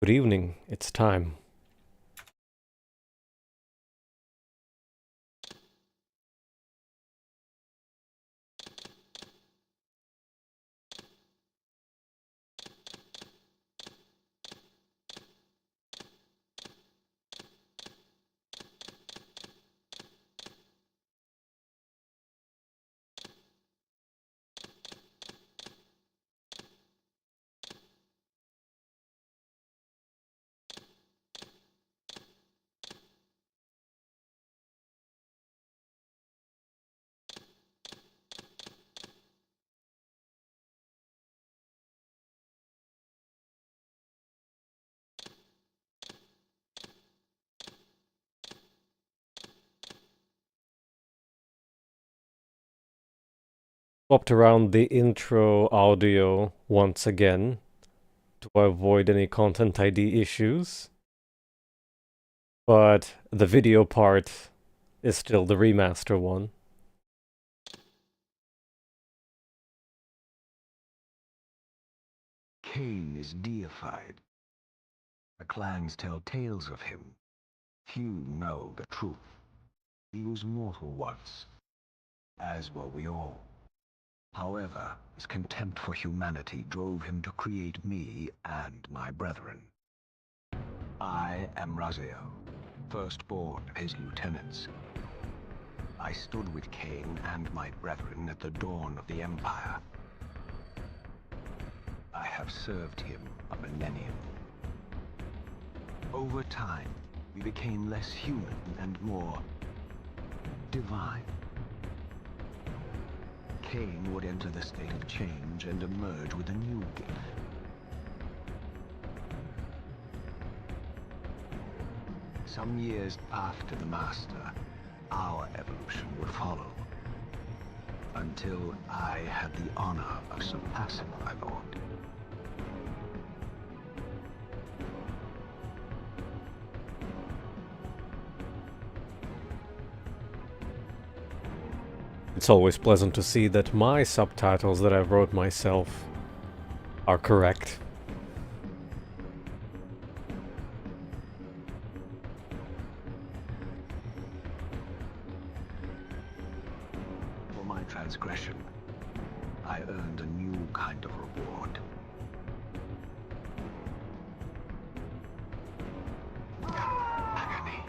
Good evening, it's time. Swapped around the intro audio once again to avoid any content ID issues. But the video part is still the remaster one. Kain is deified. The clans tell tales of him. Few know the truth. He was mortal once, as were we all. However, his contempt for humanity drove him to create me and my brethren. I am Raziel, firstborn of his lieutenants. I stood with Kain and my brethren at the dawn of the Empire. I have served him a millennium. Over time, we became less human and more divine. Kain would enter the state of change and emerge with a new gift. Some years after the Master, our evolution would follow. Until I had the honor of surpassing my lord. It's always pleasant to see that my subtitles that I wrote myself are correct. For my transgression, I earned a new kind of reward. Agony.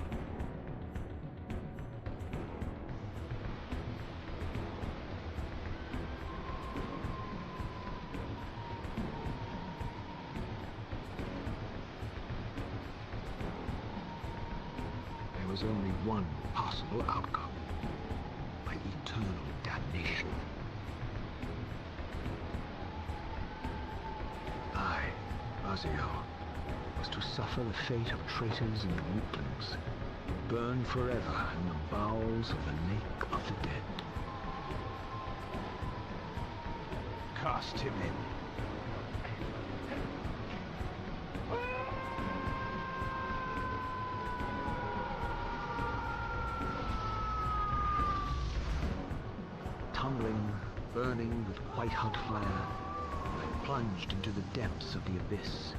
There was only one possible outcome. My eternal damnation. I, Raziel, was to suffer the fate of traitors and weaklings, burn forever in the bowels of the lake of the dead. Cast him in. Tumbling, burning with white-hot fire, I plunged into the depths of the abyss.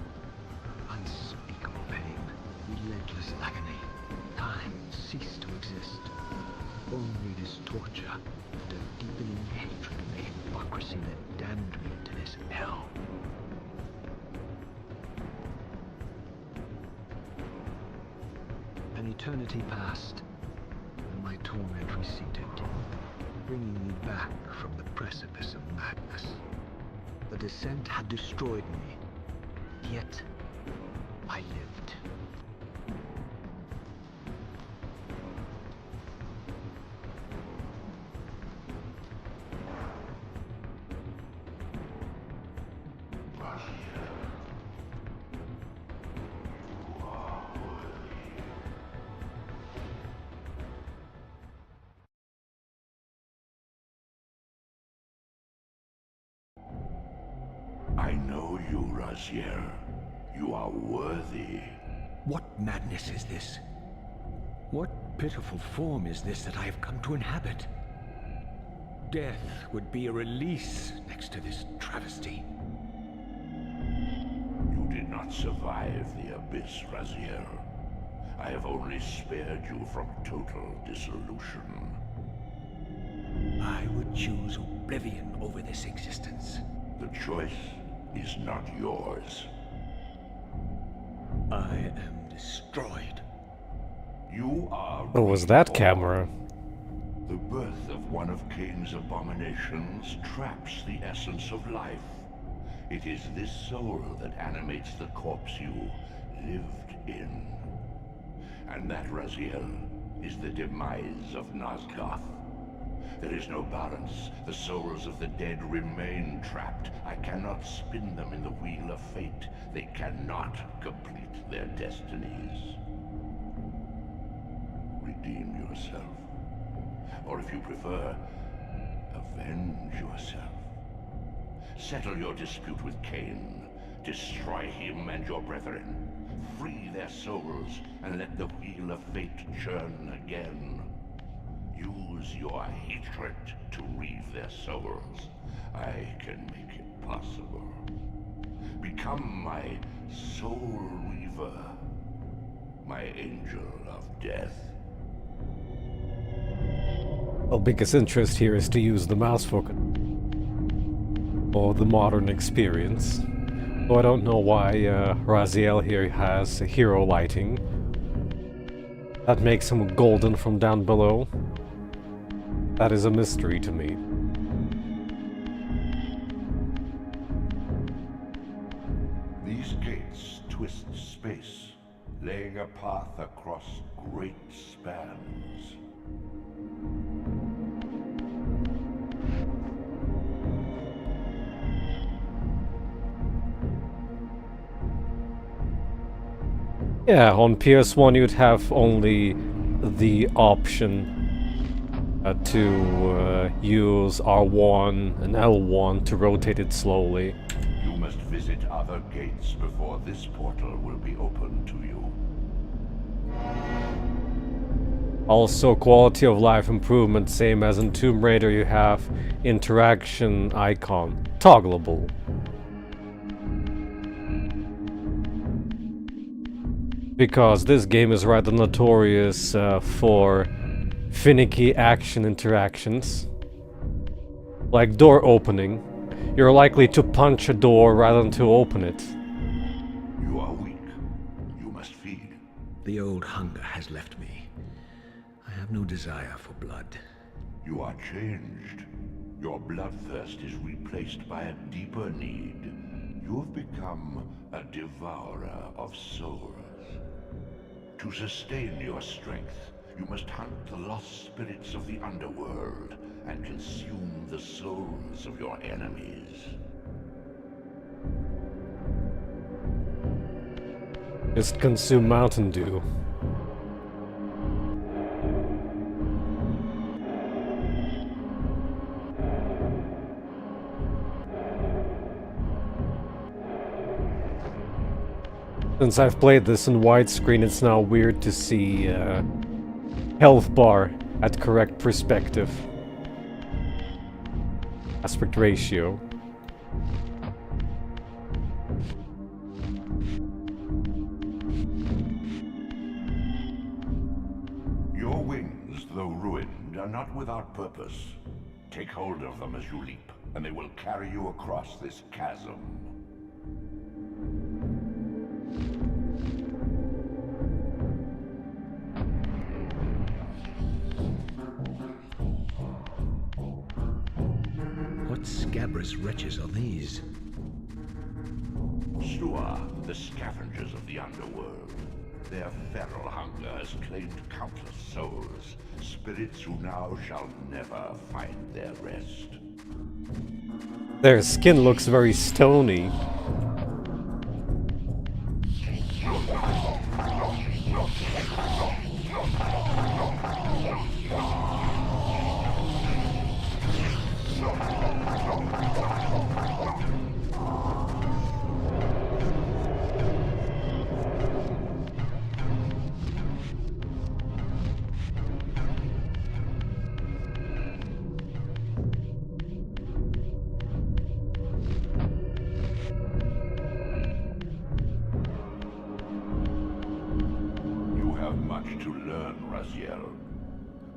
Unspeakable pain, relentless agony. Time ceased to exist. Only this torture and a deepening hatred of the hypocrisy that damned me to this hell. An eternity passed, and my torment receded, bringing me back from the precipice of madness. The descent had destroyed me, yet I lived. I know you, Raziel. You are worthy. What madness is this? What pitiful form is this that I have come to inhabit? Death would be a release next to this travesty. You did cannot survive the abyss, Raziel. I have only spared you from total dissolution. I would choose oblivion over this existence. The choice is not yours. I am destroyed. You are What was that reborn. camera? The birth of one of Kain's abominations traps the essence of life. It is this soul that animates the corpse you lived in. And that, Raziel, is the demise of Nosgoth. There is no balance. The souls of the dead remain trapped. I cannot spin them in the wheel of fate. They cannot complete their destinies. Redeem yourself. Or if you prefer, avenge yourself. Settle your dispute with Kain. Destroy him and your brethren. Free their souls and let the wheel of fate churn again. Use your hatred to reave their souls. I can make it possible. Become my Soul Reaver, my angel of death. Well, biggest interest here is to use the mouse for the modern experience. So I don't know why Raziel here has hero lighting. That makes him golden from down below. That is a mystery to me. These gates twist space, laying a path across great spans. Yeah, on PS1 you'd have only the option to use R1 and L1 to rotate it slowly. You must visit other gates before this portal will be open to you. Also, quality of life improvement, same as in Tomb Raider, you have interaction icon, toggleable. Because this game is rather notorious for finicky action interactions. Like door opening. You're likely to punch a door rather than to open it. You are weak. You must feed. The old hunger has left me. I have no desire for blood. You are changed. Your bloodthirst is replaced by a deeper need. You have become a devourer of souls. To sustain your strength, you must hunt the lost spirits of the underworld and consume the souls of your enemies. Just consume Mountain Dew. Since I've played this in widescreen, it's now weird to see health bar at correct perspective. Aspect ratio. Your wings, though ruined, are not without purpose. Take hold of them as you leap, and they will carry you across this chasm. What scabrous wretches are these? Stua, the scavengers of the underworld. Their feral hunger has claimed countless souls, spirits who now shall never find their rest. Their skin looks very stony.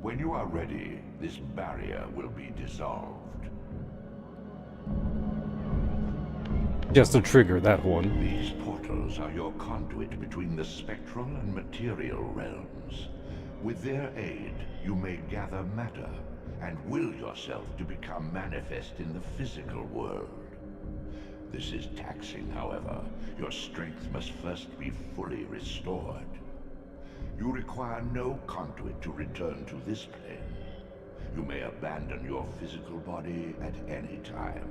When you are ready, this barrier will be dissolved. Just to trigger that one. These portals are your conduit between the spectral and material realms. With their aid, you may gather matter and will yourself to become manifest in the physical world. This is taxing, however. Your strength must first be fully restored. You require no conduit to return to this plane. You may abandon your physical body at any time.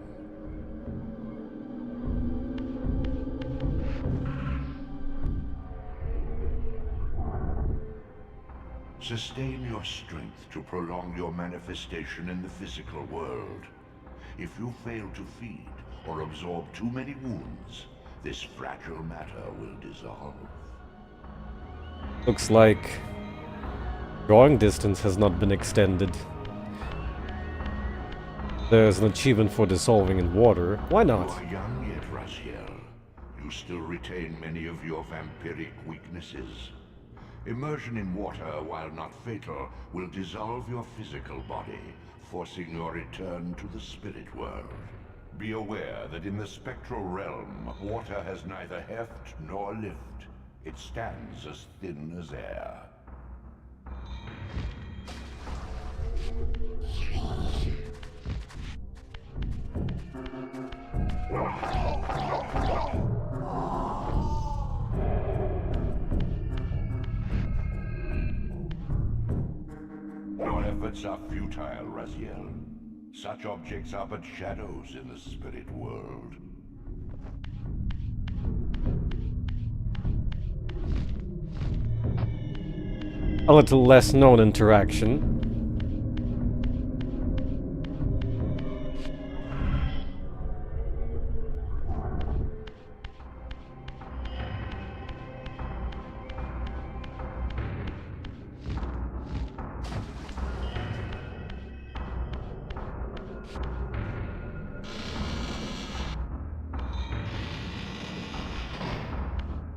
Sustain your strength to prolong your manifestation in the physical world. If you fail to feed or absorb too many wounds, this fragile matter will dissolve. Looks like drawing distance has not been extended. There's an achievement for dissolving in water. Why not? You are young yet, Raziel. You still retain many of your vampiric weaknesses. Immersion in water, while not fatal, will dissolve your physical body, forcing your return to the spirit world. Be aware that in the spectral realm, water has neither heft nor lift. It stands as thin as air. Your efforts are futile, Raziel. Such objects are but shadows in the spirit world. A little less known interaction.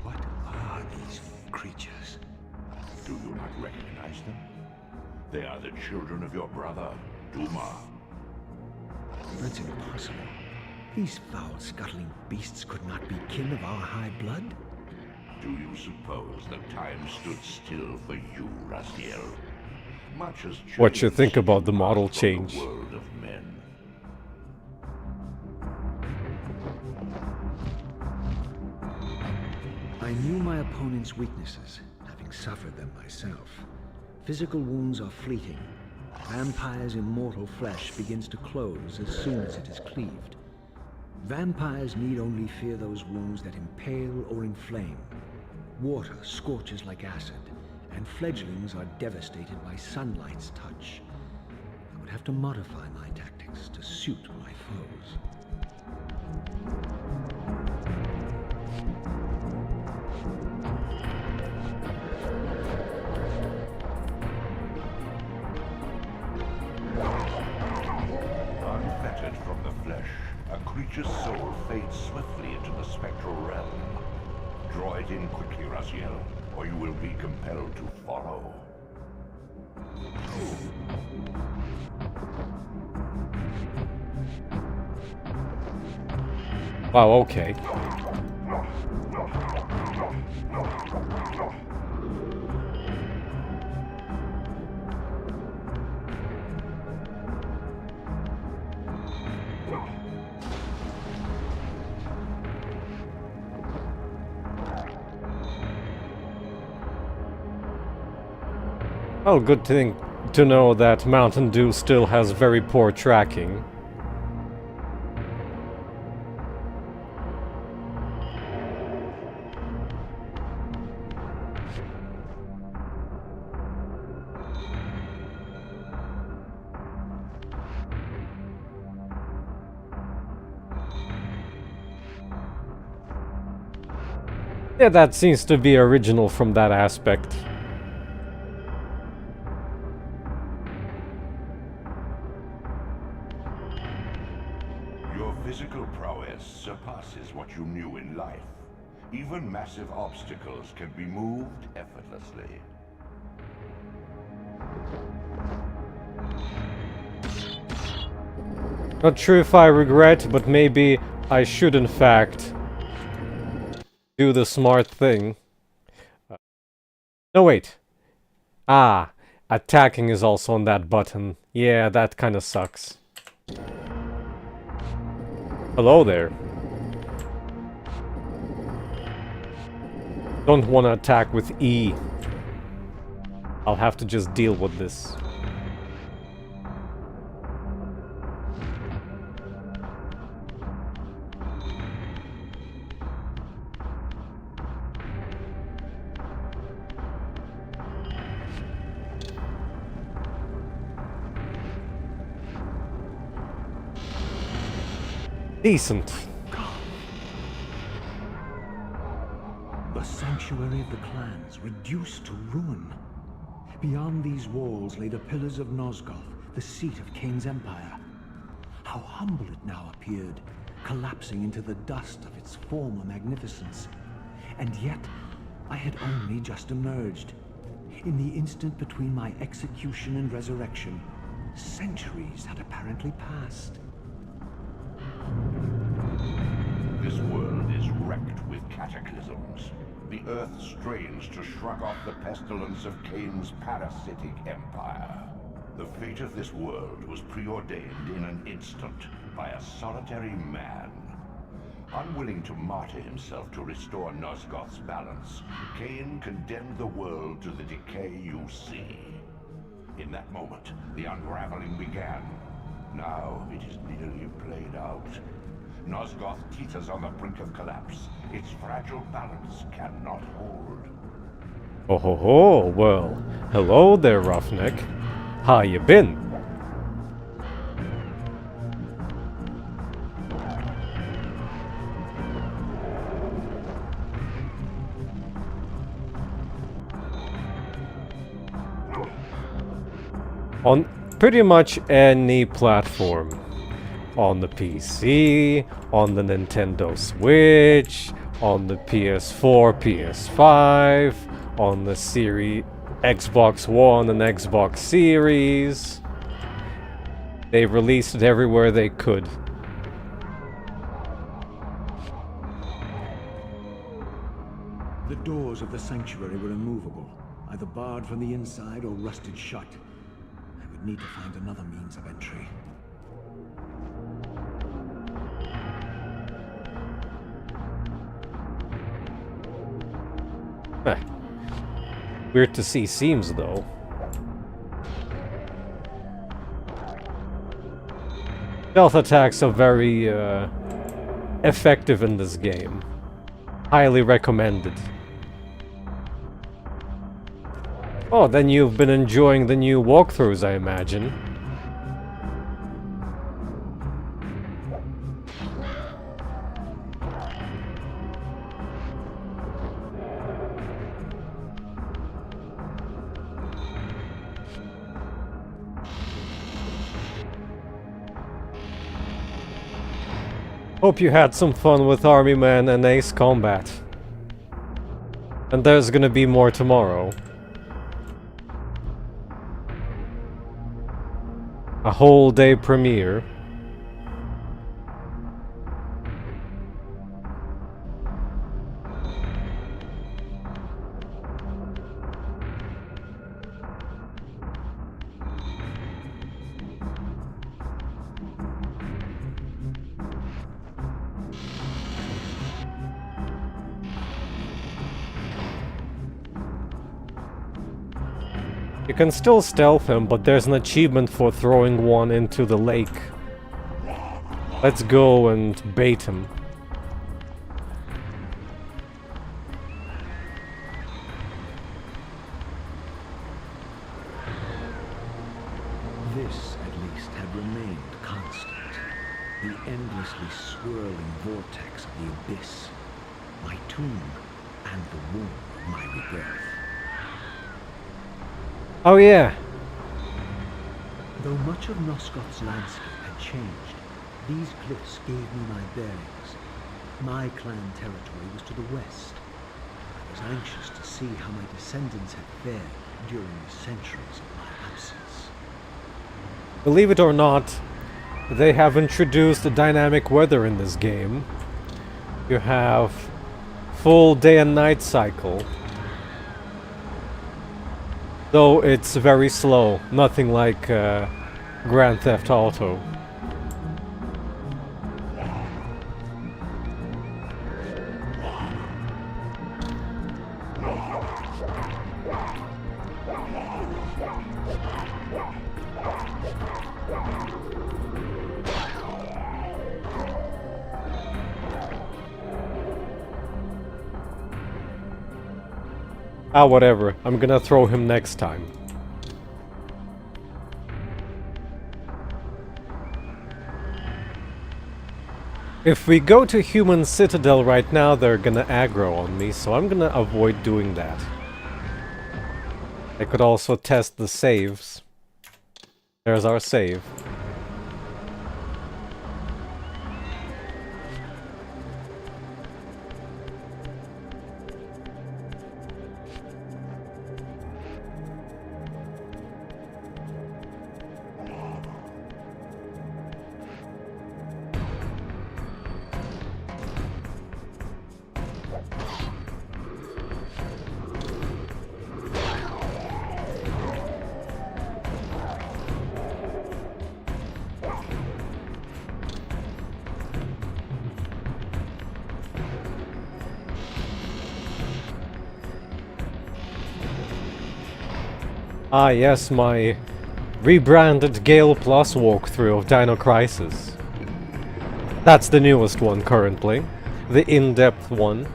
What are these creatures? Do you not recognize them? They are the children of your brother, Dumah. That's impossible. These foul, scuttling beasts could not be kin of our high blood? Do you suppose that time stood still for you, Raziel? Much has changed. What you think about the model from change? The world of men. I knew my opponent's weaknesses, having suffered them myself. Physical wounds are fleeting. Vampire's immortal flesh begins to close as soon as it is cleaved. Vampires need only fear those wounds that impale or inflame. Water scorches like acid, and fledglings are devastated by sunlight's touch. I would have to modify my tactics to suit my foes. Unfettered from the flesh, a creature's soul fades swiftly into the spectral realm. Draw it in quickly, Raziel, or you will be compelled to follow. Wow, okay. Oh, good thing to know that Mountain Dew still has very poor tracking. Yeah, that seems to be original from that aspect. Your physical prowess surpasses what you knew in life. Even massive obstacles can be moved effortlessly. Not sure if I regret, but maybe I should in fact do the smart thing. No, wait. Ah, attacking is also on that button. Yeah, that kinda sucks. Hello there. Don't wanna attack with E. I'll have to just deal with this. Decent. The sanctuary of the clans reduced to ruin. Beyond these walls lay the pillars of Nosgoth, the seat of Kain's empire. How humble it now appeared, collapsing into the dust of its former magnificence. And yet, I had only just emerged. In the instant between my execution and resurrection, centuries had apparently passed. This world is wrecked with cataclysms. The earth strains to shrug off the pestilence of Kain's parasitic empire. The fate of this world was preordained in an instant by a solitary man. Unwilling to martyr himself to restore Nosgoth's balance, Kain condemned the world to the decay you see. In that moment, the unraveling began. Now it is nearly played out. Nosgoth teeters on the brink of collapse. Its fragile balance cannot hold. Oh ho ho, well, hello there, Roughneck. How you been? On pretty much any platform. On the PC, on the Nintendo Switch, on the PS4, PS5, on the Xbox One and Xbox Series. They released it everywhere they could. The doors of the sanctuary were immovable, either barred from the inside or rusted shut. I would need to find another means of entry. Weird to see seams, though. Stealth attacks are very effective in this game. Highly recommended. Oh, then you've been enjoying the new walkthroughs, I imagine. Hope you had some fun with Army Man and Ace Combat. And there's gonna be more tomorrow. A whole day premiere. You can still stealth him, but there's an achievement for throwing one into the lake. Let's go and bait him. This, at least, had remained constant. The endlessly swirling vortex of the abyss. My tomb and the womb of my rebirth. Oh yeah. Though much of Nosgoth's landscape had changed, these glyphs gave me my bearings. My clan territory was to the west. I was anxious to see how my descendants had fared during the centuries of my absence. Believe it or not, they have introduced dynamic weather in this game. You have full day and night cycle. Though it's very slow, nothing like Grand Theft Auto. Ah, whatever. I'm gonna throw him next time. If we go to Human Citadel right now, they're gonna aggro on me, so I'm gonna avoid doing that. I could also test the saves. There's our save. Ah yes, my rebranded Gale Plus walkthrough of Dino Crisis. That's the newest one currently. The in-depth one.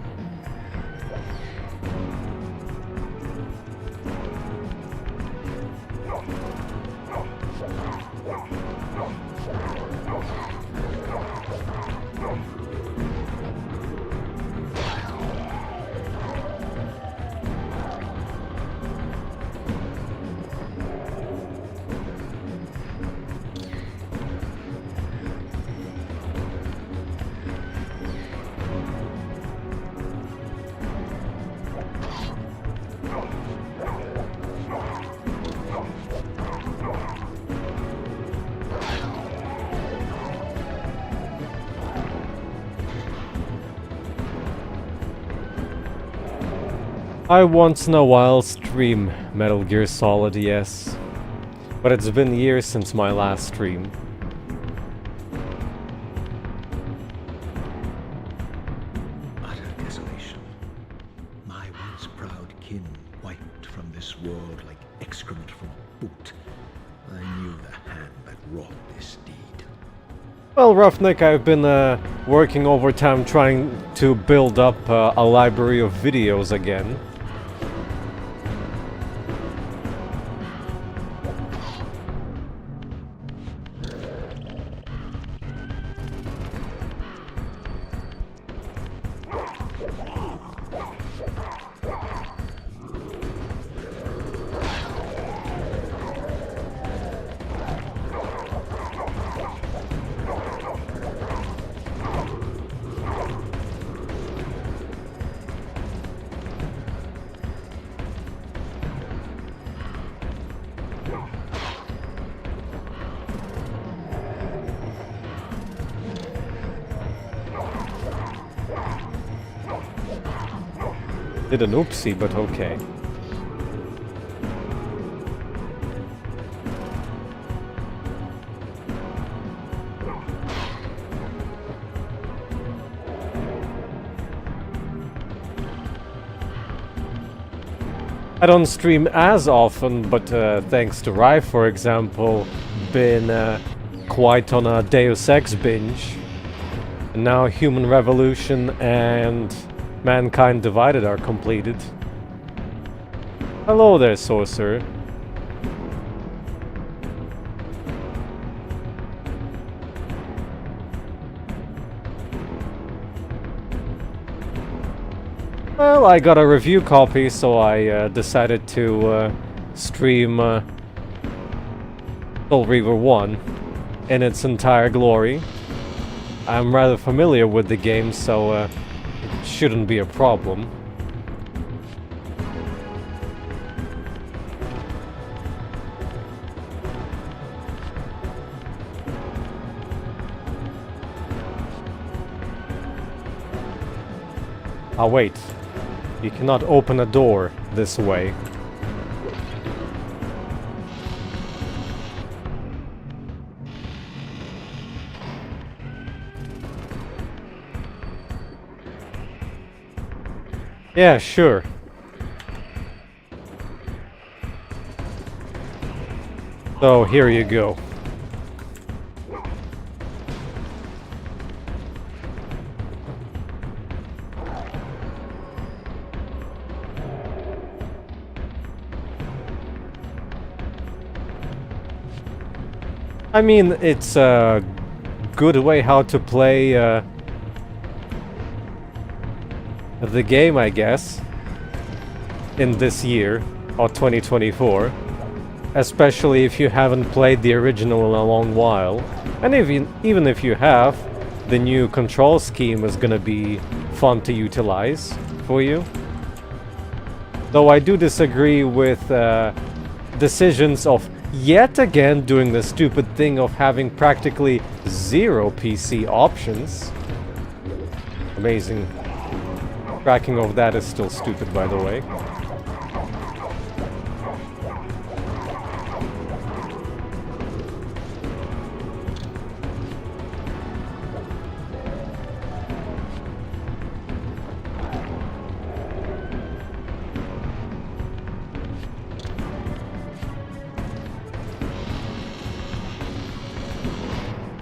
I once in a while stream Metal Gear Solid, yes. But it's been years since my last stream. Utter desolation. My once proud kin wiped from this world like excrement from a boot. I knew the hand that wrought this deed. Well, Roughneck, I've been working overtime trying to build up a library of videos again. Did an oopsie, but okay. I don't stream as often, but thanks to Rai, for example, been quite on a Deus Ex binge. And now Human Revolution and Mankind Divided are completed. Hello there, Sorcerer. Well, I got a review copy, so I decided to stream Soul Reaver 1 in its entire glory. I'm rather familiar with the game, so it shouldn't be a problem. Ah, wait. You cannot open a door this way. Yeah, sure. So, here you go. I mean, it's a good way how to play the game, I guess, in this year, or 2024. Especially if you haven't played the original in a long while. And even if you have, the new control scheme is gonna be fun to utilize for you. Though I do disagree with decisions of yet again doing the stupid thing of having practically zero PC options. Amazing. Tracking of that is still stupid, by the way.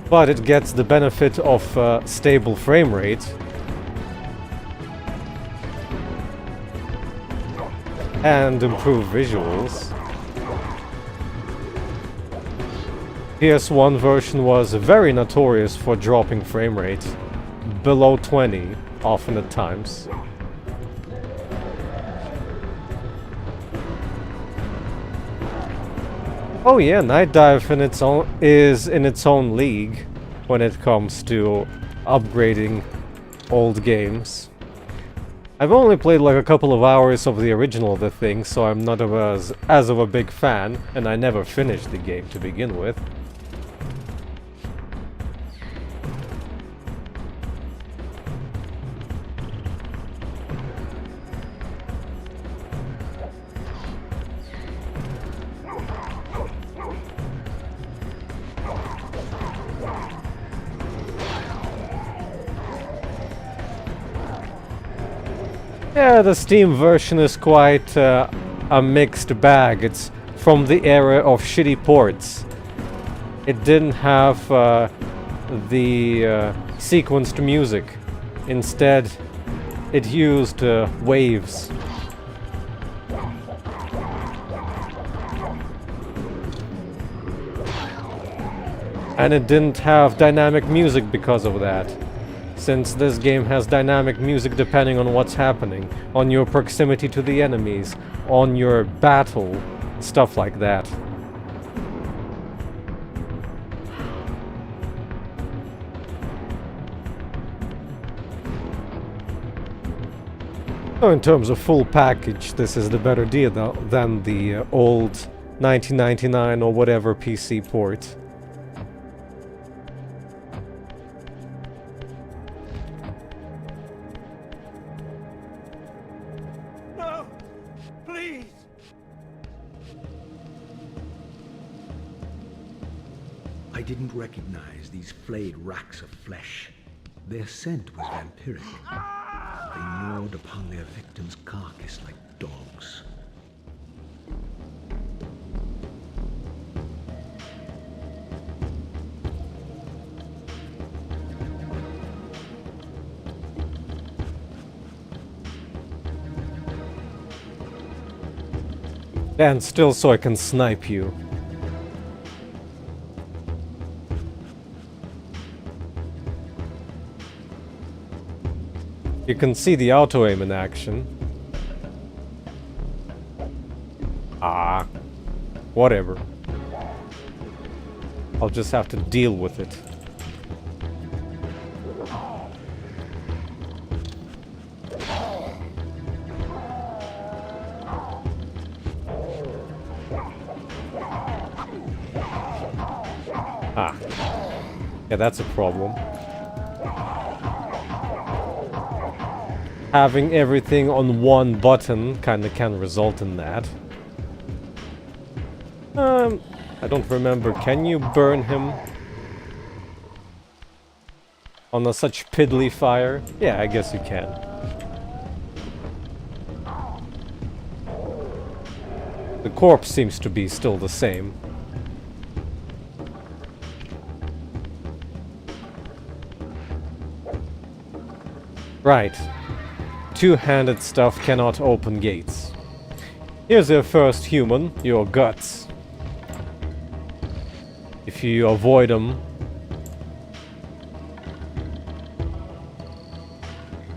But it gets the benefit of stable frame rate. And improved visuals. PS1 version was very notorious for dropping frame rate. Below 20, often at times. Oh yeah, Night Dive is in its own league when it comes to upgrading old games. I've only played like a couple of hours of the original of the thing, so I'm not as of a big fan, and I never finished the game to begin with. Yeah, the Steam version is quite a mixed bag. It's from the era of shitty ports. It didn't have the sequenced music. Instead, it used waves. And it didn't have dynamic music because of that. Since this game has dynamic music depending on what's happening, on your proximity to the enemies, on your battle, stuff like that. So in terms of full package, this is the better deal than the old 1999 or whatever PC port. I didn't recognize these flayed racks of flesh. Their scent was vampiric. They gnawed upon their victim's carcass like dogs. And still so I can snipe you. You can see the auto-aim in action. Ah, whatever. I'll just have to deal with it. Ah. Yeah, that's a problem. having everything on one button kinda can result in that. I don't remember. Can you burn him on such piddly fire? Yeah, I guess you can. The corpse seems to be still the same. Right. Two-handed stuff cannot open gates. Here's your first human, your guts. If you avoid them,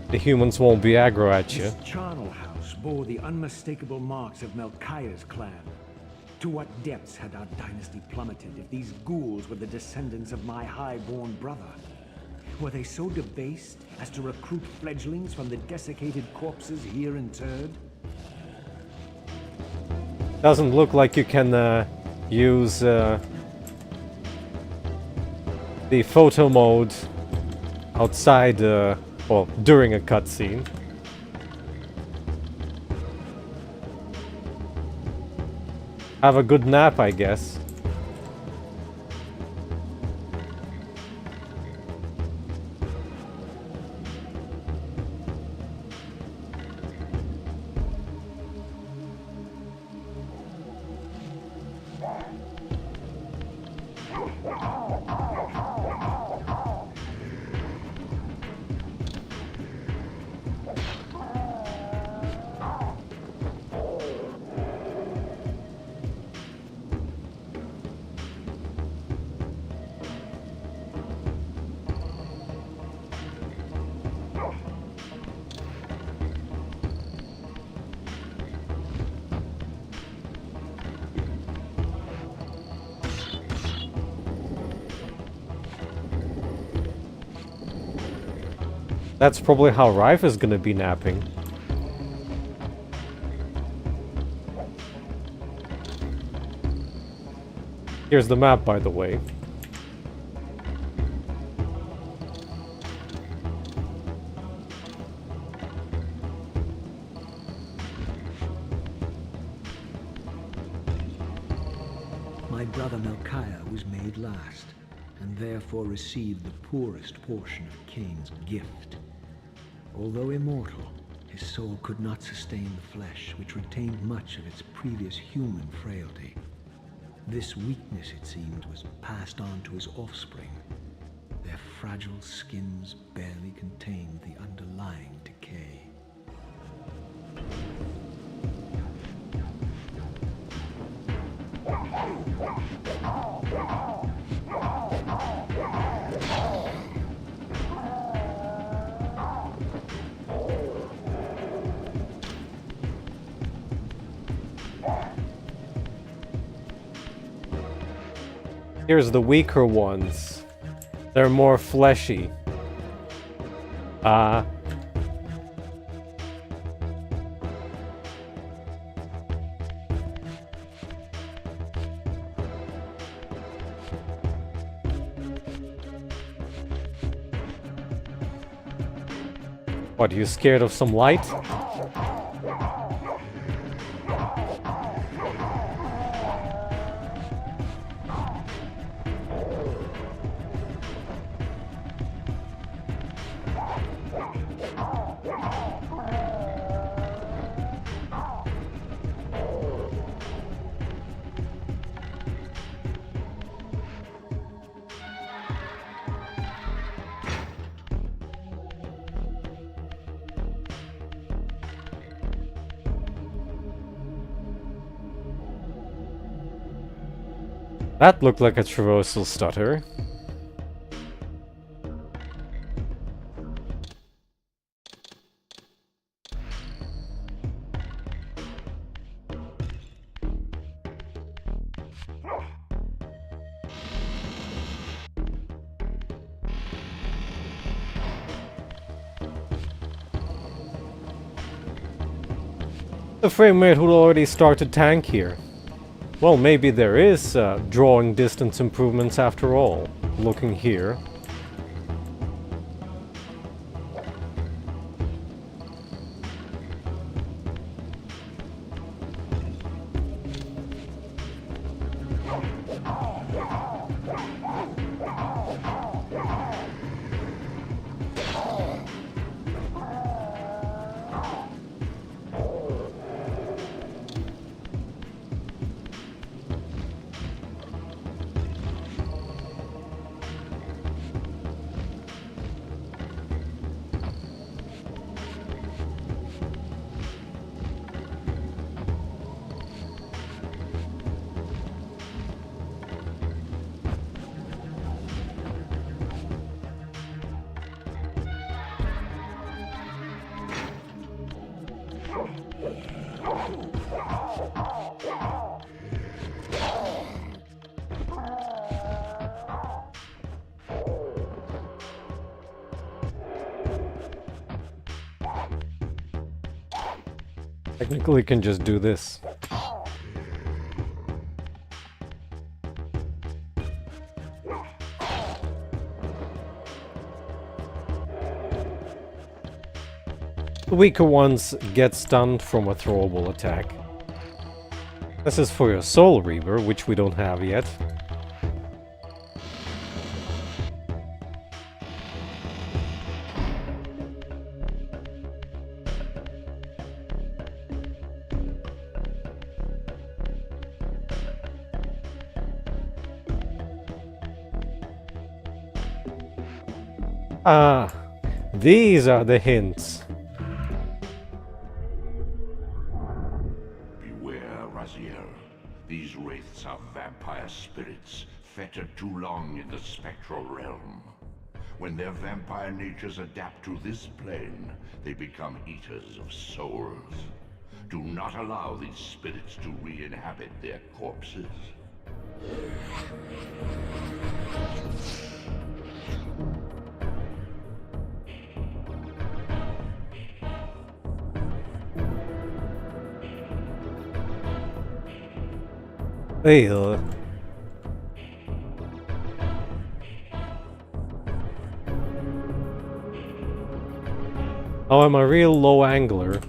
the humans won't be aggro at you. This charnel house bore the unmistakable marks of Melchiah's clan. To what depths had our dynasty plummeted if these ghouls were the descendants of my high-born brother? Were they so debased as to recruit fledglings from the desiccated corpses here interred? Doesn't look like you can use the photo mode outside, well, during a cutscene. Have a good nap, I guess. That's probably how Rife is gonna be napping. Here's the map, by the way. My brother Melchiah was made last, and therefore received the poorest portion of Kain's gift. Although immortal, his soul could not sustain the flesh, which retained much of its previous human frailty. This weakness, it seemed, was passed on to his offspring. Their fragile skins barely contained the underlying decay. Here's the weaker ones. They're more fleshy. What, you scared of some light? That looked like a traversal stutter. The frame rate would already start to tank here. Well, maybe there is drawing distance improvements after all. Looking here. Technically, you can just do this. The weaker ones get stunned from a throwable attack. This is for your Soul Reaver, which we don't have yet. Ah, these are the hints. Beware, Raziel. These wraiths are vampire spirits, fettered too long in the spectral realm. When their vampire natures adapt to this plane, they become eaters of souls. Do not allow these spirits to re-inhabit their corpses. Ew. Oh, I'm a real low angler.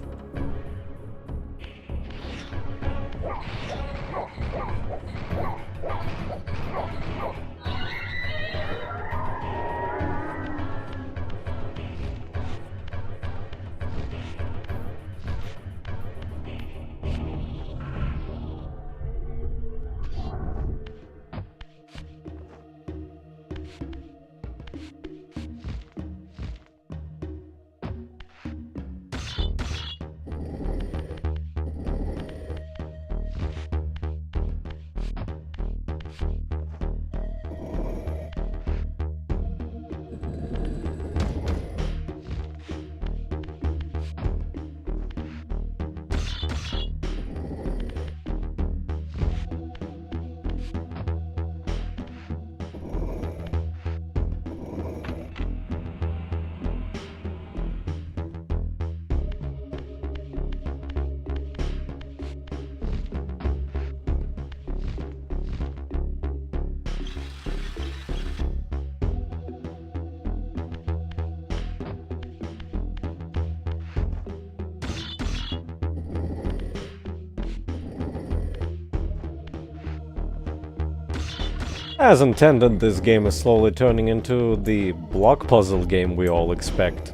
As intended, this game is slowly turning into the block puzzle game we all expect.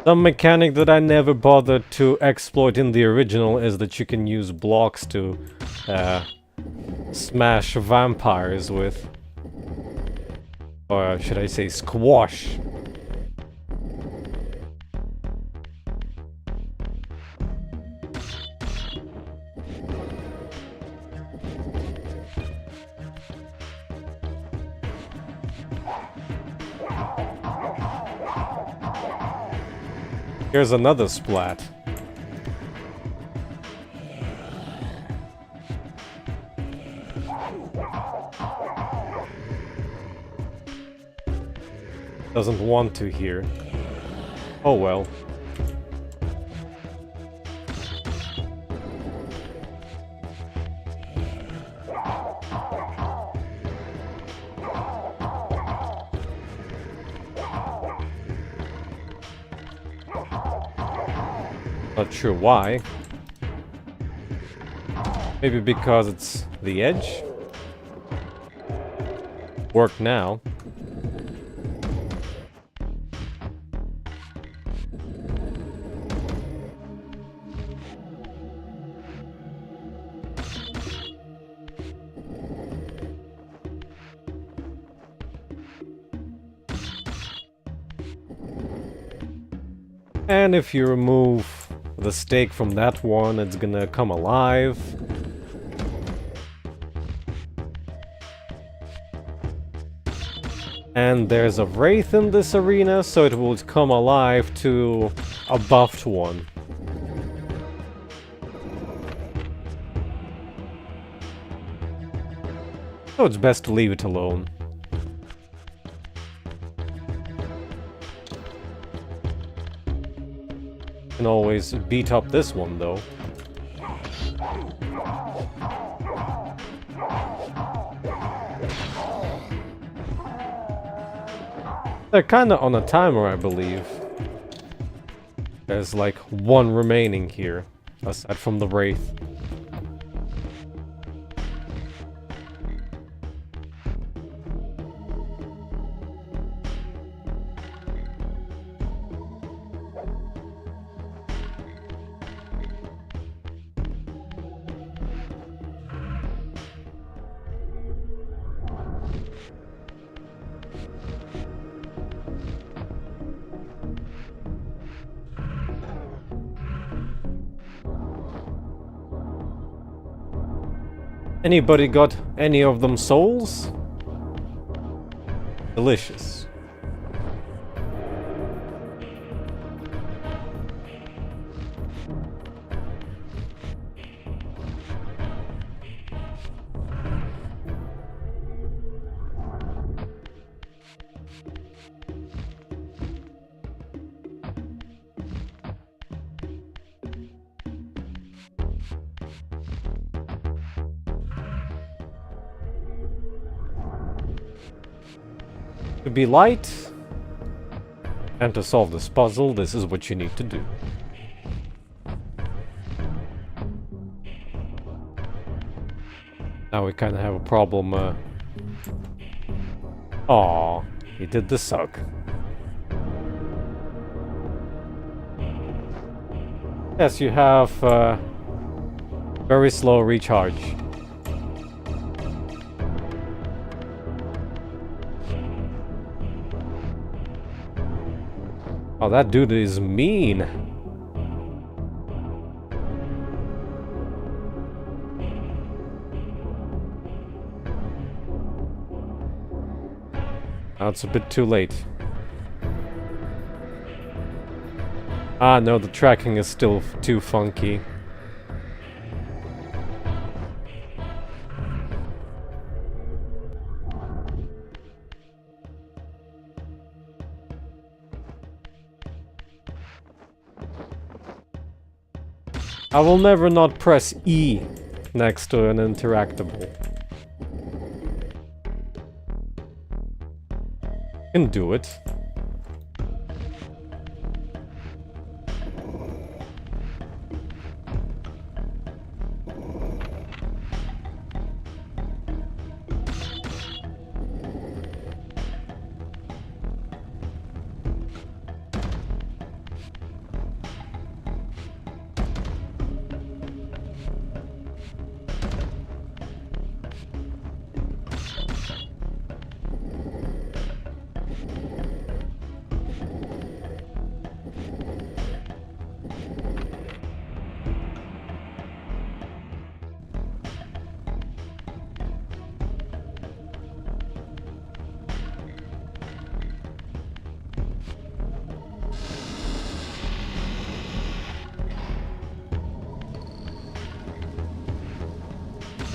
Some mechanic that I never bothered to exploit in the original is that you can use blocks to smash vampires with. Or should I say squash? Here's another splat. Doesn't want to here. Oh well. Not sure why. Maybe because it's the edge? Work now. And if you remove the stake from that one, it's gonna come alive. And there's a wraith in this arena, so it will come alive to a buffed one. So it's best to leave it alone. Can always beat up this one though. They're kinda on a timer, I believe. There's like one remaining here, aside from the Wraith. Anybody got any of them souls? Delicious. To be light, and to solve this puzzle, this is what you need to do. Now we kind of have a problem. Aw, he did the suck. Yes, you have very slow recharge. Oh, that dude is mean. Now it's a bit too late. Ah, no, the tracking is still too funky. I will never not press E next to an interactable. Can do it.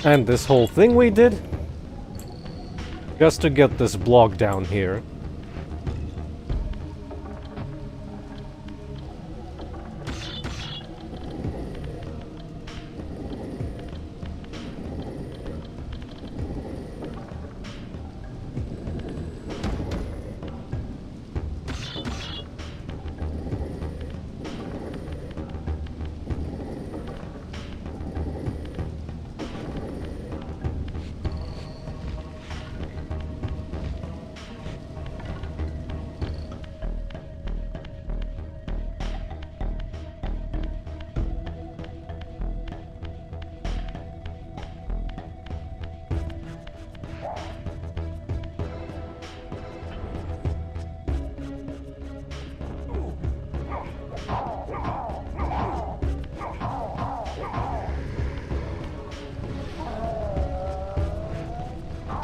And this whole thing we did? Just to get this block down here.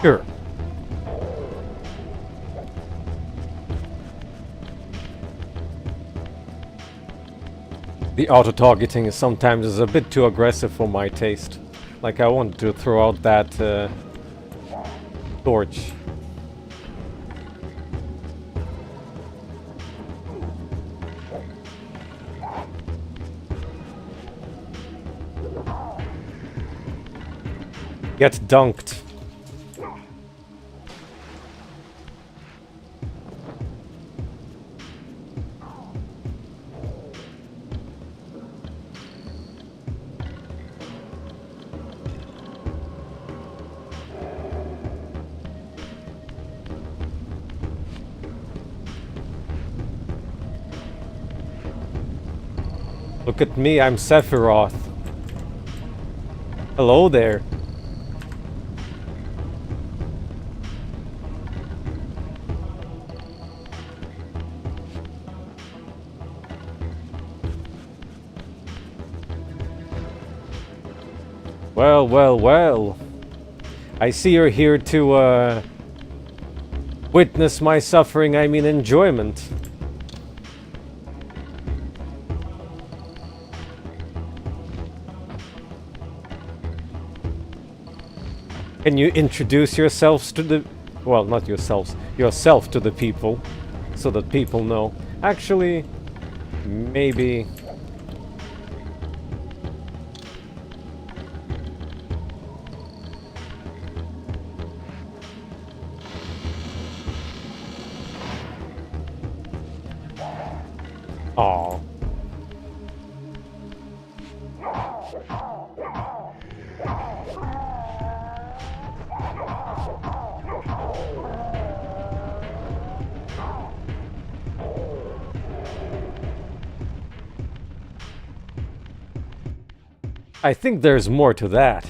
Sure. The auto-targeting is sometimes a bit too aggressive for my taste. Like, I wanted to throw out that torch. Get dunked. Look at me, I'm Sephiroth. Hello there. Well, well, well. I see you're here to witness my suffering, I mean enjoyment. Can you introduce yourselves to the... well, not yourselves. Yourself to the people. So that people know. Actually, maybe... Aww. I think there's more to that.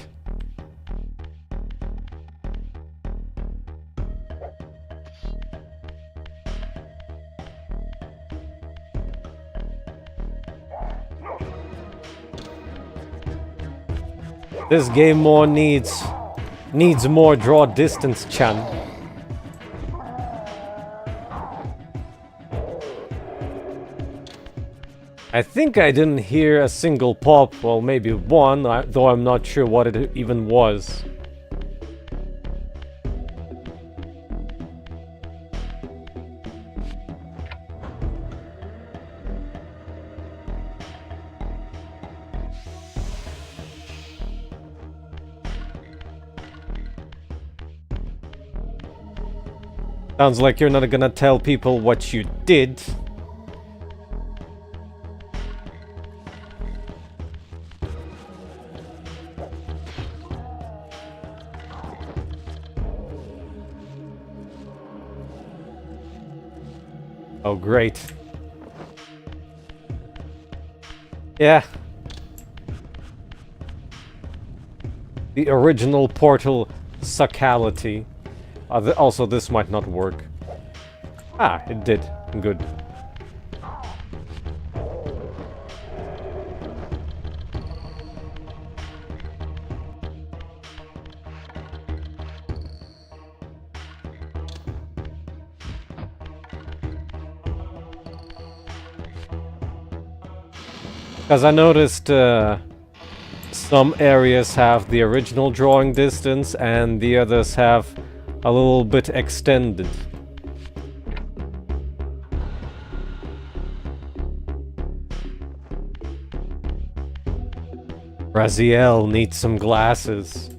This game more needs more draw distance, Chan. I think I didn't hear a single pop, well maybe one, though I'm not sure what it even was. Sounds like you're not gonna tell people what you did. Oh, great. Yeah. The original Portal suckality. Also, this might not work. Ah, it did. Good. Because I noticed some areas have the original drawing distance and the others have a little bit extended. Raziel needs some glasses.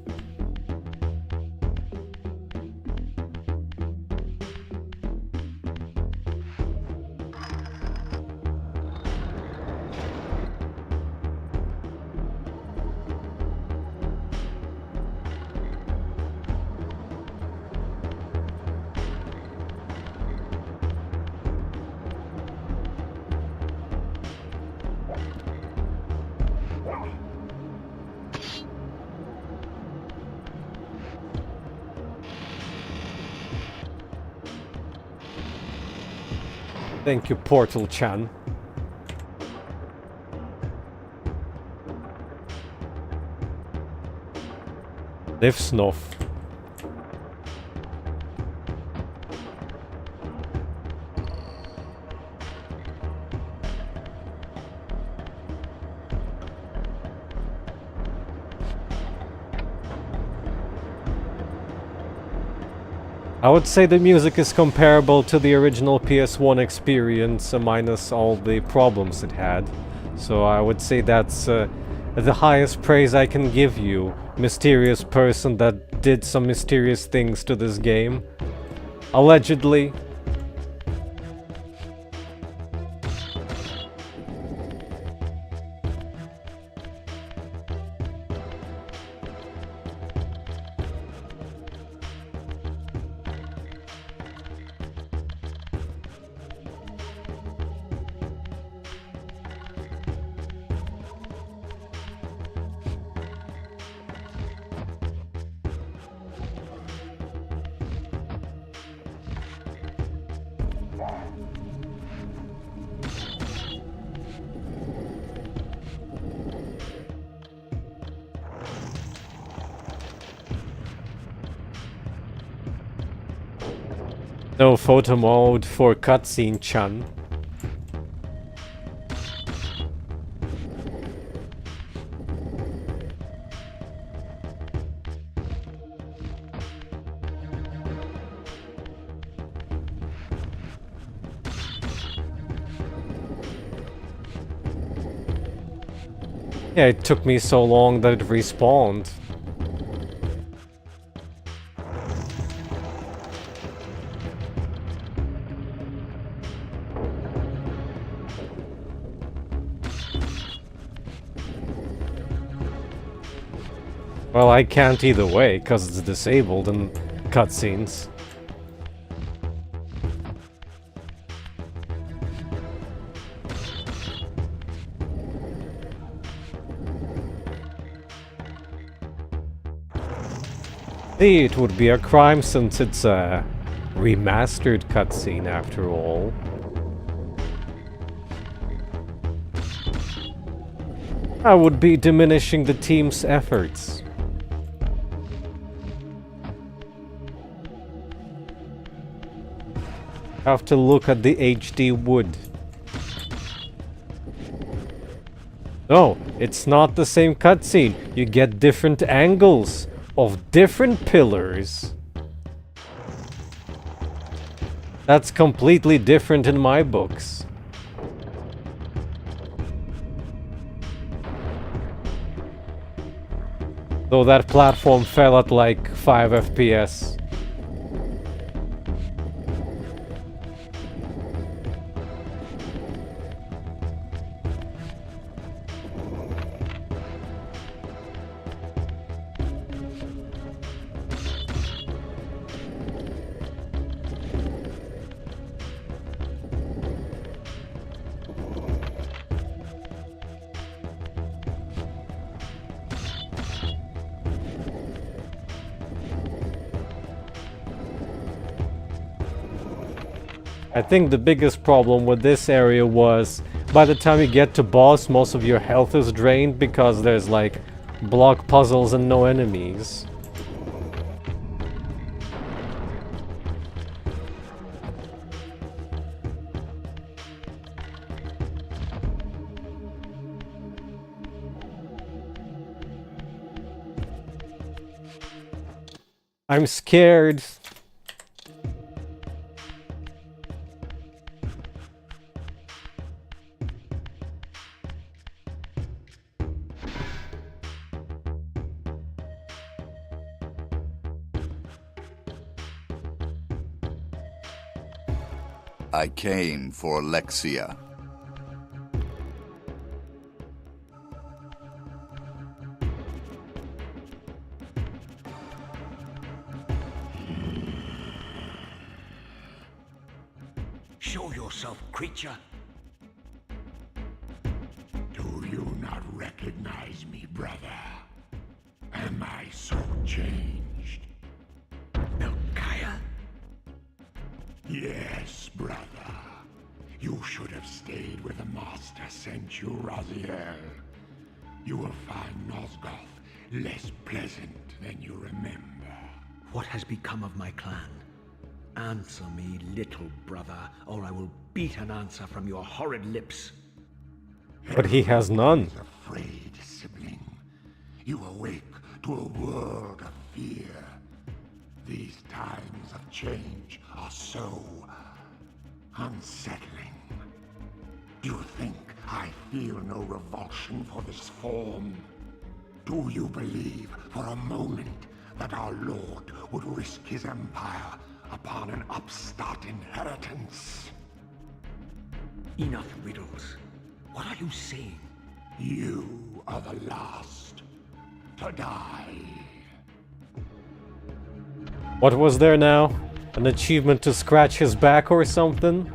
Thank you, Portal-chan. Glyphs. I would say the music is comparable to the original PS1 experience, minus all the problems it had. So I would say that's the highest praise I can give you. Mysterious person that did some mysterious things to this game. Allegedly. No photo mode for cutscene, Chan. Yeah, it took me so long that it respawned. Well, I can't either way, because it's disabled in cutscenes. See, it would be a crime since it's a remastered cutscene after all. I would be diminishing the team's efforts. Have to look at the HD wood. No, it's not the same cutscene. You get different angles of different pillars. That's completely different in my books. Though that platform fell at like 5 FPS. I think the biggest problem with this area was by the time you get to boss, most of your health is drained because there's like block puzzles and no enemies. I'm scared. I came for Alexia. Show yourself, creature. Do you not recognize me, brother? Am I so changed? Melchiah? Yes, brother. You should have stayed where the Master sent you, Raziel. You will find Nosgoth less pleasant than you remember. What has become of my clan? Answer me, little brother, or I will beat an answer from your horrid lips. But he has none. Afraid, sibling. You awake to a world of fear. These times of change are so unsettling. Do you think I feel no revulsion for this form? Do you believe for a moment that our Lord would risk his empire upon an upstart inheritance? Enough riddles. What are you saying? You are the last to die. What was there now? An achievement to scratch his back or something?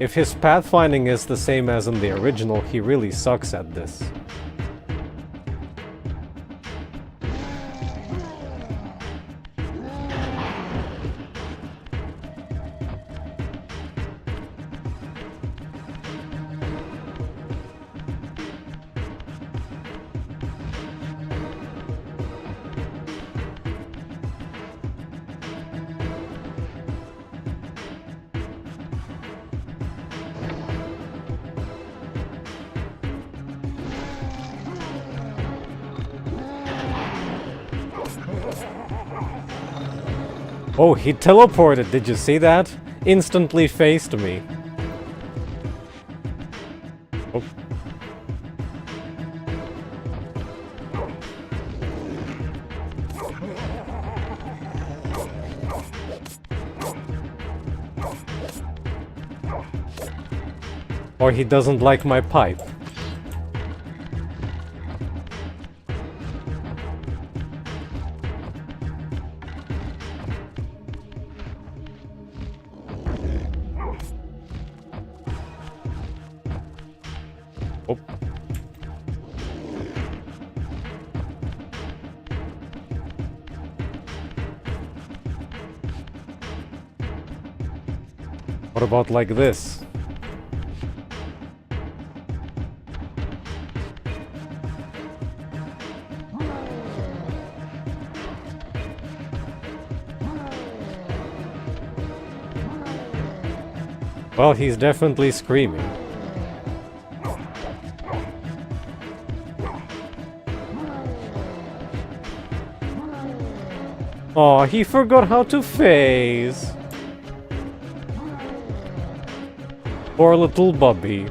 If his pathfinding is the same as in the original, he really sucks at this. Oh, he teleported, did you see that? Instantly faced me. Oh. Or he doesn't like my pipe. Oh. What about like this? Well, he's definitely screaming. Oh, he forgot how to phase. Poor little Bobby.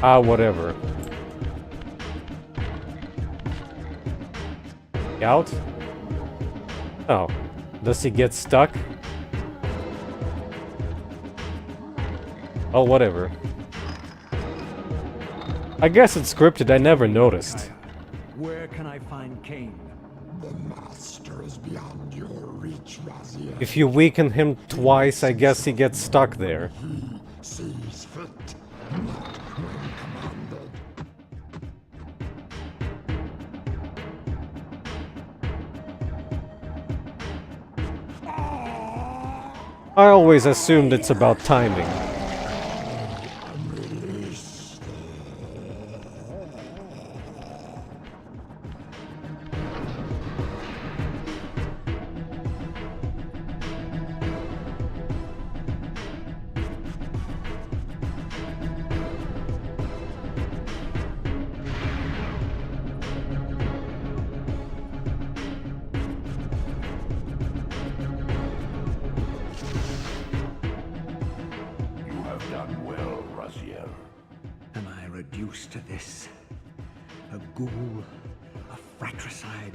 Ah, whatever. Out? Oh. Does he get stuck? Oh, whatever. I guess it's scripted, I never noticed. Where can I find Kain? The master is beyond your reach, Raziel. If you weaken him twice, I guess he gets stuck there. He sees fit, not when commanded. I always assumed it's about timing. Reduced to this. A ghoul, a fratricide.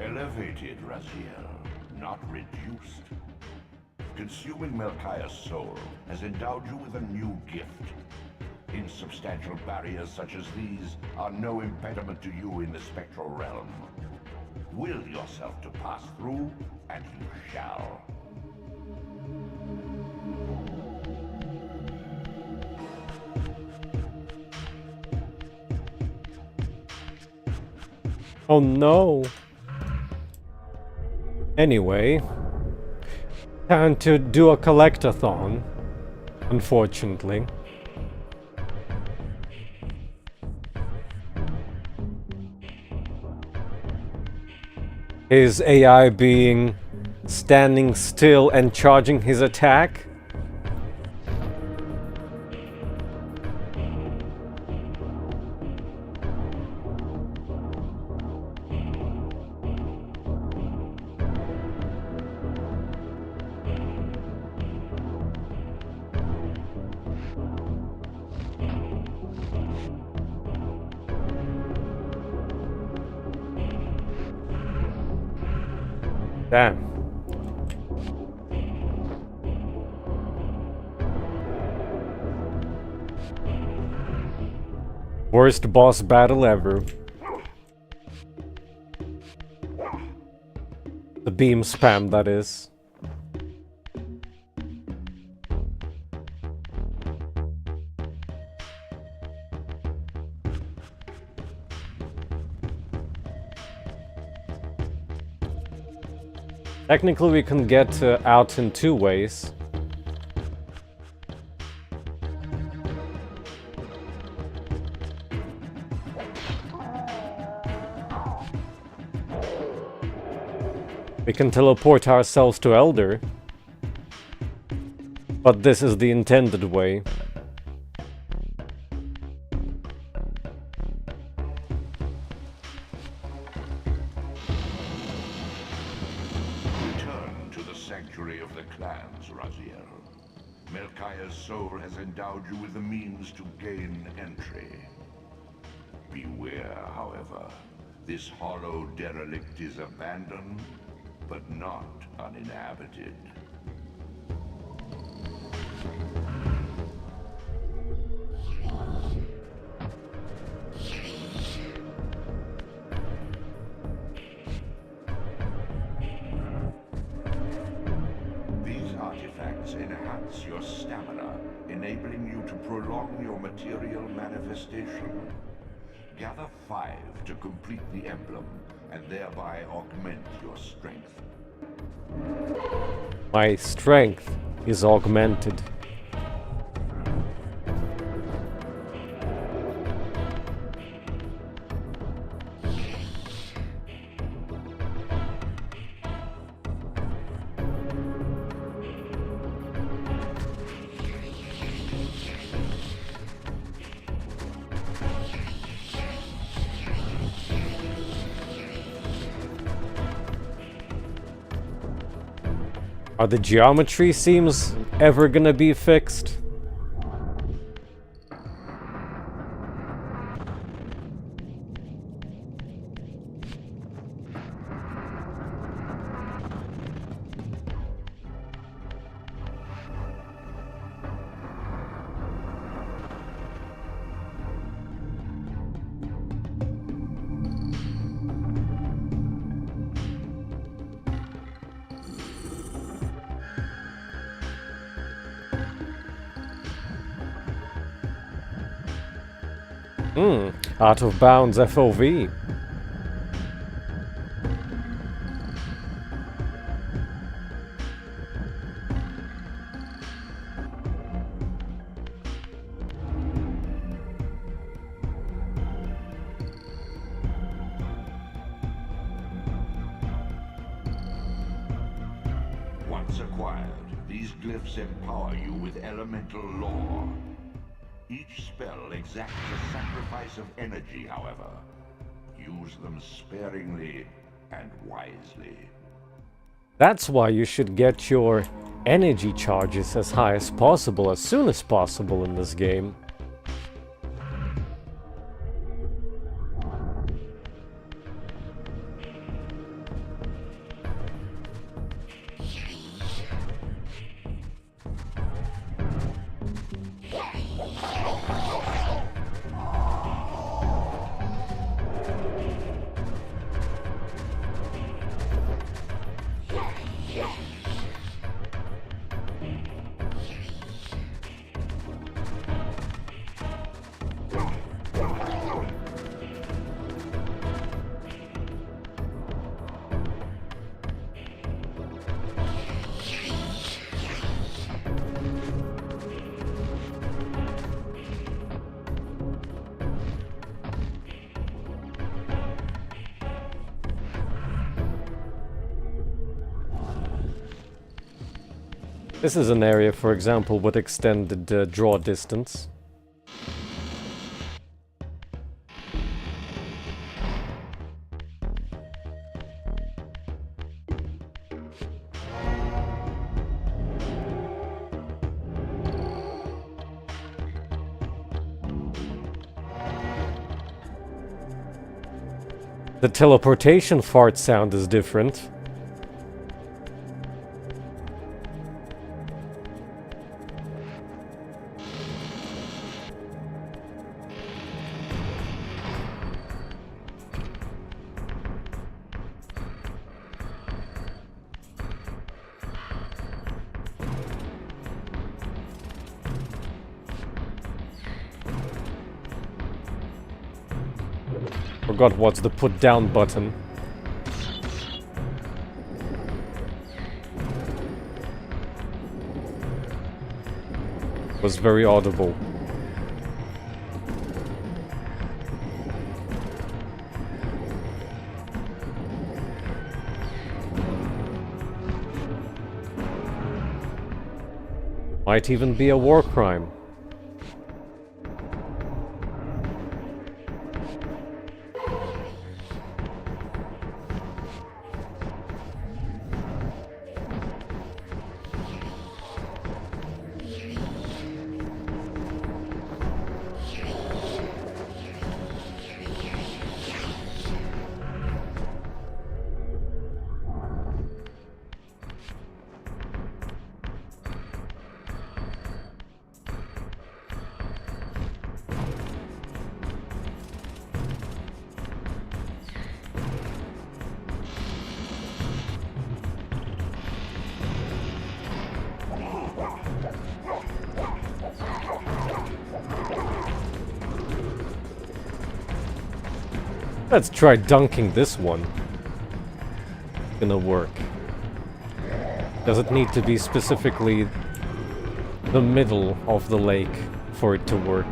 Elevated, Raziel, not reduced. Consuming Melchiah's soul has endowed you with a new gift. Insubstantial barriers such as these are no impediment to you in the spectral realm. Will yourself to pass through, and you shall. Oh no! Anyway, time to do a collectathon, unfortunately. His AI being standing still and charging his attack? Damn. Worst boss battle ever. The beam spam, that is. Technically, we can get out in two ways. We can teleport ourselves to Elder. But this is the intended way. Return to the sanctuary of the clans, Raziel. Melchiah's soul has endowed you with the means to gain entry. Beware, however. This hollow derelict is abandoned, but not uninhabited. These artifacts enhance your stamina, enabling you to prolong your material manifestation. Gather 5 to complete the emblem, and thereby augment your strength. My strength is augmented. Are the geometry seams ever gonna be fixed? Out of bounds FOV. Once acquired, these glyphs empower you with elemental lore. Each spell exacts a sacrifice of energy, however. Use them sparingly and wisely. That's why you should get your energy charges as high as possible, as soon as possible in this game. This is an area, for example, with extended draw distance. The teleportation fart sound is different. forgot what's the put down button. It was very audible. Might even be a war crime. Let's try dunking this one. Gonna work. Does it need to be specifically the middle of the lake for it to work?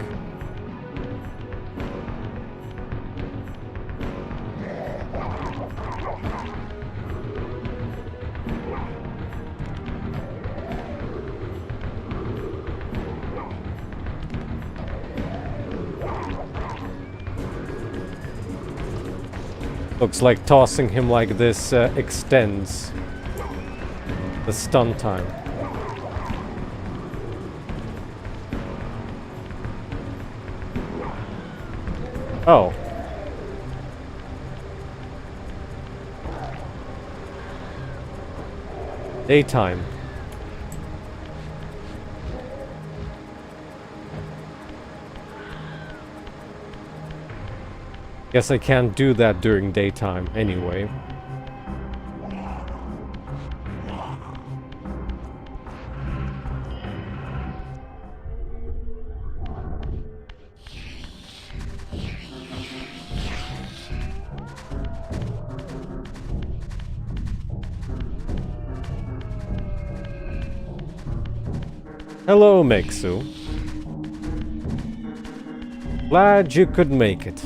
Looks like tossing him like this extends the stun time. Oh. Daytime. Guess I can't do that during daytime anyway. Hello, Meksu. Glad you could make it.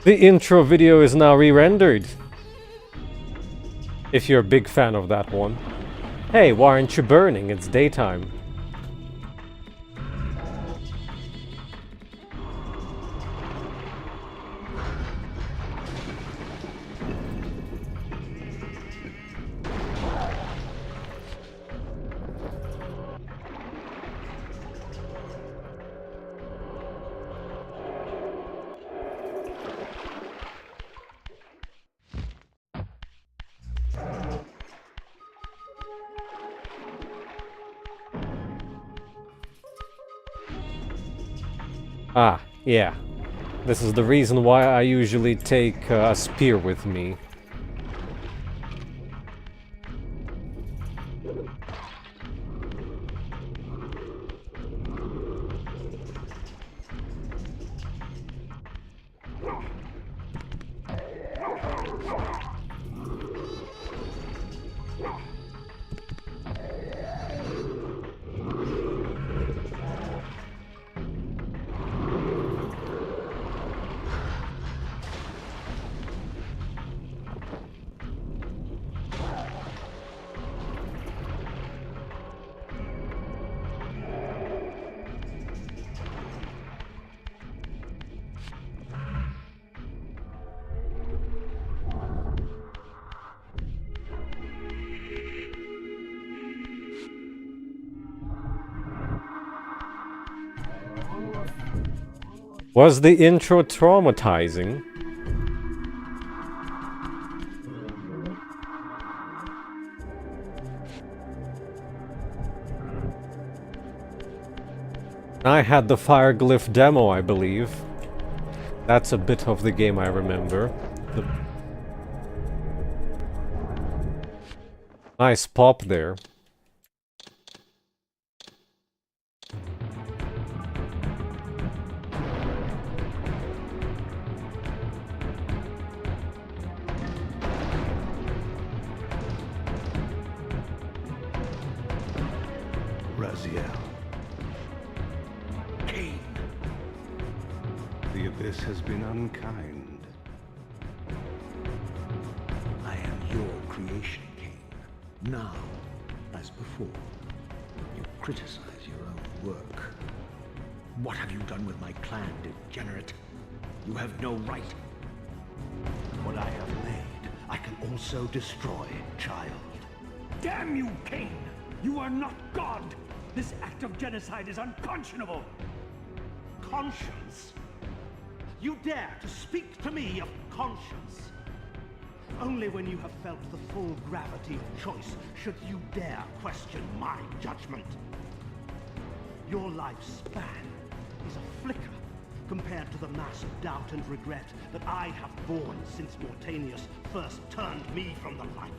The intro video is now re-rendered. If you're a big fan of that one. Hey, why aren't you burning? It's daytime. Ah, yeah. This is the reason why I usually take a spear with me. Was the intro traumatizing? I had the Fire Glyph demo, I believe. That's a bit of the game I remember. Nice pop there. Raziel. Kain. The Abyss has been unkind. I am your creation, Kain. Now, as before, you criticize your own work. What have you done with my clan, degenerate? You have no right. What I have made, I can also destroy, child. Damn you, Kain! You are not God! This act of genocide is unconscionable! Conscience? You dare to speak to me of conscience? Only when you have felt the full gravity of choice should you dare question my judgment. Your lifespan is a flicker compared to the mass of doubt and regret that I have borne since Mortanius first turned me from the light.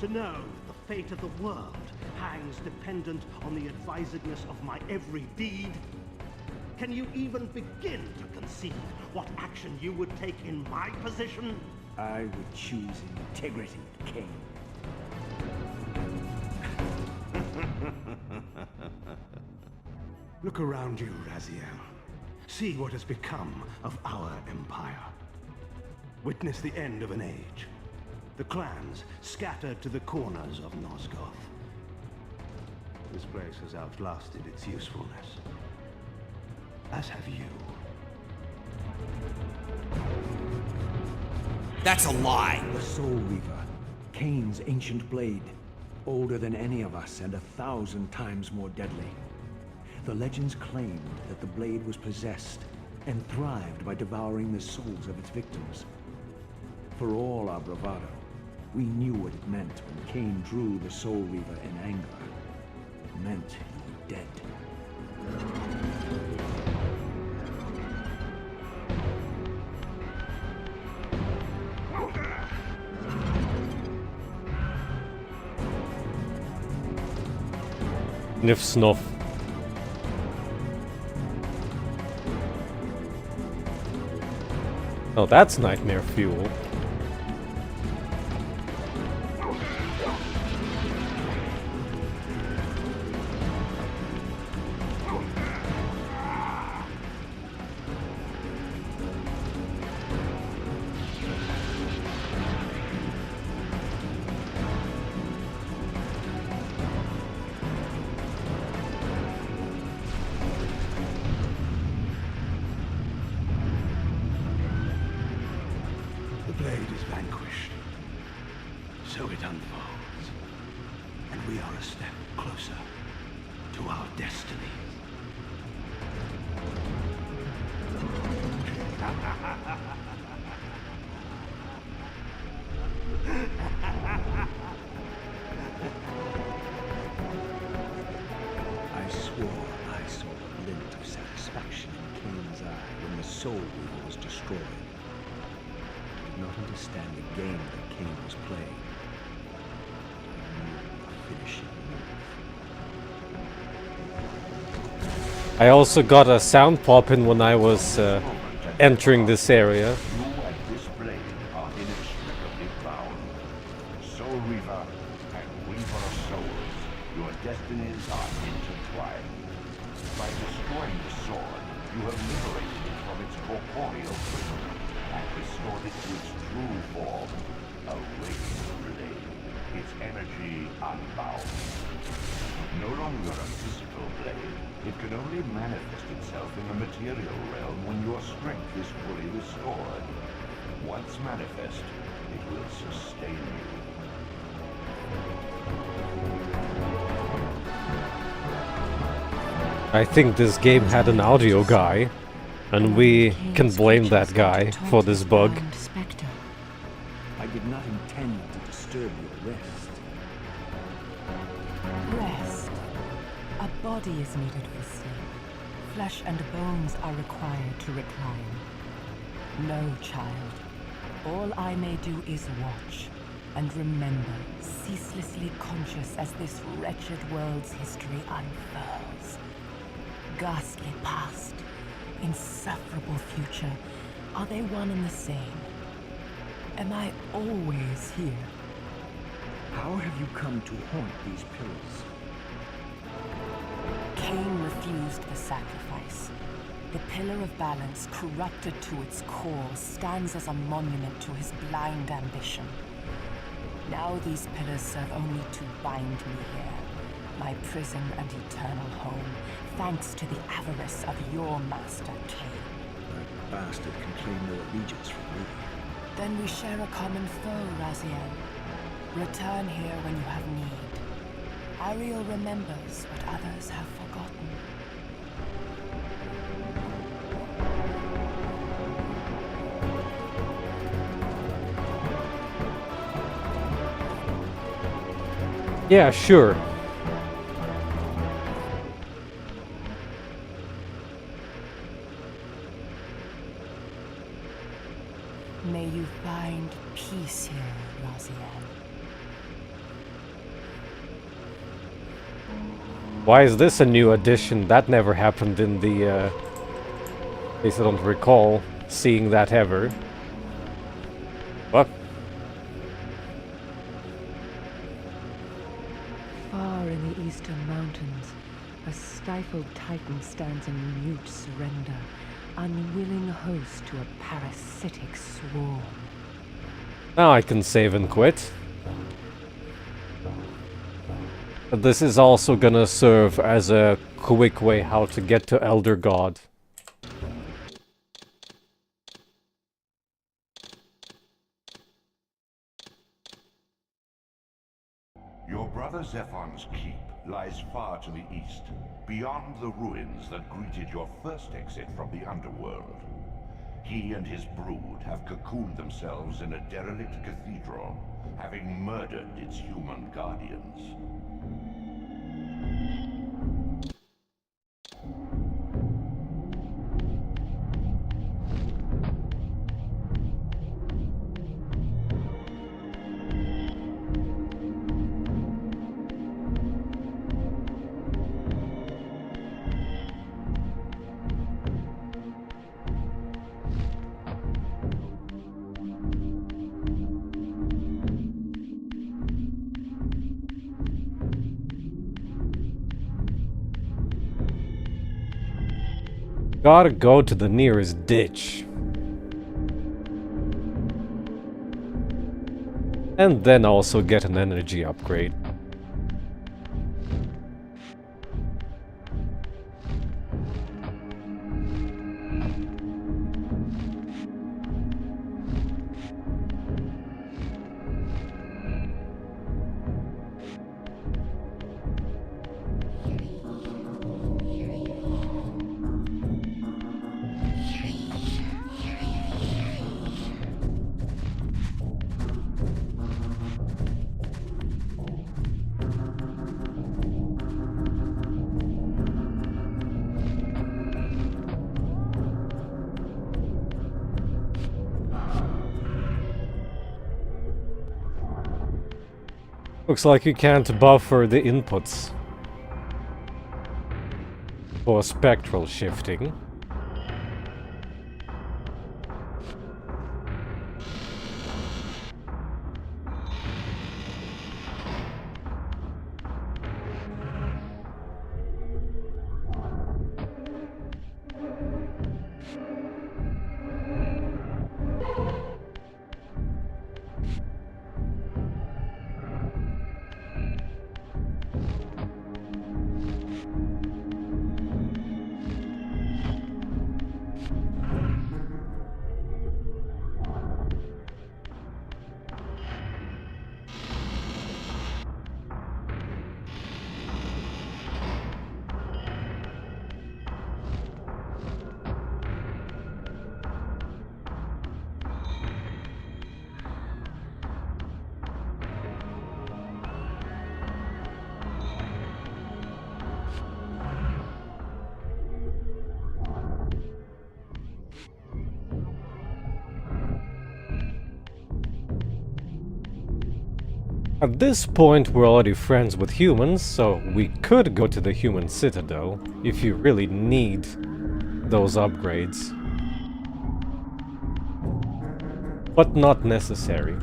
To know the fate of the world hangs dependent on the advisedness of my every deed. Can you even begin to conceive what action you would take in my position? I would choose integrity, Kain. Look around you, Raziel. See what has become of our empire. Witness the end of an age. The clans scattered to the corners of Nosgoth. This place has outlasted its usefulness. As have you. That's a lie! The Soul Reaver, Kain's ancient blade, older than any of us and 1,000 times more deadly. The legends claimed that the blade was possessed and thrived by devouring the souls of its victims. For all our bravado, we knew what it meant when Kain drew the Soul Reaver in anger. It meant you were dead. Sniff snuff. Oh, that's nightmare fuel. The blade is vanquished. So it unfolds. And we are a step closer to our destiny. I swore I saw a glint of satisfaction in Kain's eye when the Soul Reaver was destroyed. I did not understand the game that Kain was playing. I knew the finishing move. I also got a sound pop in when I was entering this area. You and this blade are inextricably bound. Soul Reaver and Weaver of Souls, your destinies are intertwined. By destroying the sword, you have liberated it from its corporeal prison and restored it to its true form, a radiant blade, its energy unbound. No longer a physical blade, it can only manifest itself in the material realm when your strength is fully restored. Once manifest, it will sustain you. I think this game had an audio guy. And we can blame that guy for this bug. Spectre. I did not intend to disturb your rest. Rest. A body is needed for sleep. Flesh and bones are required to recline. No, child. All I may do is watch and remember, ceaselessly conscious as this wretched world's history unfurls. Ghastly past, insufferable future, are they one and the same? Am I always here? How have you come to haunt these pillars? Kain refused the sacrifice. The pillar of balance, corrupted to its core, stands as a monument to his blind ambition. Now these pillars serve only to bind me here, my prison and eternal home, thanks to the avarice of your master, Kain. That bastard can claim no allegiance from me. Then we share a common foe, Raziel. Return here when you have need. Ariel remembers what others have forgotten. Yeah, sure. May you find peace here, Raziel. Why is this a new addition? That never happened in the, at least I don't recall seeing that ever. What? Far in the eastern mountains, a stifled titan stands in mute surrender, unwilling host to a parasitic swarm. Now I can save and quit. But this is also gonna serve as a quick way how to get to Elder God. Your brother Zephon's keep lies far to the east, beyond the ruins that greeted your first exit from the underworld. He and his brood have cocooned themselves in a derelict cathedral, having murdered its human guardians. Gotta go to the nearest ditch. And then also get an energy upgrade. Looks like you can't buffer the inputs for spectral shifting. At this point, we're already friends with humans, so we could go to the human citadel if you really need those upgrades. But not necessary.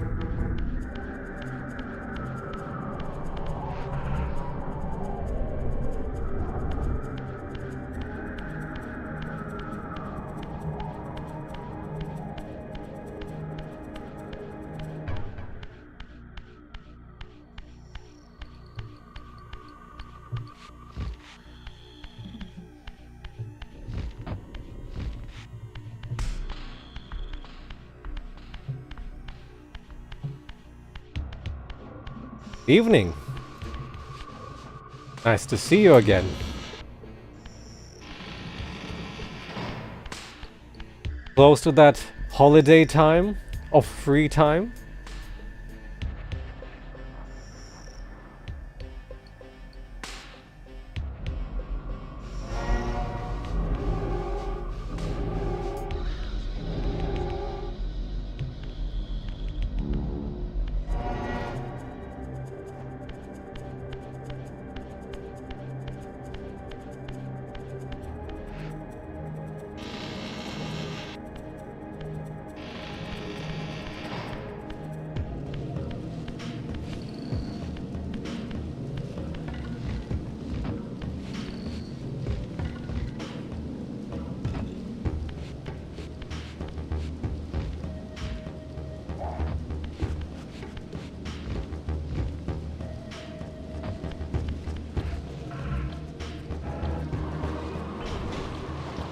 Evening. Nice to see you again. Close to that holiday time of free time?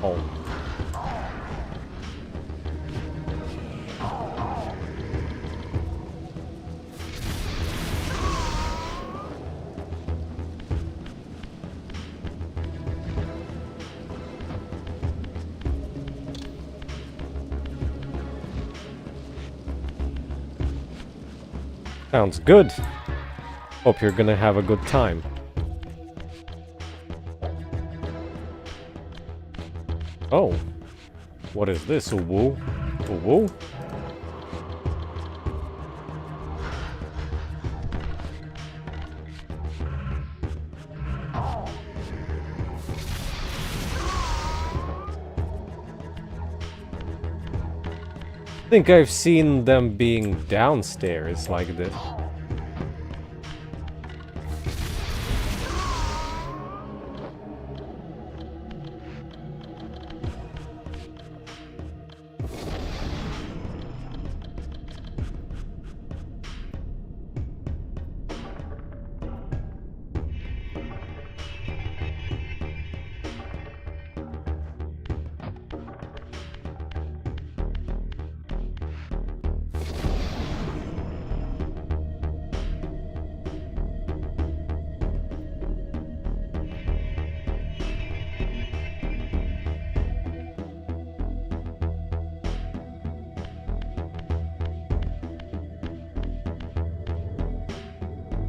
Oh. Sounds good. Hope you're gonna have a good time. Oh. What is this? A woo? A woo? I think I've seen them being downstairs like this.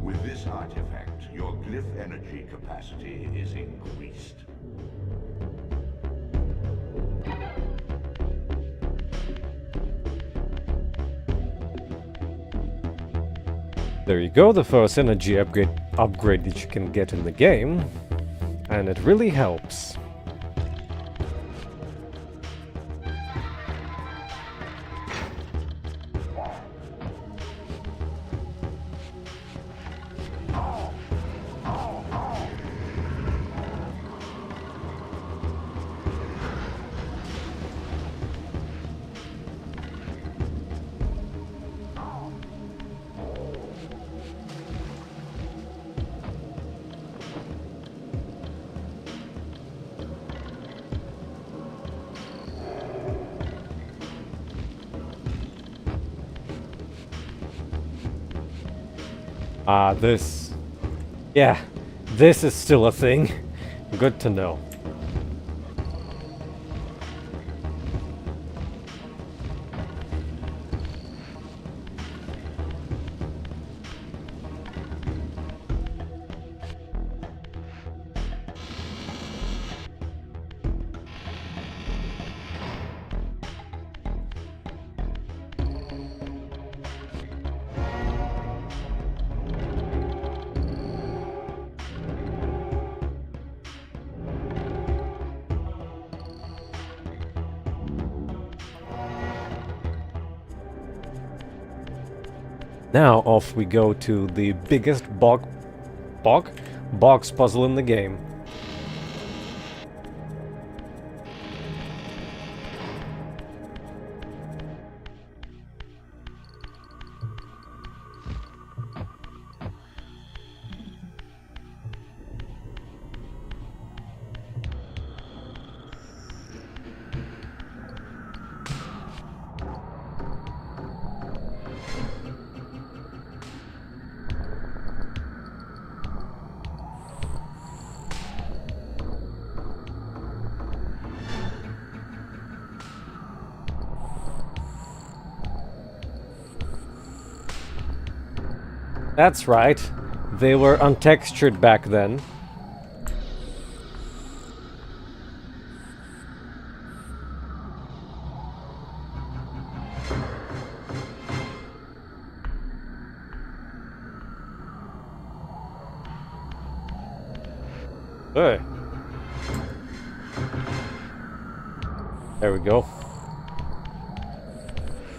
With this artifact, your glyph energy capacity is increased. There you go, the first energy upgrade that you can get in the game, and it really helps. This... Yeah, this is still a thing. Good to know. Now off we go to the biggest box puzzle in the game. That's right. They were untextured back then. Hey. There we go.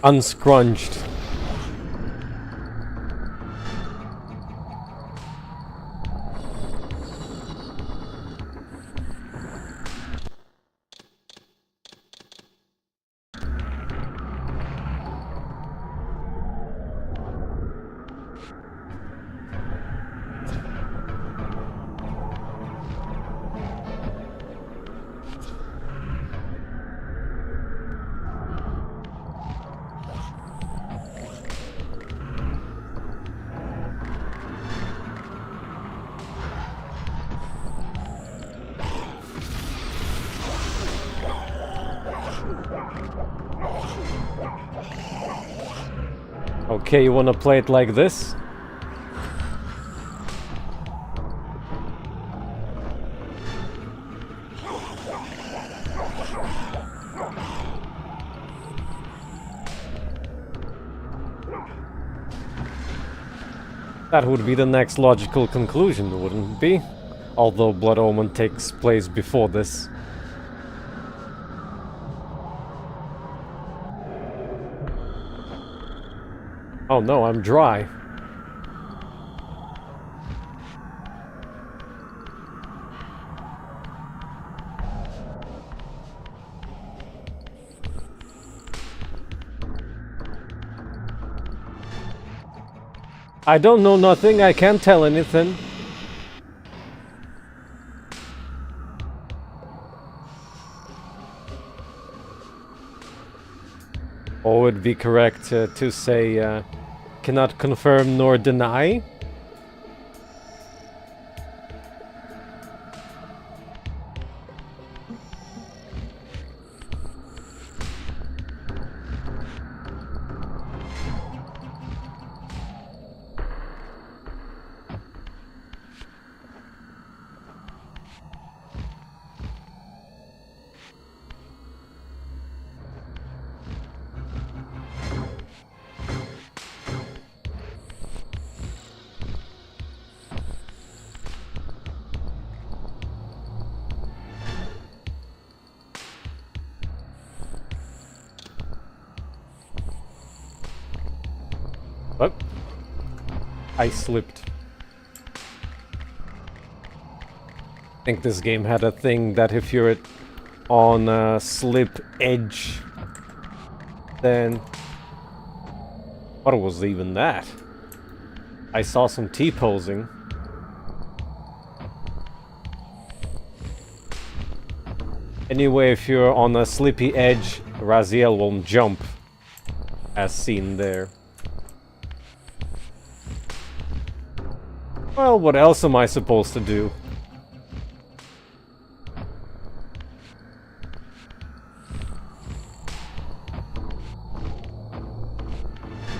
Unscrunged. Okay, you wanna play it like this? That would be the next logical conclusion, wouldn't it be? Although Blood Omen takes place before this. Oh no, I'm dry. I don't know nothing, I can't tell anything. Or would it be correct to say, cannot confirm nor deny? What? I slipped. I think this game had a thing that if you're on a slip edge, then... What was even that? I saw some T-posing. Anyway, if you're on a slippy edge, Raziel won't jump, as seen there. Well, what else am I supposed to do?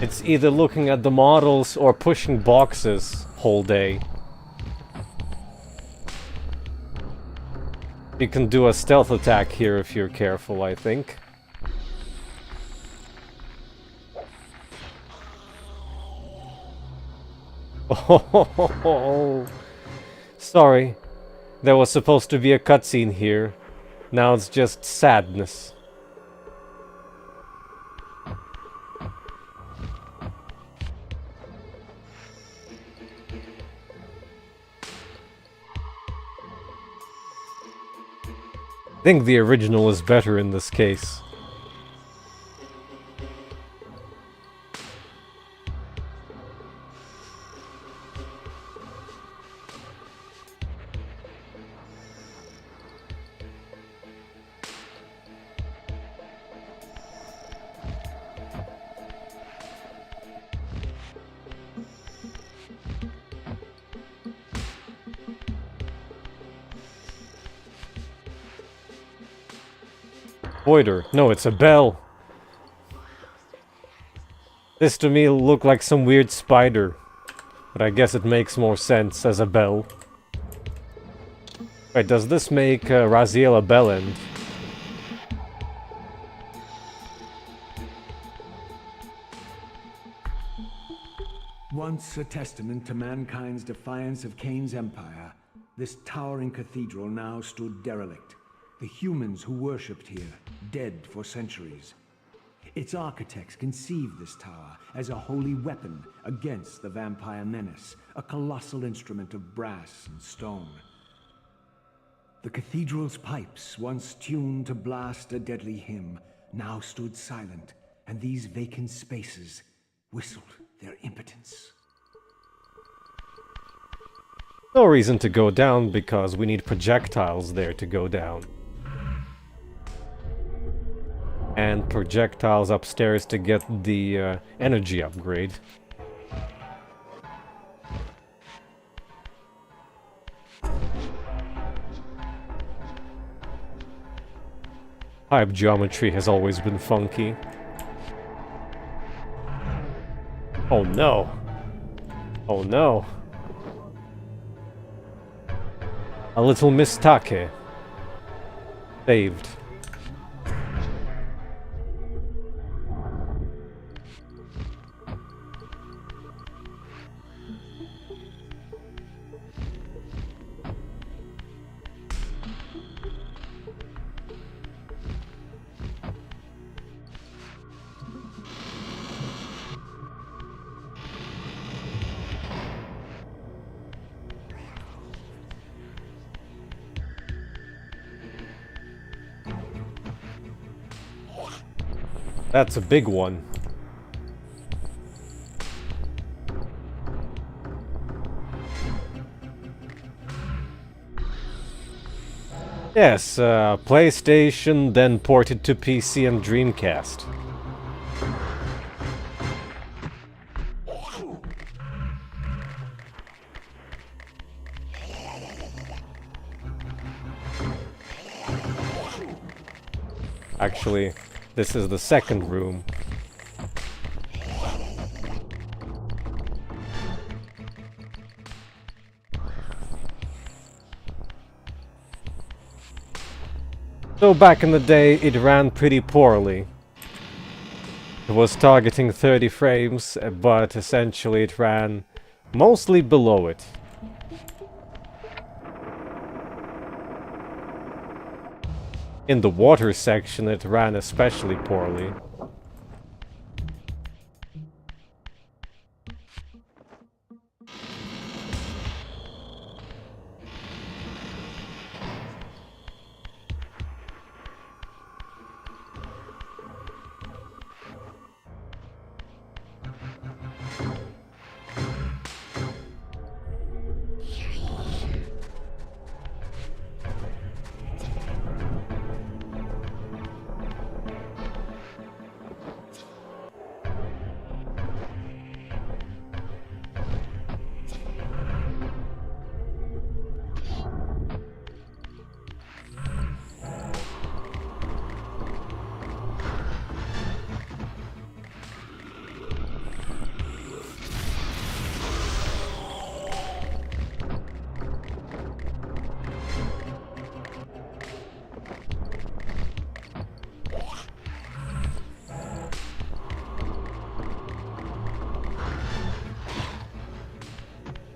It's either looking at the models or pushing boxes whole day. You can do a stealth attack here if you're careful, I think. Oh, sorry. There was supposed to be a cutscene here. Now it's just sadness. I think the original is better in this case. Voider. No, it's a bell. This to me looked like some weird spider. But I guess it makes more sense as a bell. Wait, does this make Raziel a bellend? Once a testament to mankind's defiance of Kain's empire, this towering cathedral now stood derelict. The humans who worshipped here, dead for centuries. Its architects conceived this tower as a holy weapon against the vampire menace, a colossal instrument of brass and stone. The cathedral's pipes, once tuned to blast a deadly hymn, now stood silent, and these vacant spaces whistled their impotence. No reason to go down because we need projectiles there to go down. And projectiles upstairs to get the energy upgrade. Pipe geometry has always been funky. Oh no! Oh no! A little mistake. Saved. That's a big one. Yes, PlayStation, then ported to PC and Dreamcast. Actually, this is the second room. So back in the day, it ran pretty poorly. It was targeting 30 frames, but essentially it ran mostly below it. In the water section, it ran especially poorly.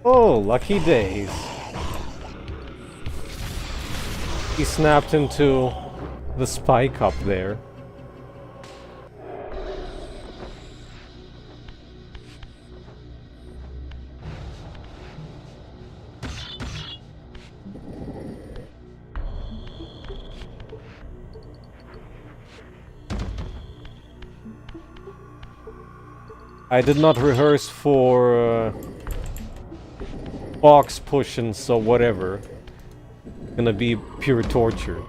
Oh, lucky days. He snapped into the spike up there. I did not rehearse for box pushing, so whatever. Gonna be pure torture.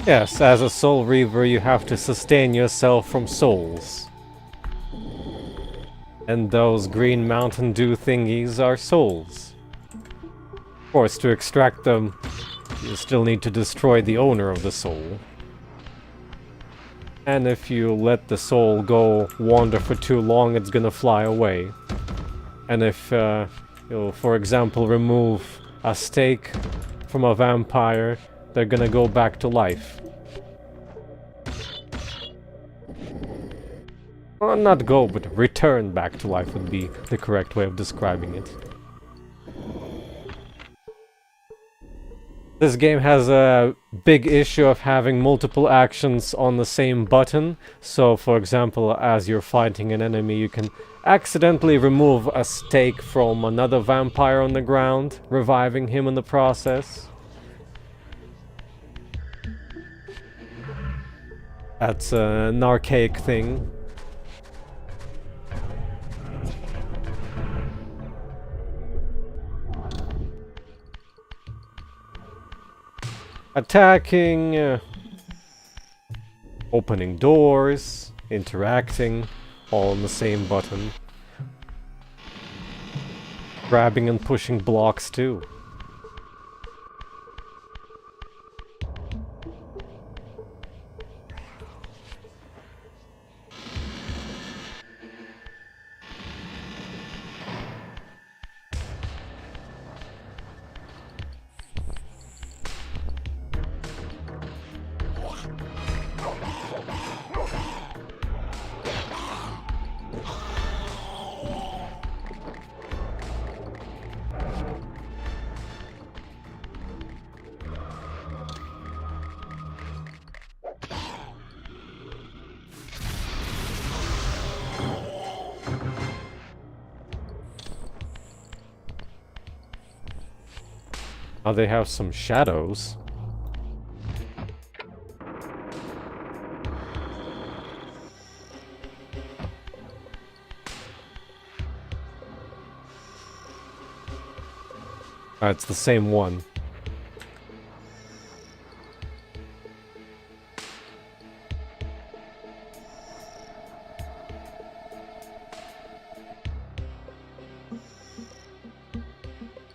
Yes, as a Soul Reaver you have to sustain yourself from souls. And those green Mountain Dew thingies are souls. Of course, to extract them, you still need to destroy the owner of the soul. And if you let the soul go wander for too long, it's gonna fly away. And if you'll, for example, remove a stake from a vampire, they're gonna go back to life. Well, not go, but return back to life would be the correct way of describing it. This game has a big issue of having multiple actions on the same button. So, for example, as you're fighting an enemy, you can accidentally remove a stake from another vampire on the ground, reviving him in the process. That's an archaic thing. Attacking, opening doors, interacting, all on the same button. Grabbing and pushing blocks too. Now they have some shadows. It's the same one.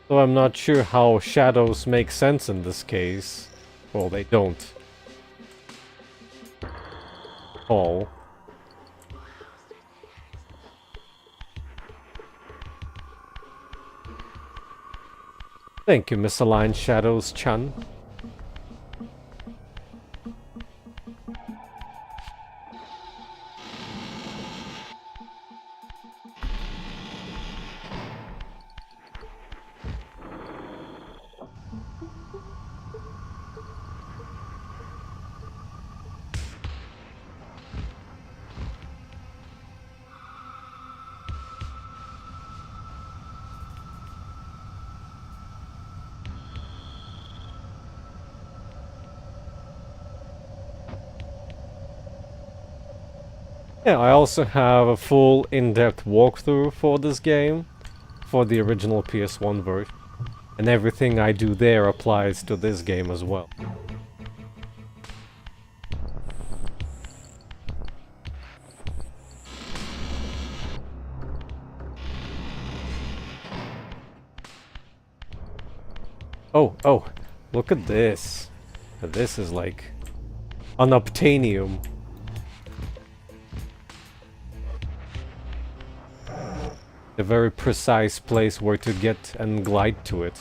So I'm not sure how shadows make sense in this case. Well, they don't. All. Thank you, Misaligned Shadows Chan. Yeah, I also have a full in-depth walkthrough for this game, for the original PS1 version, and everything I do there applies to this game as well. Oh, look at this. This is like unobtainium. A very precise place where to get and glide to it.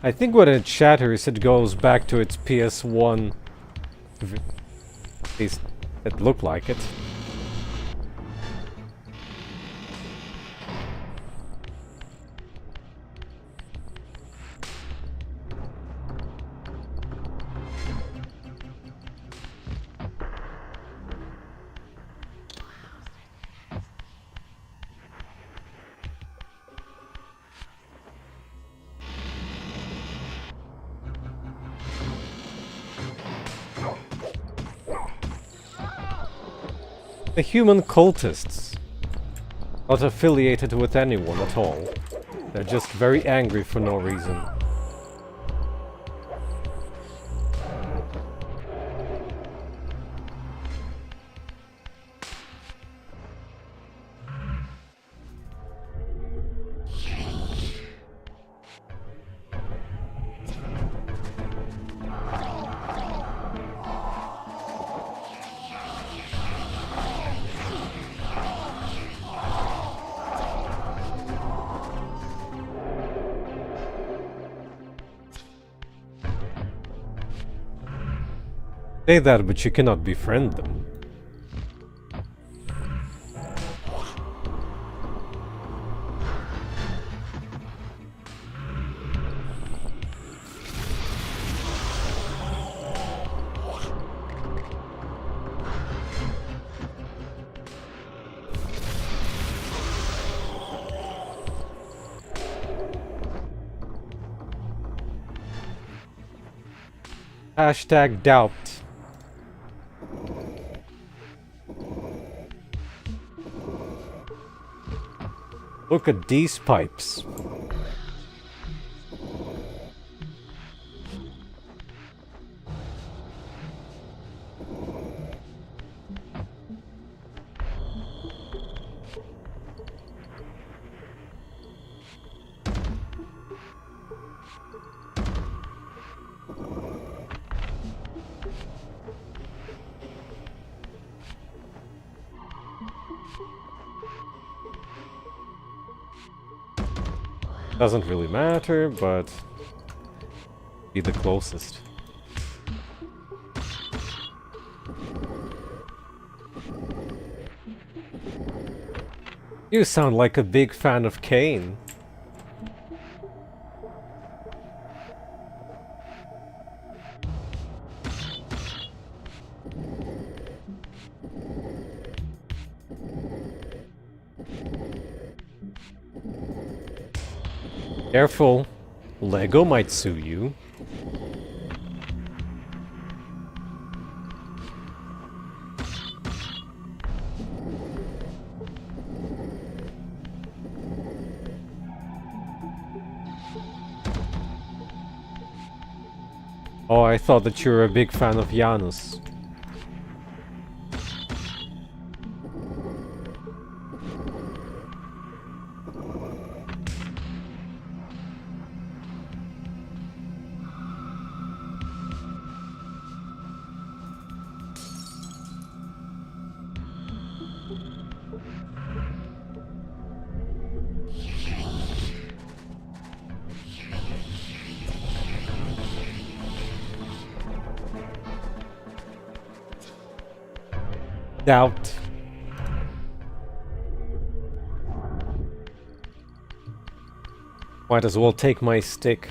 I think when it shatters, it goes back to its PS1. At least it looked like it. The human cultists. Not affiliated with anyone at all. They're just very angry for no reason. Say that, but you cannot befriend them. Hashtag doubt. Look at these pipes. Doesn't really matter, but be the closest. You sound like a big fan of Kain. Careful, Lego might sue you. Oh, I thought that you were a big fan of Janus. Doubt. Might as well take my stick.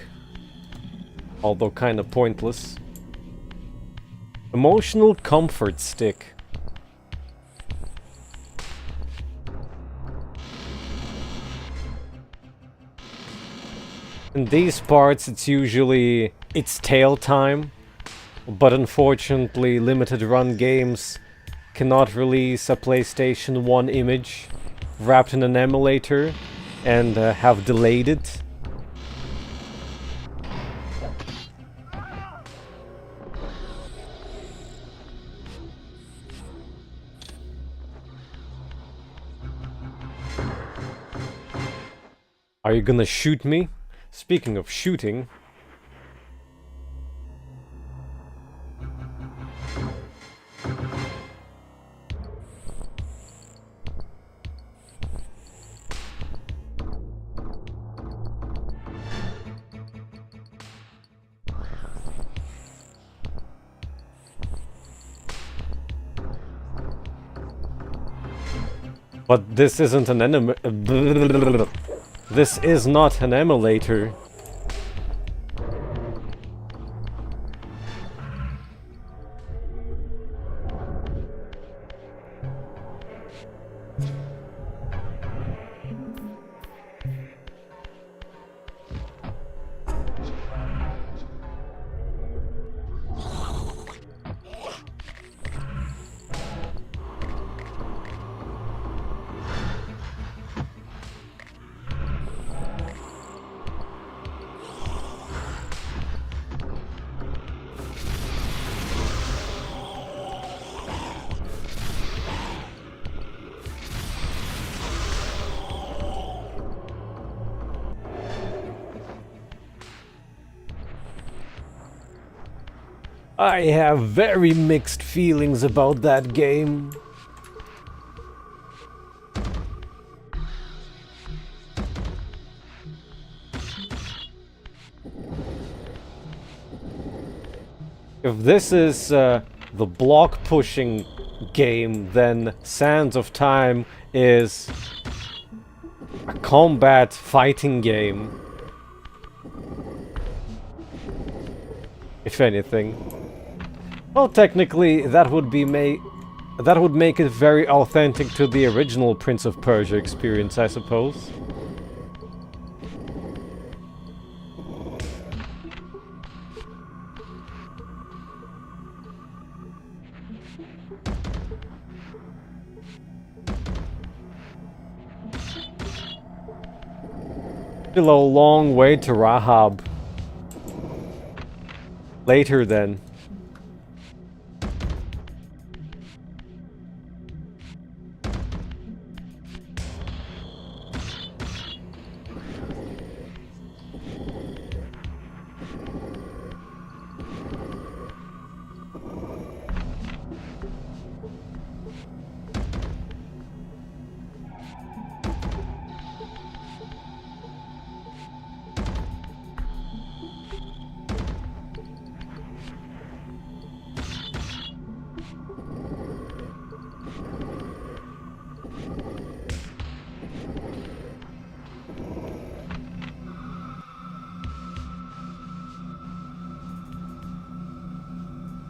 Although kinda pointless. Emotional comfort stick. In these parts it's usually it's tail time, but unfortunately limited run games cannot release a PlayStation 1 image wrapped in an emulator and have delayed it. Are you gonna shoot me? Speaking of shooting... But this isn't an This is not an emulator. I have very mixed feelings about that game. If this is the block pushing game, then Sands of Time is a combat fighting game. If anything. Well, technically, that would make it very authentic to the original Prince of Persia experience, I suppose. Still a long way to Rahab. Later then.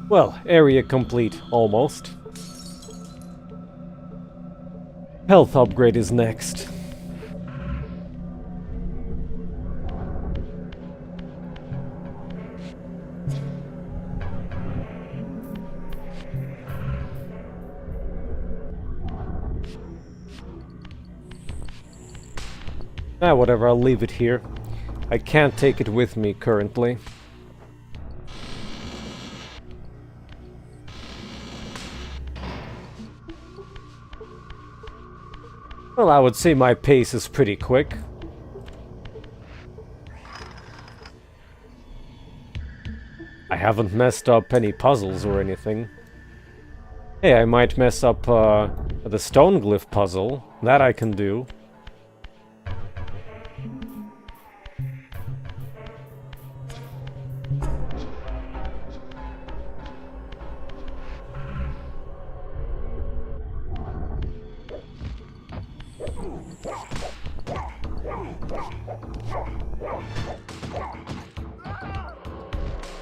Well, area complete, almost. Health upgrade is next. Ah, whatever, I'll leave it here. I can't take it with me currently. Well, I would say my pace is pretty quick. I haven't messed up any puzzles or anything. Hey, I might mess up the stone glyph puzzle. That I can do.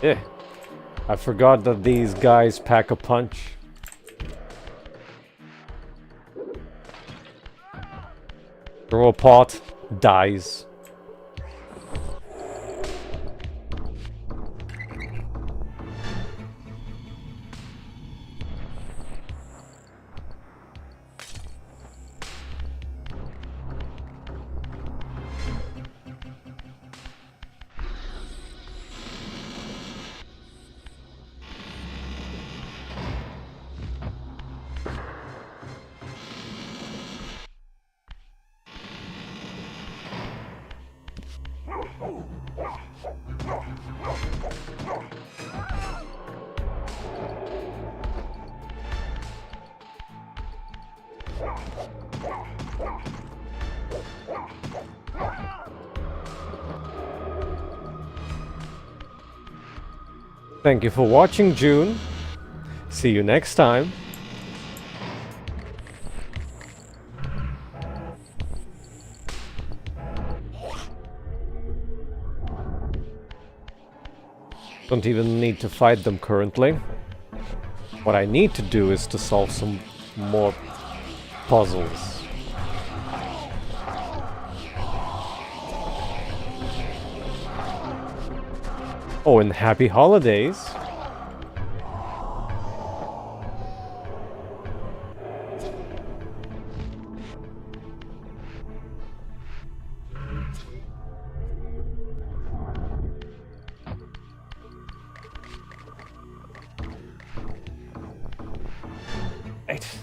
Yeah, I forgot that these guys pack a punch. Throw a pot, dies. Thank you for watching, June. See you next time. Don't even need to fight them currently. What I need to do is to solve some more puzzles. Oh, and happy holidays! Right.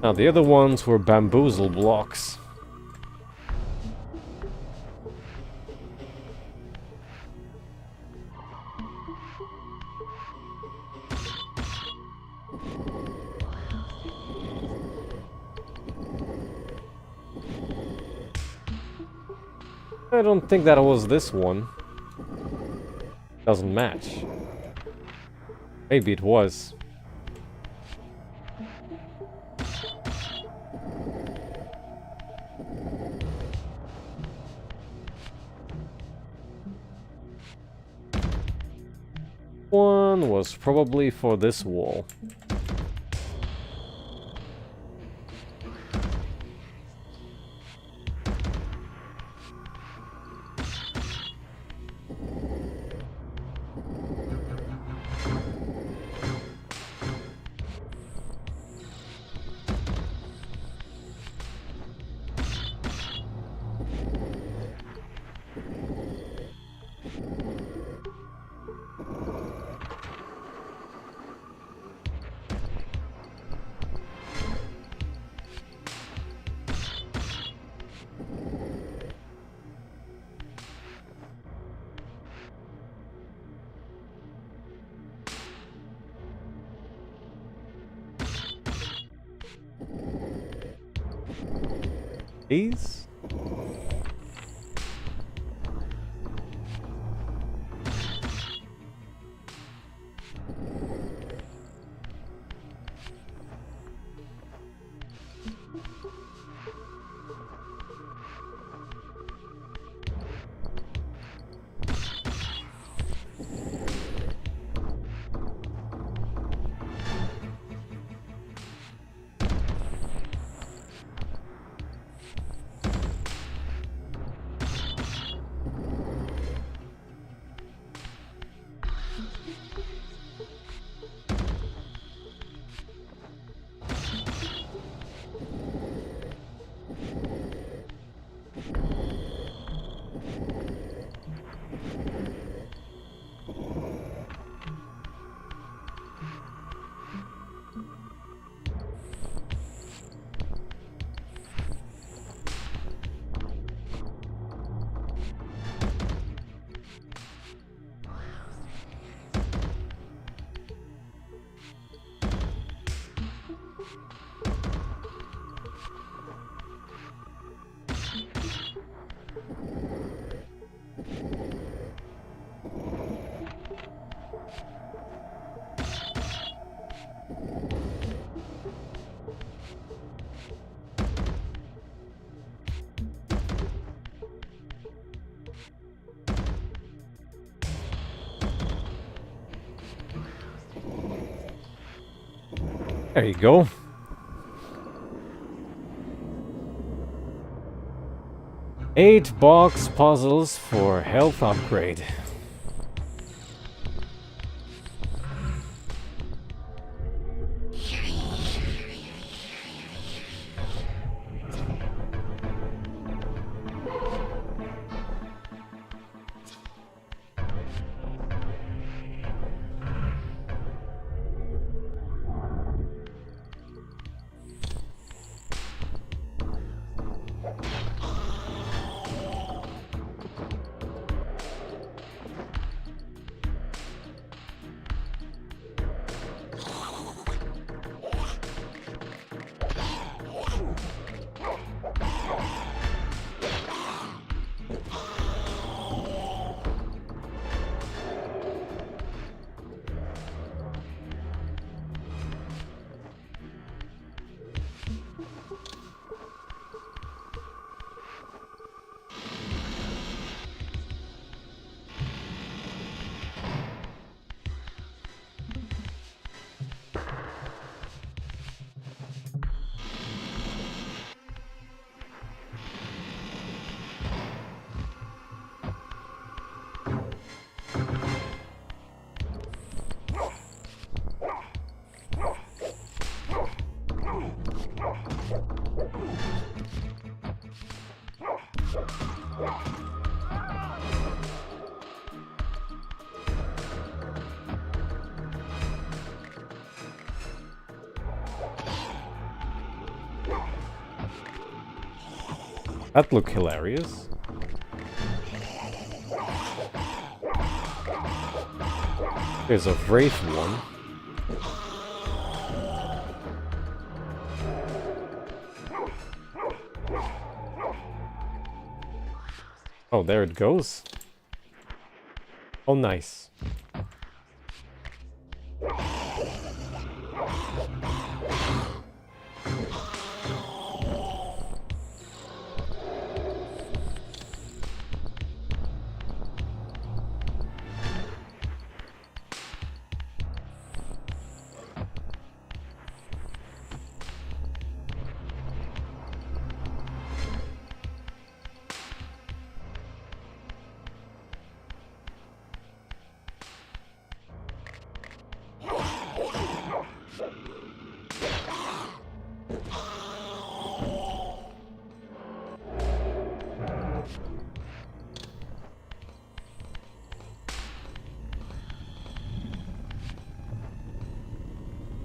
Now the other ones were bamboozle blocks. I don't think that was this one. Doesn't match. Maybe it was. One was probably for this wall. These? There you go. Eight box puzzles for health upgrade. That looked hilarious. There's a Wraith one. Oh, there it goes. Oh, nice.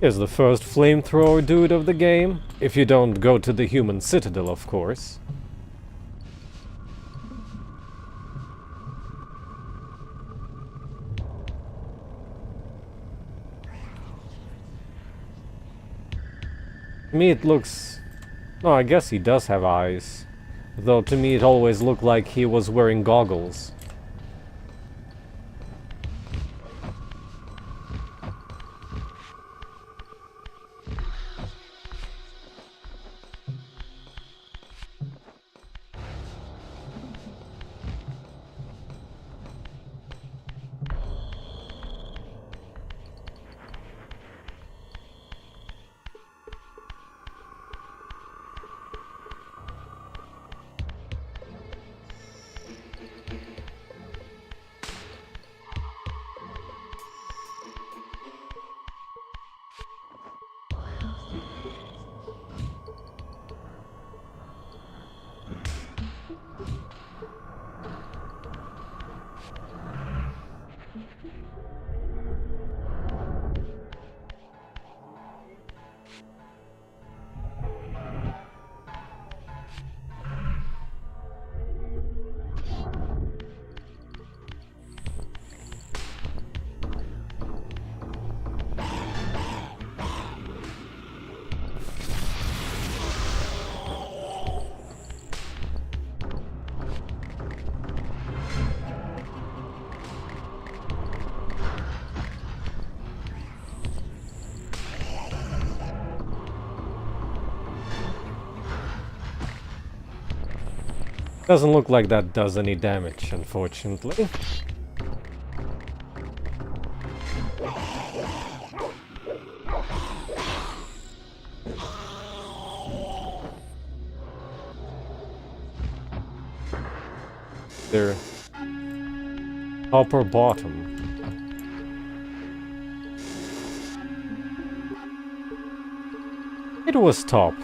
Here's the first flamethrower dude of the game, if you don't go to the human citadel, of course. To me it looks... No, I guess he does have eyes. Though to me it always looked like he was wearing goggles. Doesn't look like that does any damage, unfortunately. They're top or bottom. It was top.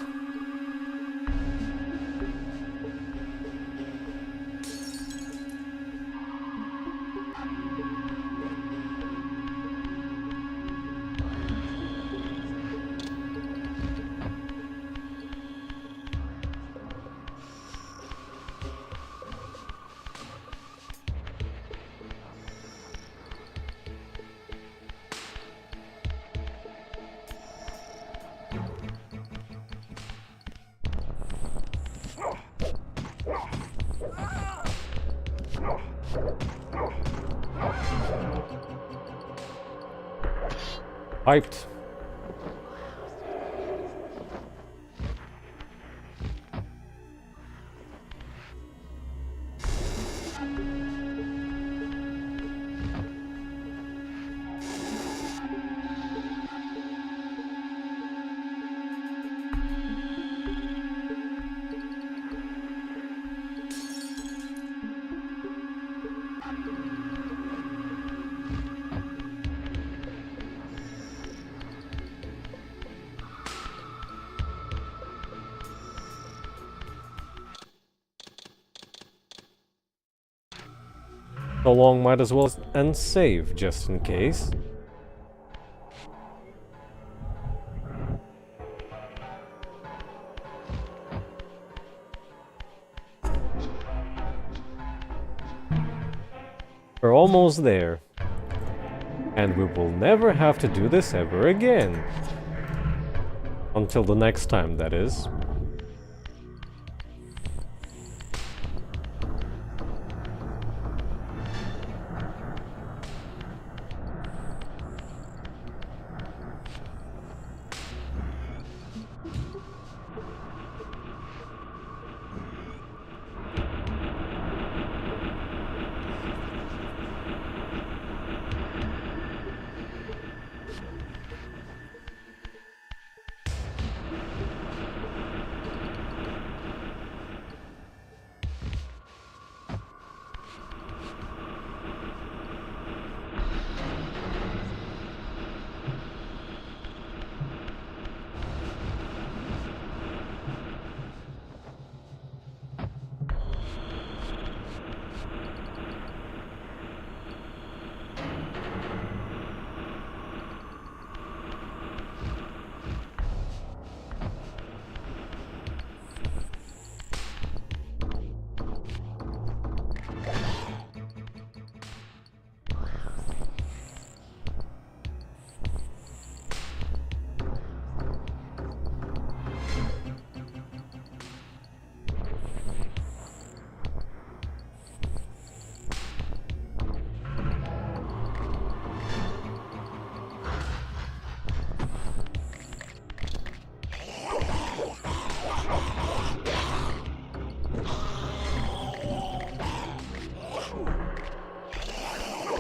Hyped. So long, might as well end save, just in case. We're almost there. And we will never have to do this ever again. Until the next time, that is.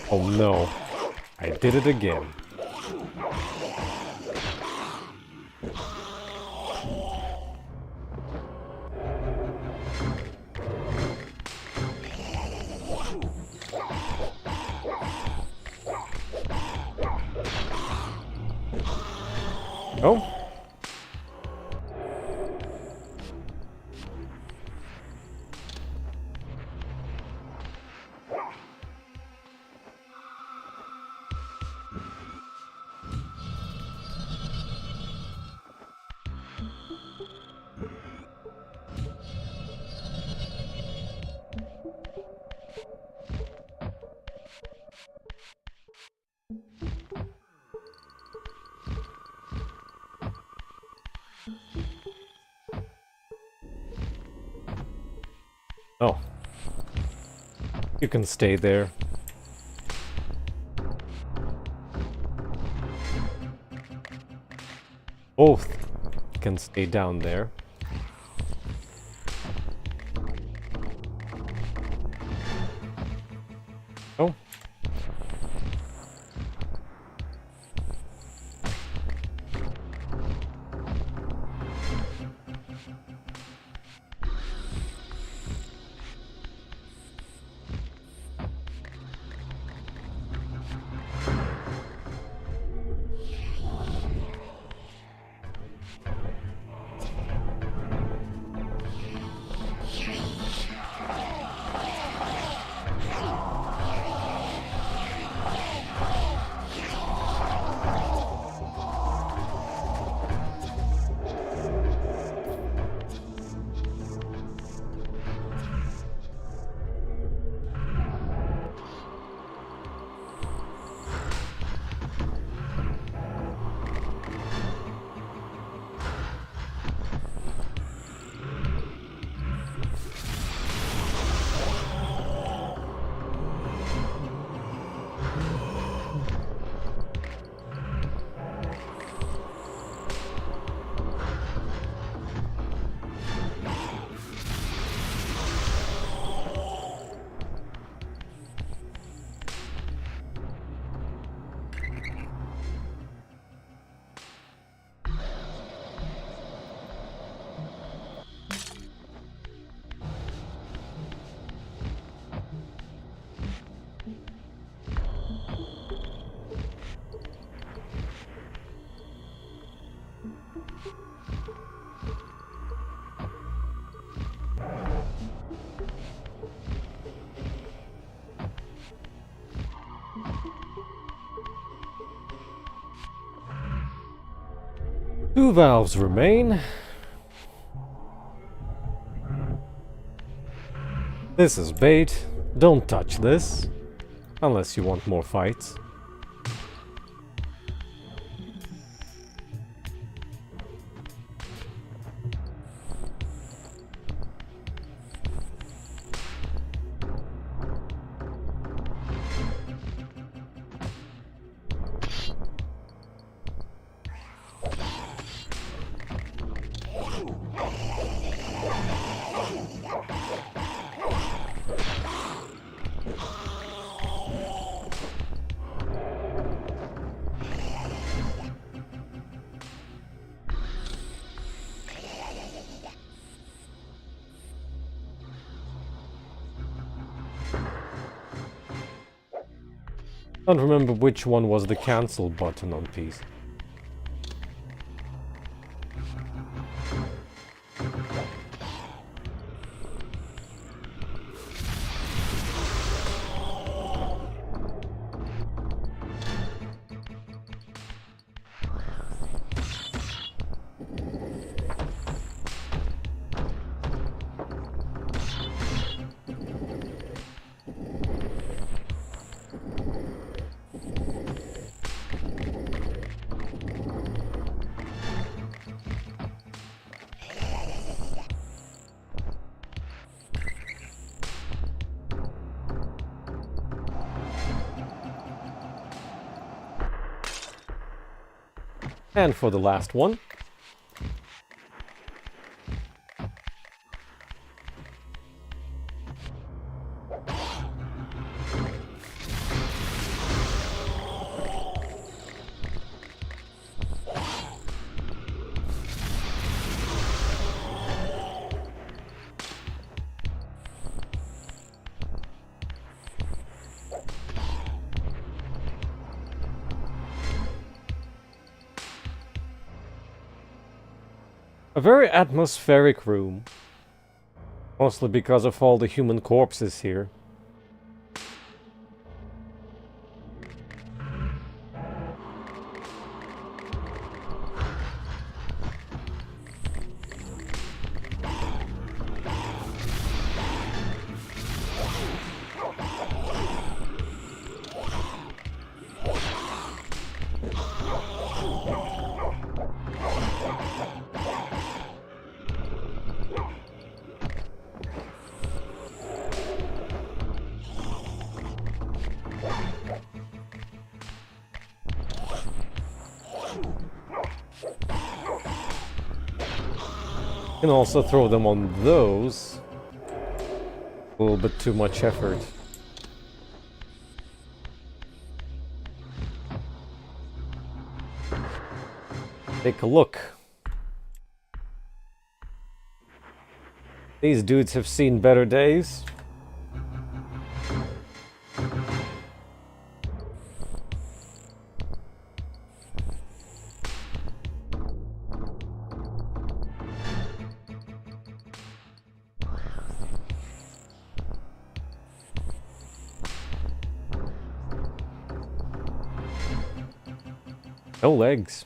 Oh no, I did it again. Oh. Oh. You can stay there. Both can stay down there. Oh. Two valves remain. This is bait. Don't touch this. Unless you want more fights. I don't remember which one was the cancel button on PC. And for the last one. A very atmospheric room. Mostly because of all the human corpses here. You can also throw them on those. A little bit too much effort. Take a look. These dudes have seen better days. No legs.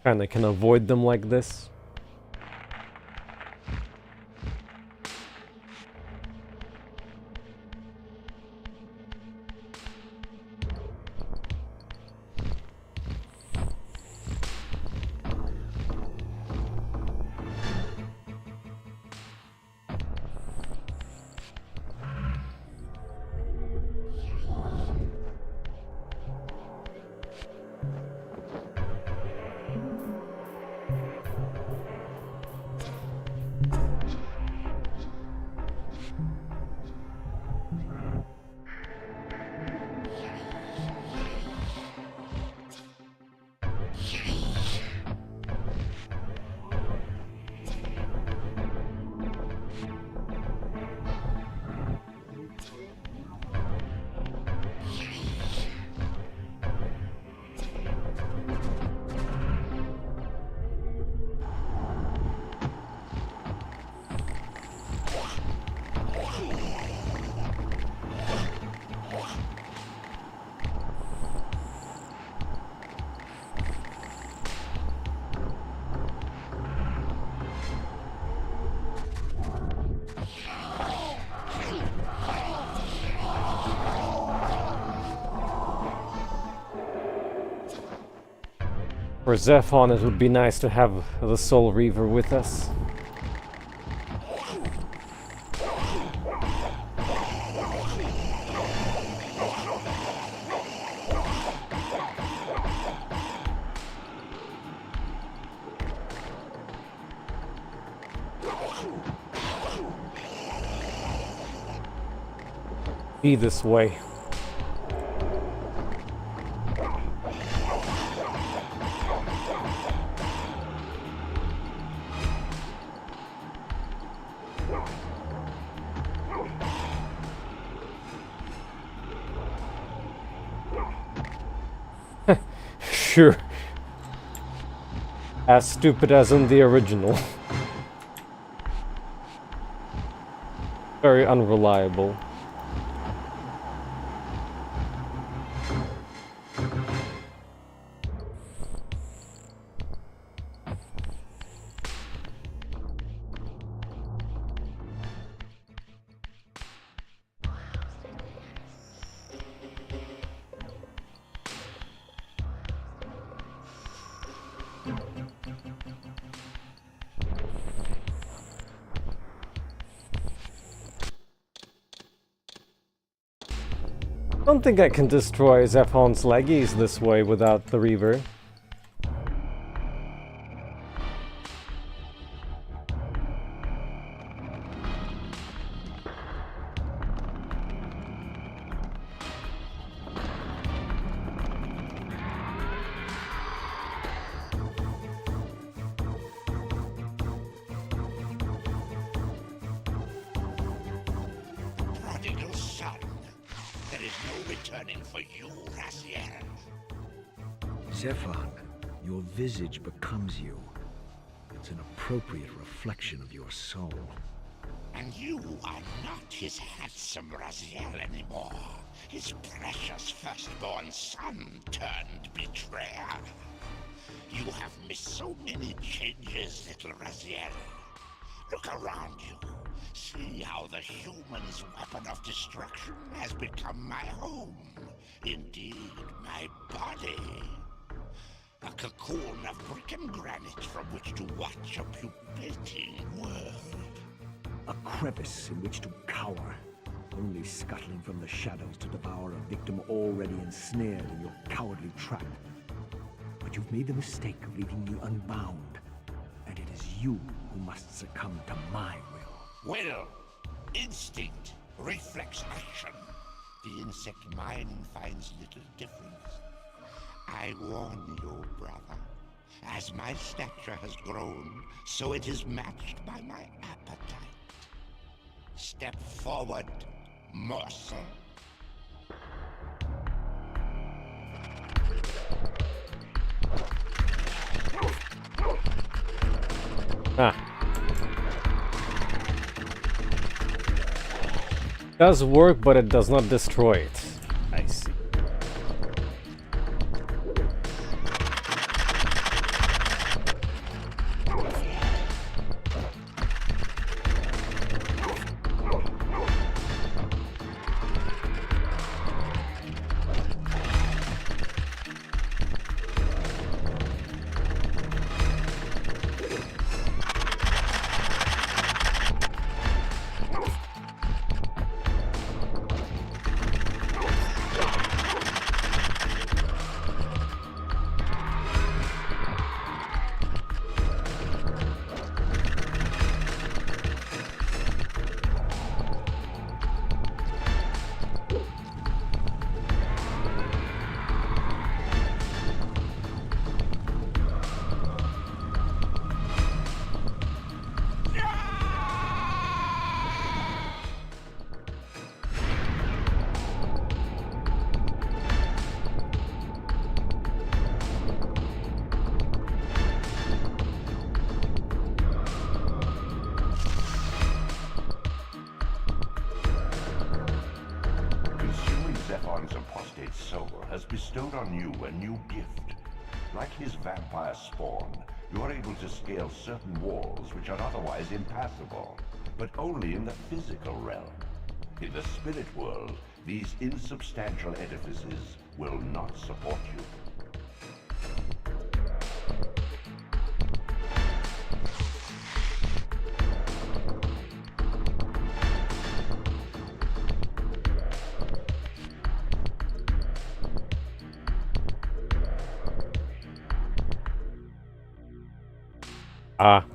Kinda can avoid them like this. For Zephon, it would be nice to have the Soul Reaver with us. Be this way. Sure. As stupid as in the original. Very unreliable. I don't think I can destroy Zephon's leggies this way without the Reaver. Prodigal son. There is no returning for you, Raziel. Zephon, your visage becomes you. It's an appropriate reflection of your soul. And you are not his handsome Raziel anymore. His precious firstborn son turned betrayer. You have missed so many changes, little Raziel. Look around you. See how the human's weapon of destruction has become my home. Indeed, my body. A cocoon of brick and granite from which to watch a pupating world. A crevice in which to cower, only scuttling from the shadows to devour a victim already ensnared in your cowardly trap. But you've made the mistake of leaving me unbound, and it is you who must succumb to my will. Will, instinct, reflex action. The insect mind finds little difference. I warn you, brother. As my stature has grown, so it is matched by my appetite. Step forward, morsel. Ah. Does work, but it does not destroy it. I see. Zephon's apostate soul has bestowed on you a new gift. Like his vampire spawn, you are able to scale certain walls which are otherwise impassable, but only in the physical realm. In the spirit world, these insubstantial edifices will not support you. Ah.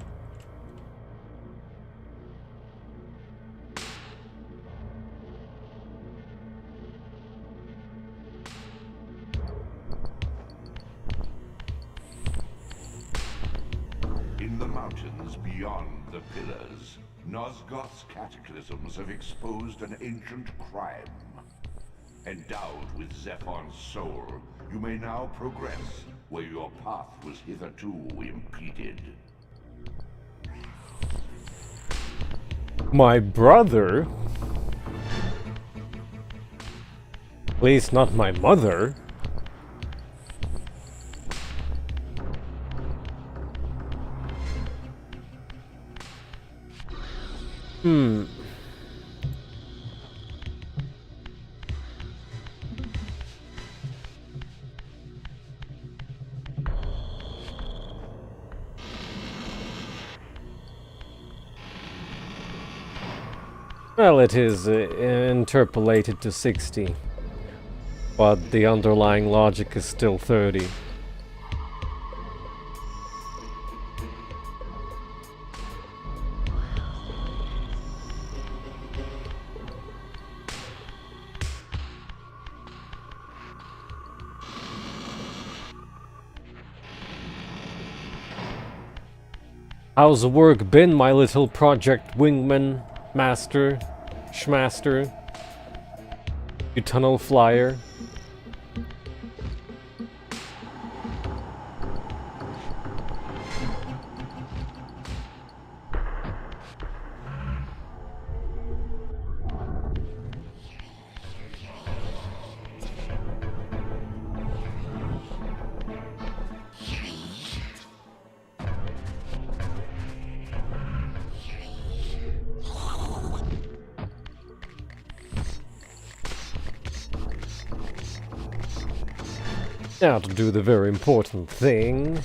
In the mountains beyond the pillars, Nosgoth's cataclysms have exposed an ancient crime. Endowed with Zephon's soul, you may now progress where your path was hitherto impeded. My brother? Please, not my mother. Well, it is interpolated to 60, but the underlying logic is still 30. How's the work been, my little project wingman master, schmaster, you tunnel flyer? Now to do the very important thing.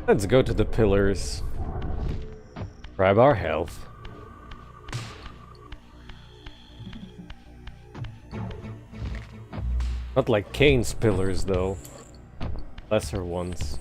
Let's go to the pillars. Grab our health. Not like Kain's pillars, though. Lesser ones.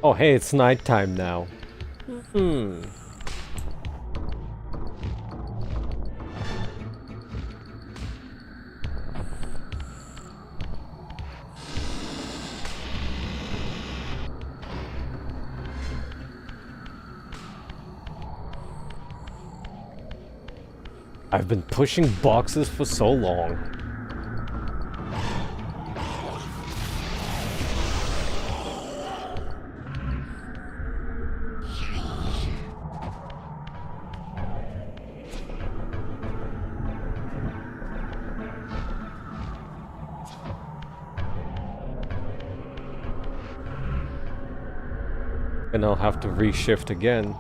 Oh hey, it's nighttime now. I've been pushing boxes for so long. And I'll have to reshift again.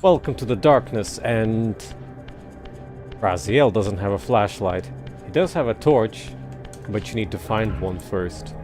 Welcome to the darkness, and Raziel doesn't have a flashlight. He does have a torch, but you need to find one first.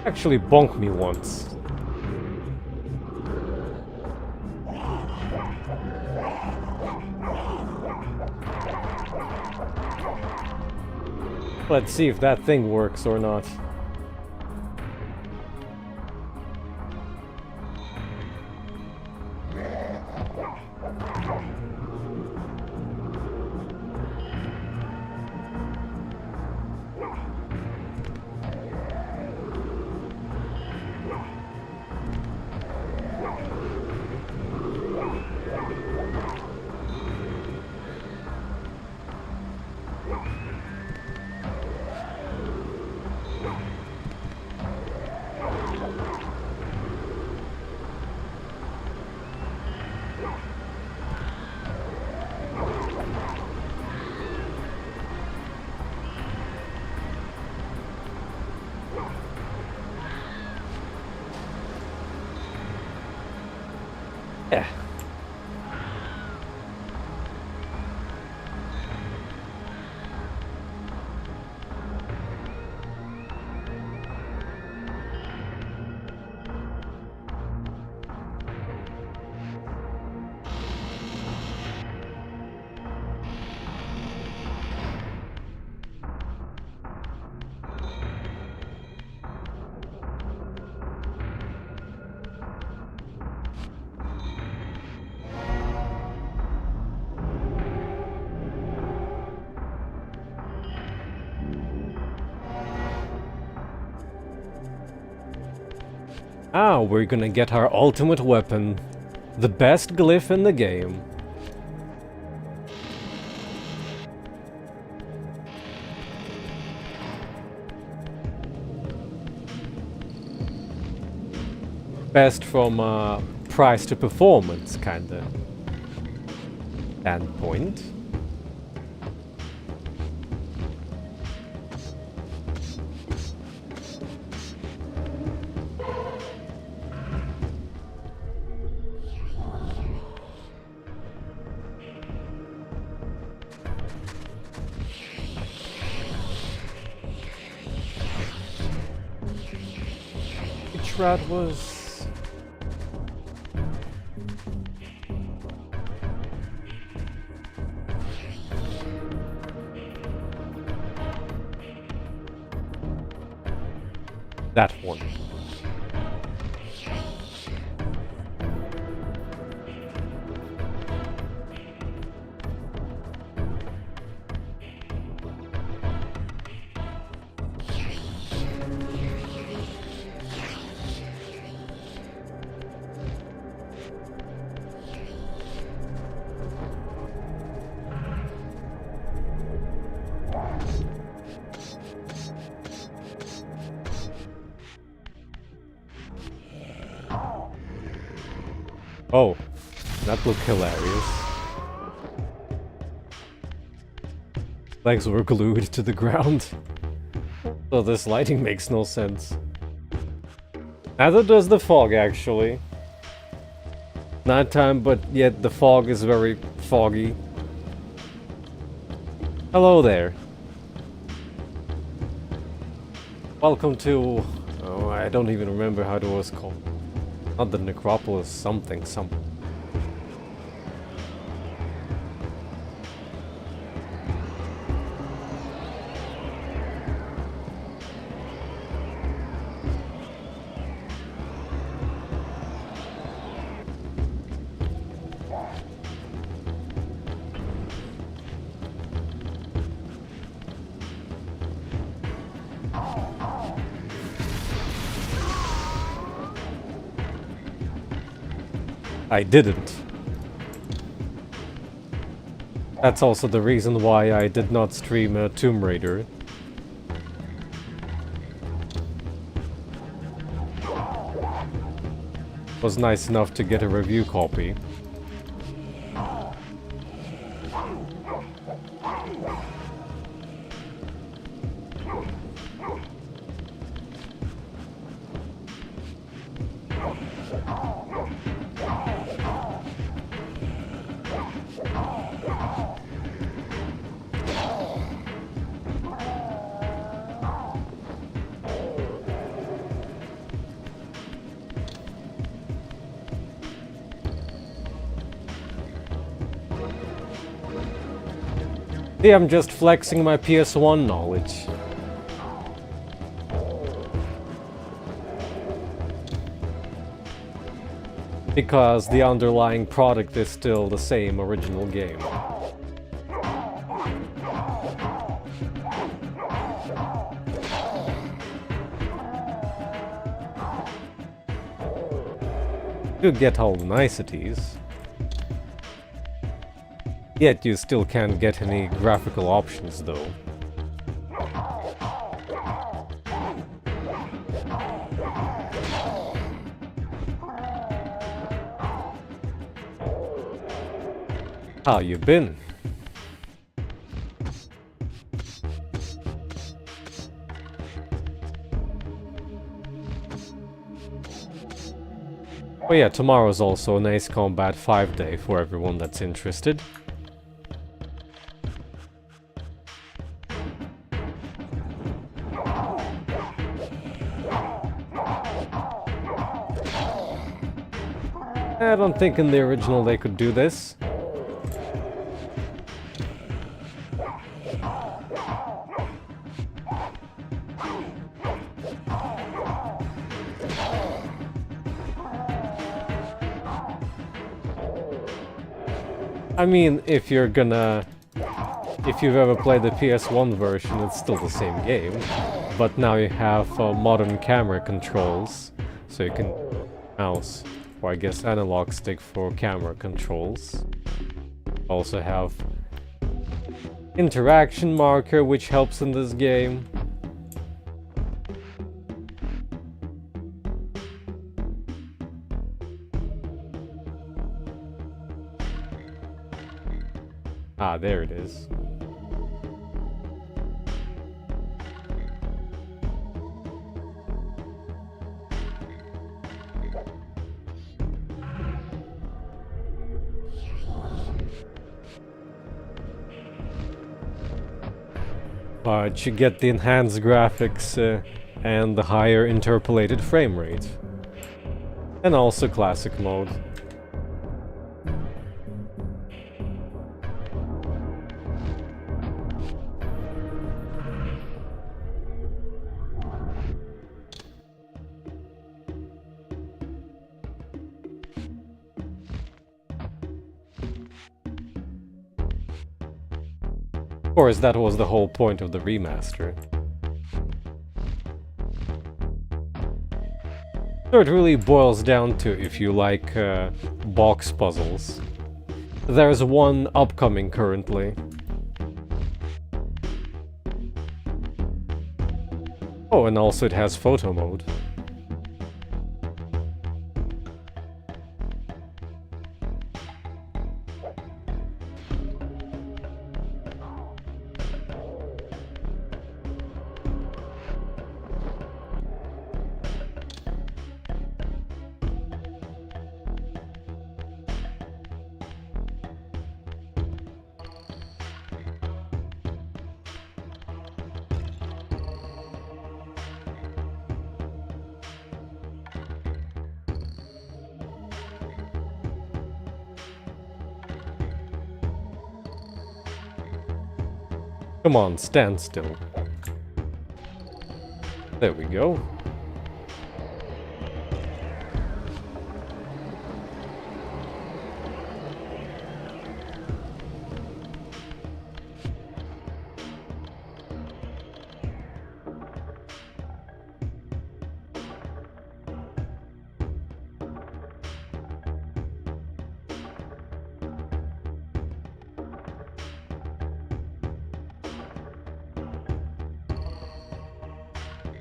Actually bonked me once. Let's see if that thing works or not. Yeah. Now we're gonna get our ultimate weapon, the best glyph in the game. Best from a price to performance kinda standpoint. Rat was That one. Oh, that looked hilarious. Legs were glued to the ground. So this lighting makes no sense. Neither does the fog, actually. Nighttime, but yet the fog is very foggy. Hello there. Welcome to... oh, I don't even remember how it was called. Not the necropolis, something. I didn't. That's also the reason why I did not stream Tomb Raider. Was nice enough to get a review copy. Yeah, I'm just flexing my PS1 knowledge. Because the underlying product is still the same original game. You get all the niceties. Yet you still can't get any graphical options though. How you been? Oh yeah, tomorrow's also an Ace Combat 5 day for everyone that's interested. I don't think in the original they could do this. I mean, if you've ever played the PS1 version, it's still the same game. But now you have modern camera controls, so you can mouse, or I guess analog stick for camera controls. Also have interaction marker, which helps in this game. Ah, there it is. But you get the enhanced graphics and the higher interpolated frame rate. And also classic mode. Of course, that was the whole point of the remaster. So it really boils down to if you like box puzzles. There's one upcoming currently. Oh, and also it has photo mode. Come on, stand still. There we go.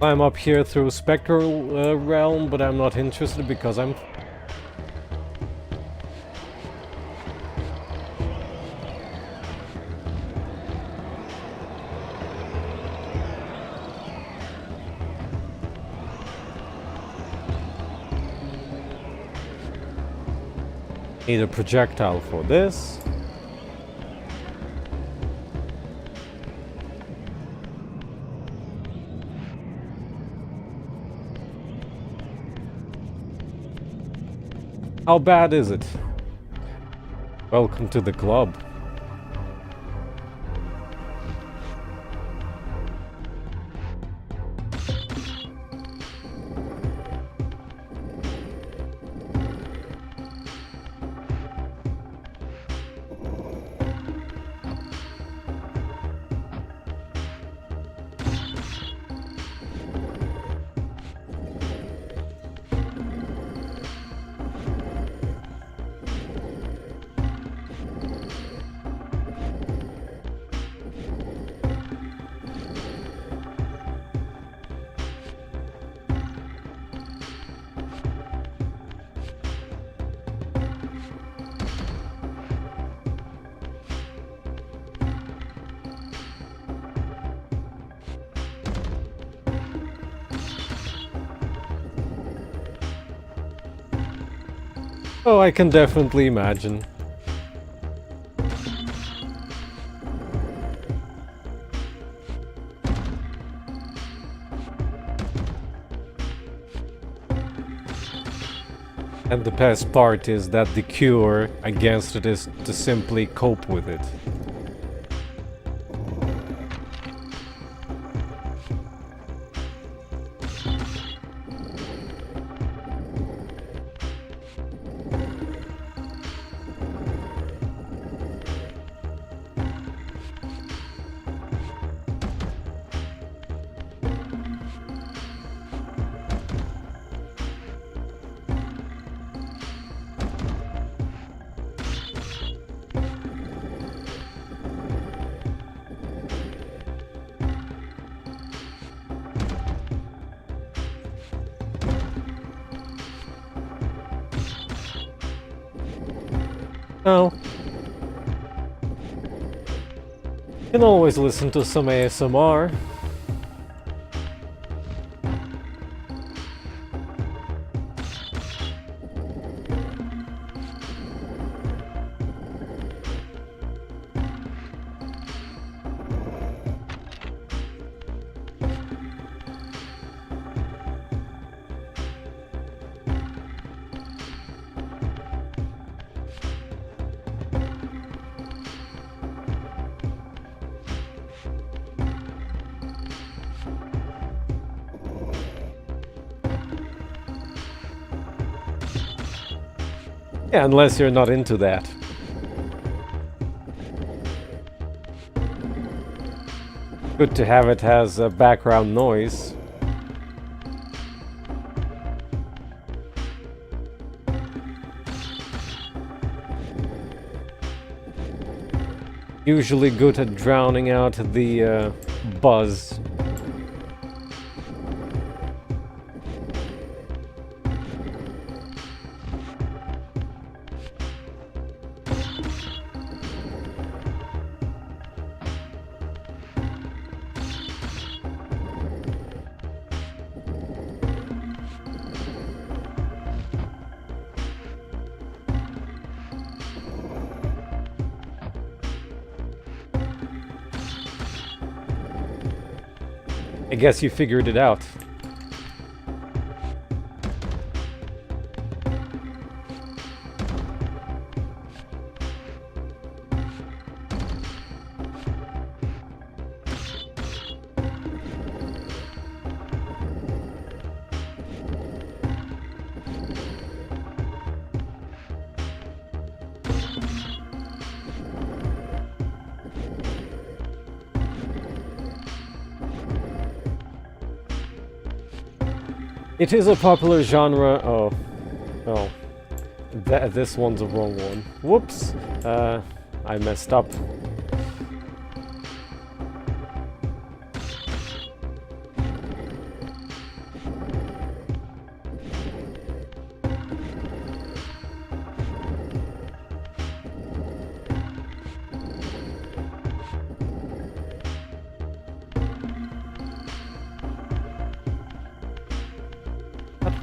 I'm up here through Spectral Realm, but I'm not interested because I'm... Need a projectile for this. How bad is it? Welcome to the club. Oh, I can definitely imagine. And the best part is that the cure against it is to simply cope with it. Oh. You can always listen to some ASMR. Yeah, unless you're not into that. Good to have it as a background noise. Usually good at drowning out the buzz. I guess you figured it out. It is a popular genre. Oh. This one's a wrong one. Whoops. I messed up.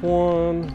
One.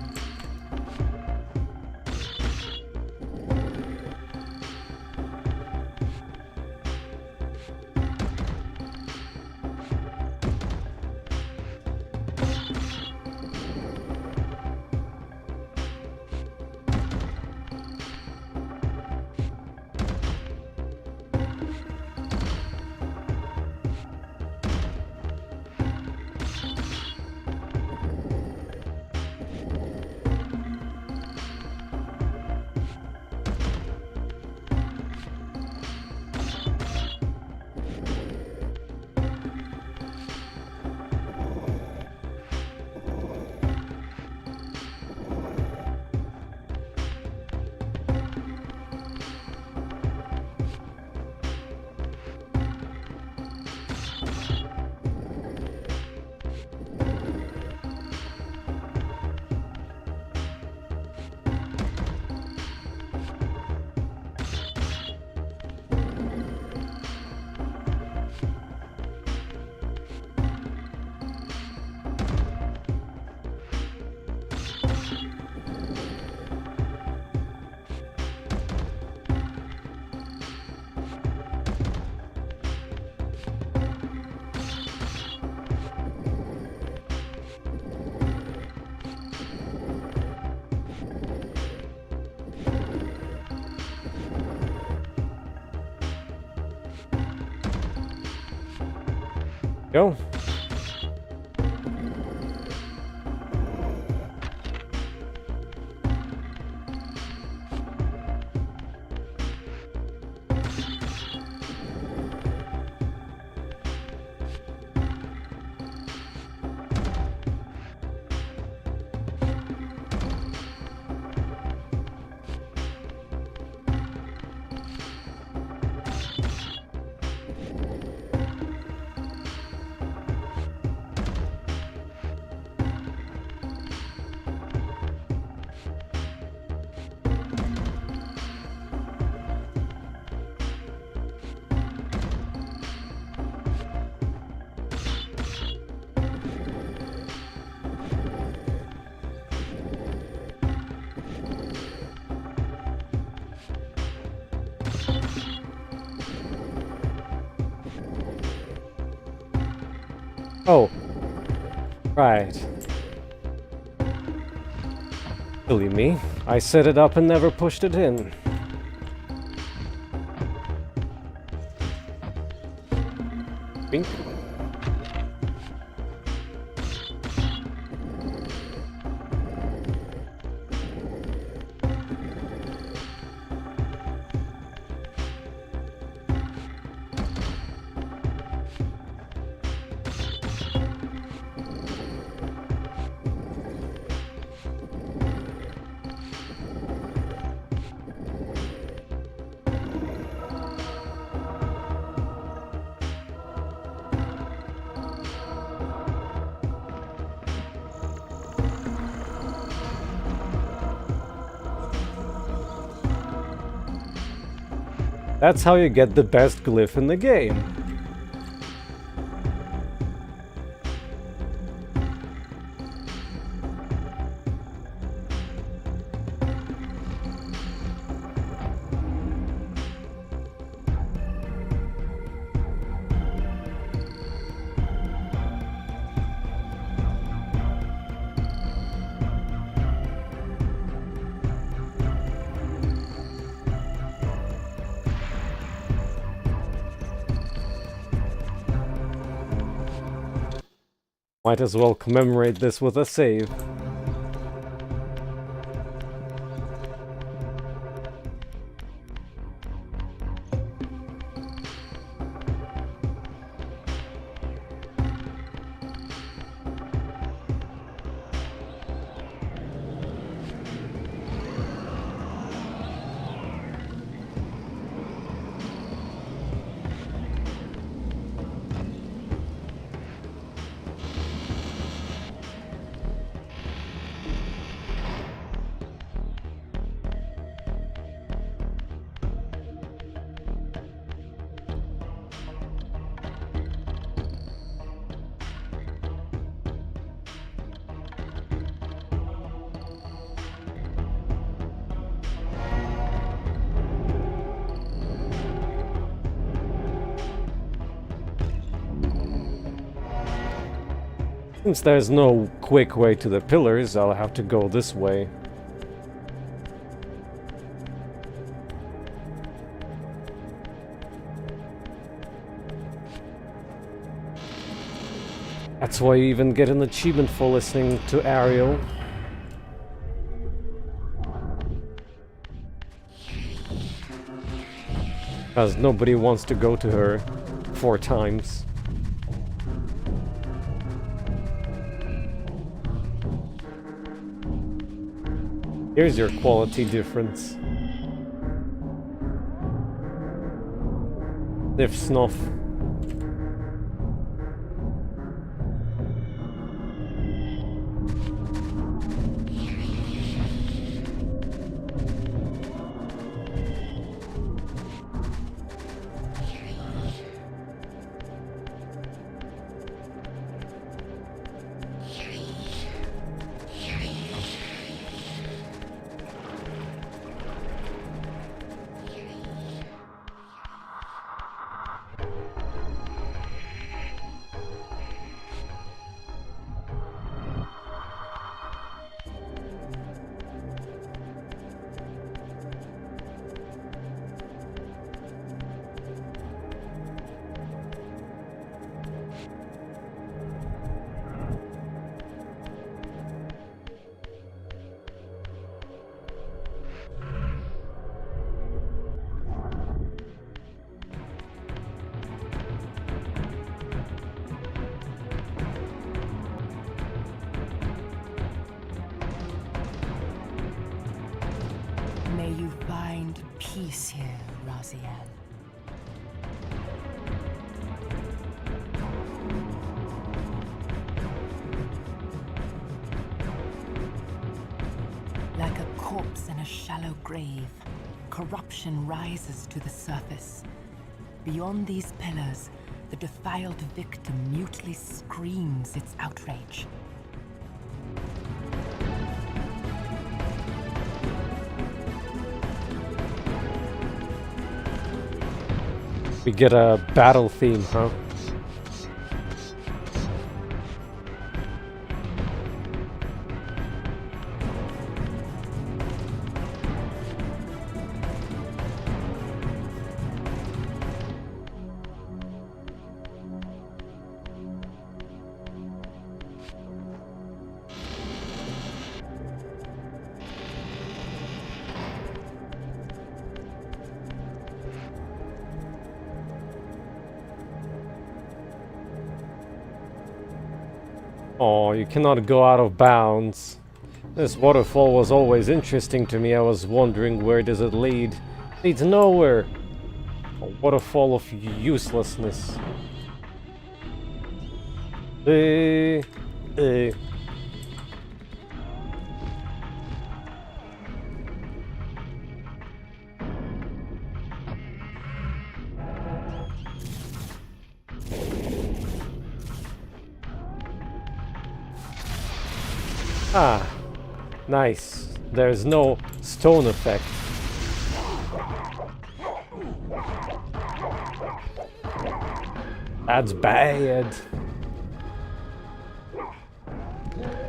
Go. Oh. Right. Silly me. I set it up and never pushed it in. Bink. That's how you get the best glyph in the game. Might as well commemorate this with a save. Since there's no quick way to the pillars, I'll have to go this way. That's why you even get an achievement for listening to Ariel. Because nobody wants to go to her 4 times. Here's your quality difference. Sniff snuff. May you find peace here, Raziel. Like a corpse in a shallow grave, corruption rises to the surface. Beyond these pillars, the defiled victim mutely screams its outrage. We get a battle theme, huh? Oh, you cannot go out of bounds. This waterfall was always interesting to me. I was wondering, where does it lead? It leads nowhere. A waterfall of uselessness. Ah, nice. There's no stone effect. That's bad.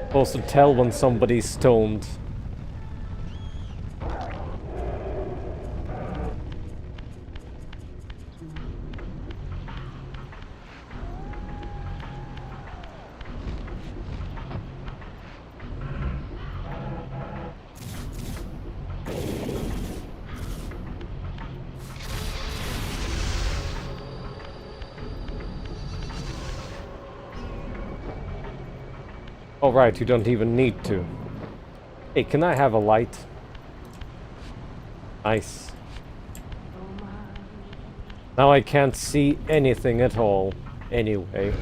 Supposed to tell when somebody's stoned. Oh right, you don't even need to. Hey, can I have a light? Nice. Now I can't see anything at all, anyway.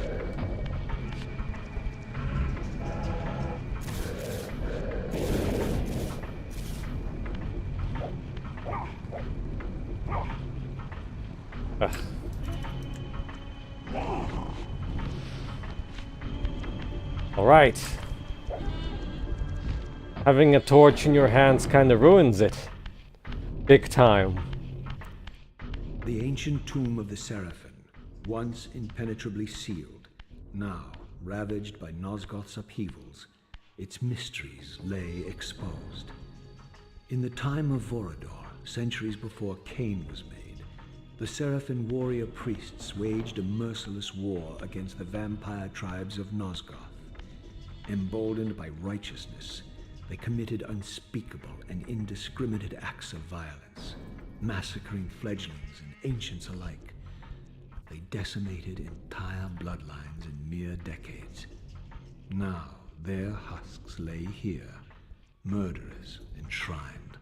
Ugh. Alright. Having a torch in your hands kinda ruins it. Big time. The ancient tomb of the Saraphan, once impenetrably sealed, now ravaged by Nosgoth's upheavals, its mysteries lay exposed. In the time of Vorador, centuries before Kain was made, the Saraphan warrior priests waged a merciless war against the vampire tribes of Nosgoth. Emboldened by righteousness, they committed unspeakable and indiscriminate acts of violence, massacring fledglings and ancients alike. They decimated entire bloodlines in mere decades. Now their husks lay here, murderers enshrined.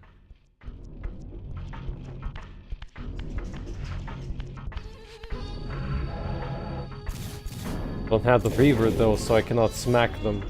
Don't have the Reaver though, so I cannot smack them.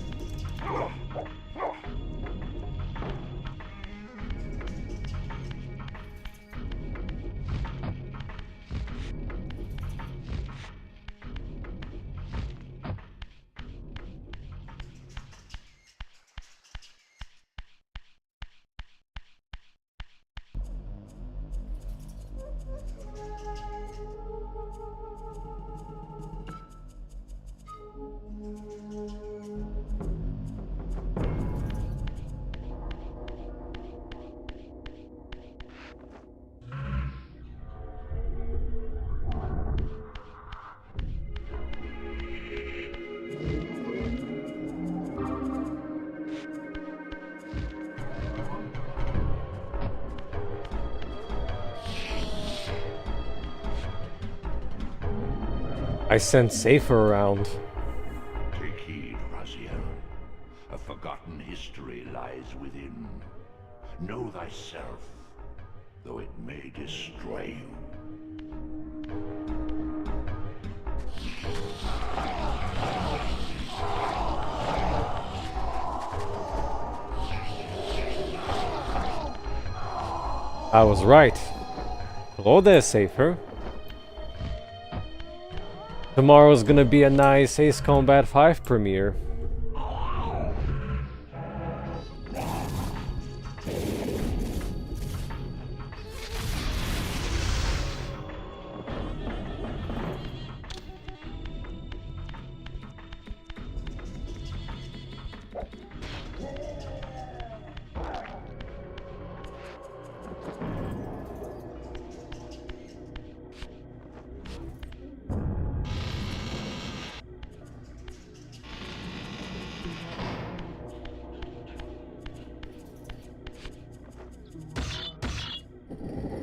I sense safer around. Take heed, Raziel. A forgotten history lies within. Know thyself, though it may destroy you. I was right. Hello there, Safer. Tomorrow's gonna be a nice Ace Combat 5 premiere.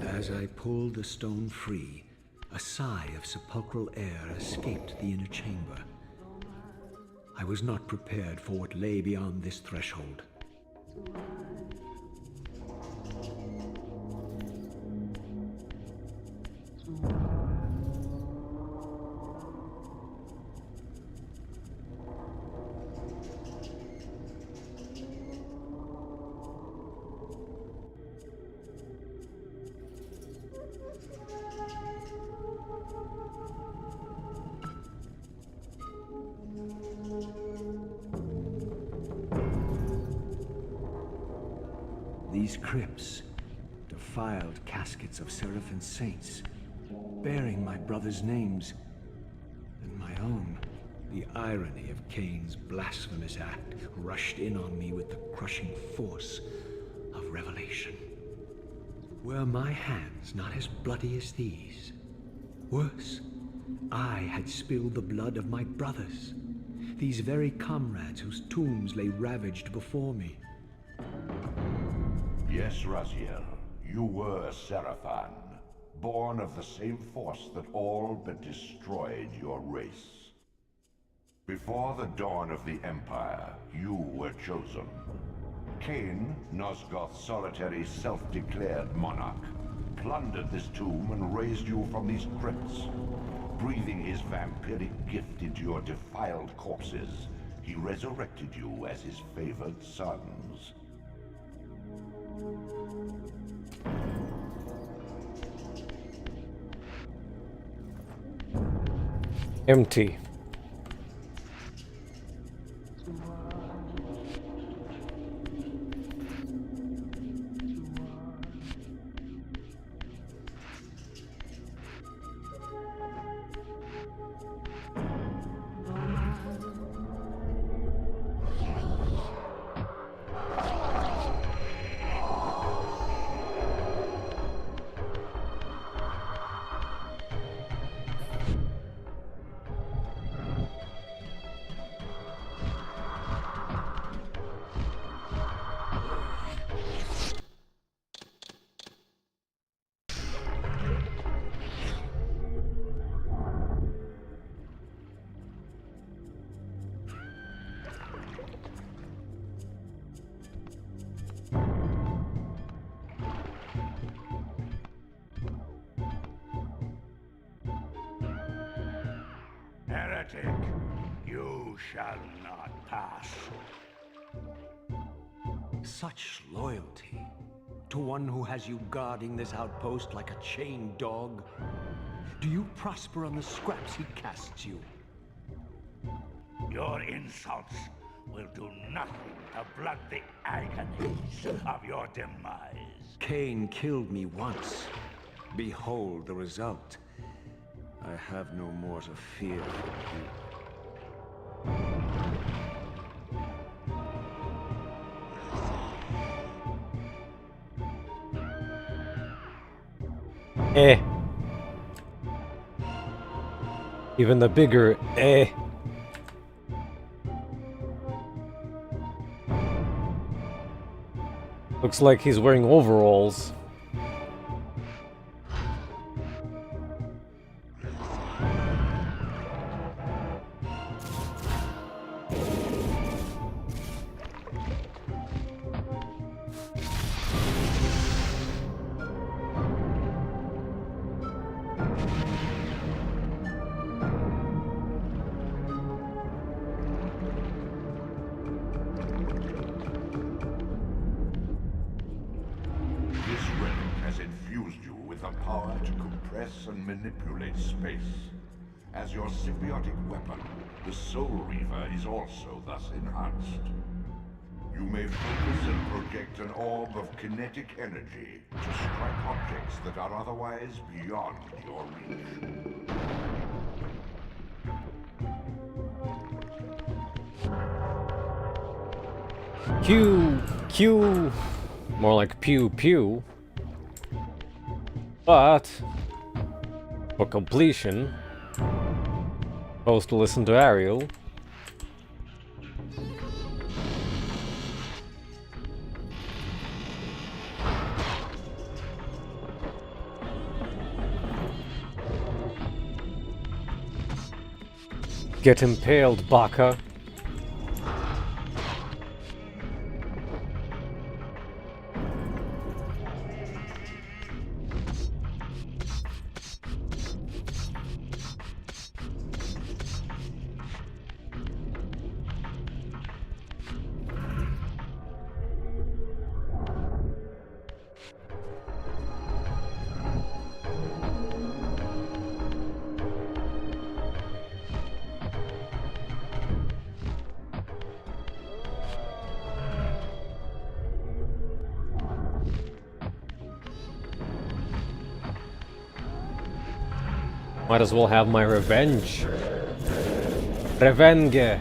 As I pulled the stone free, a sigh of sepulchral air escaped the inner chamber. I was not prepared for what lay beyond this threshold. these crypts, defiled caskets of Saraphan saints, bearing my brothers' names, and my own. The irony of Kain's blasphemous act rushed in on me with the crushing force of revelation. Were my hands not as bloody as these? Worse, I had spilled the blood of my brothers, these very comrades whose tombs lay ravaged before me. Yes, Raziel, you were Saraphan, born of the same force that all but destroyed your race. Before the dawn of the Empire, you were chosen. Kain, Nosgoth's solitary self-declared monarch, plundered this tomb and raised you from these crypts. Breathing his vampiric gift into your defiled corpses, he resurrected you as his favored sons. Empty. Heretic, you shall not pass. Such loyalty to one who has you guarding this outpost like a chained dog. Do you prosper on the scraps he casts you? Your insults will do nothing to blunt the agonies of your demise. Kain killed me once. Behold the result. I have no more to fear from you. Eh. Even the bigger eh. Looks like he's wearing overalls. And manipulate space. As your symbiotic weapon, the Soul Reaver is also thus enhanced. You may focus and project an orb of kinetic energy to strike objects that are otherwise beyond your reach. Q, Q, more like pew pew. But for completion, supposed to listen to Ariel. Get impaled, Baka. Might as well have my revenge. Revenge.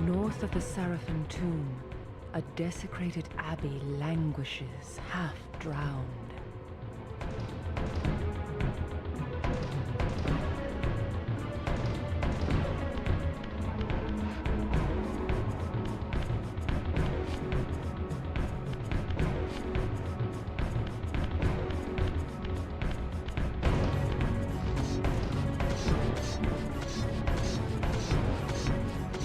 North of the Saraphan tomb, a desecrated abbey languishes, half drowned.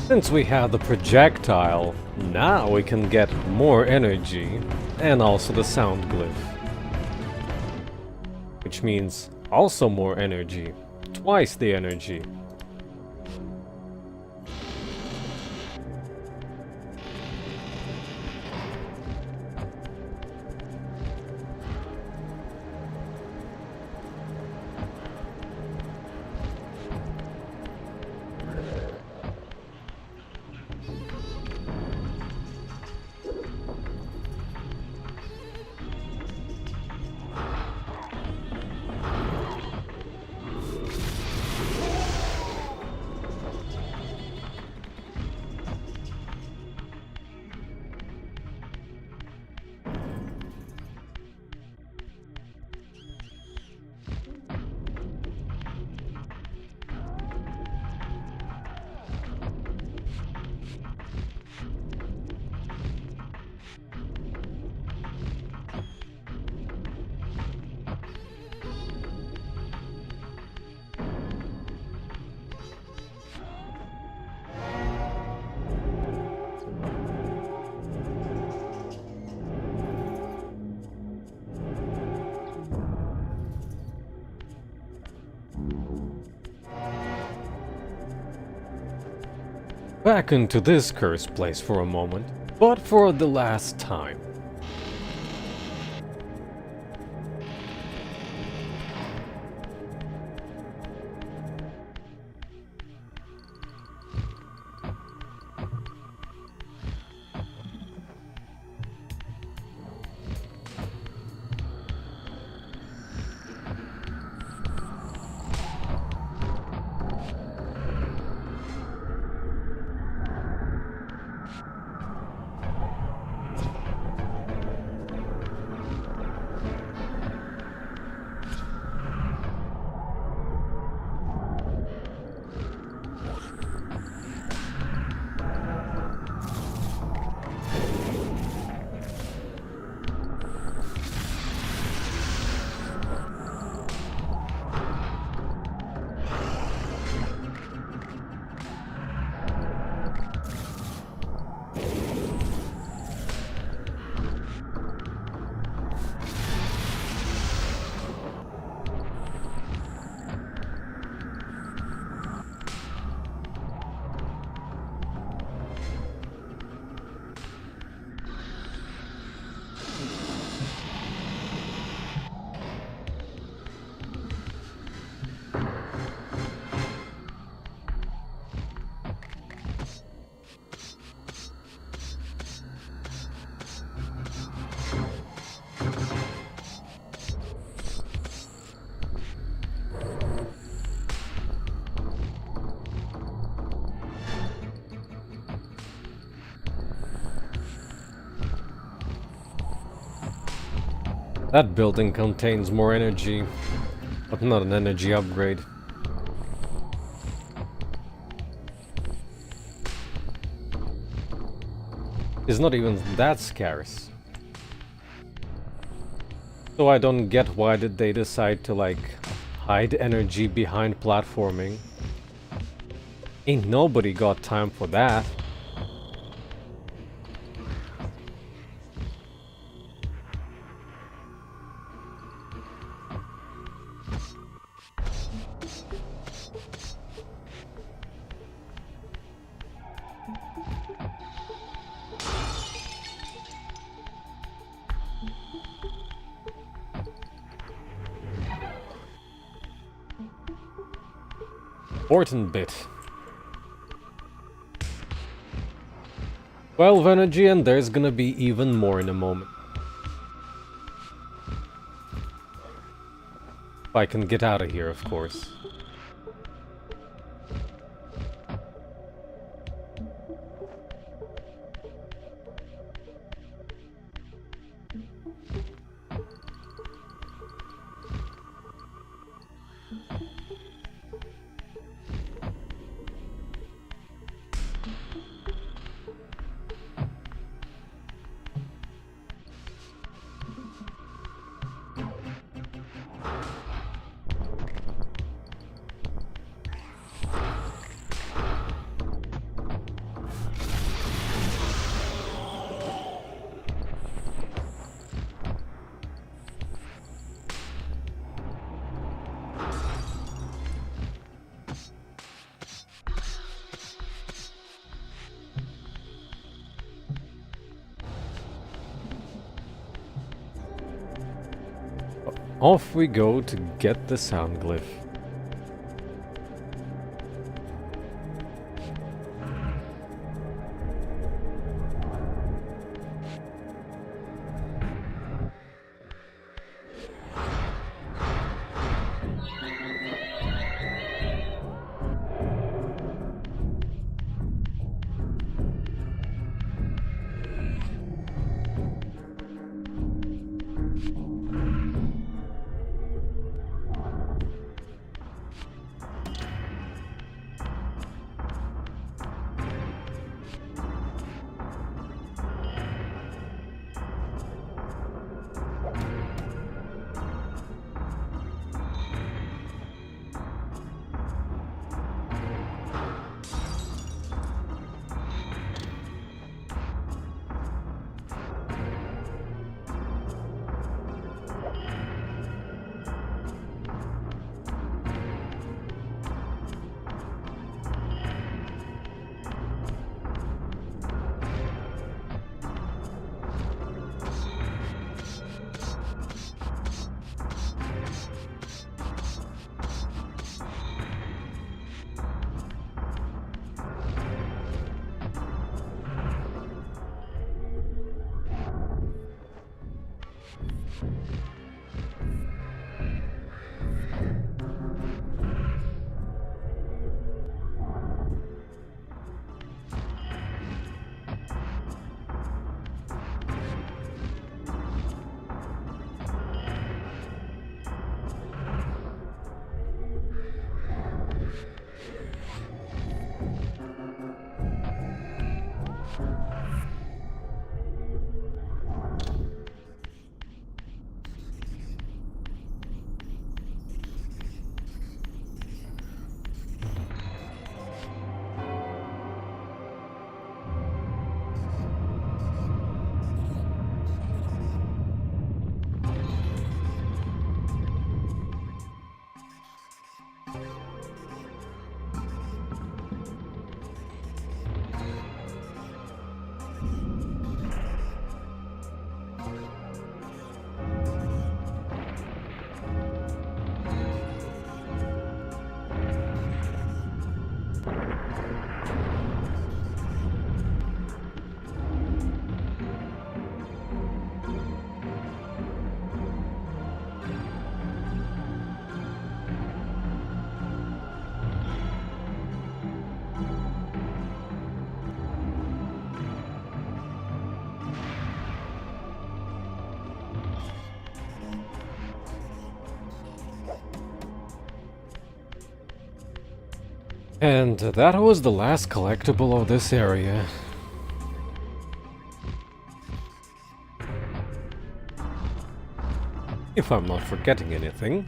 Since we have the projectile, now we can get more energy, and also the sound glyph. Which means also more energy, twice the energy. Back into this cursed place for a moment, but for the last time. That building contains more energy, but not an energy upgrade. It's not even that scarce. So I don't get why did they decide to like hide energy behind platforming. Ain't nobody got time for that. Important bit. 12 energy, and there's gonna be even more in a moment. If I can get out of here, of course. Off we go to get the sound glyph. And that was the last collectible of this area. If I'm not forgetting anything.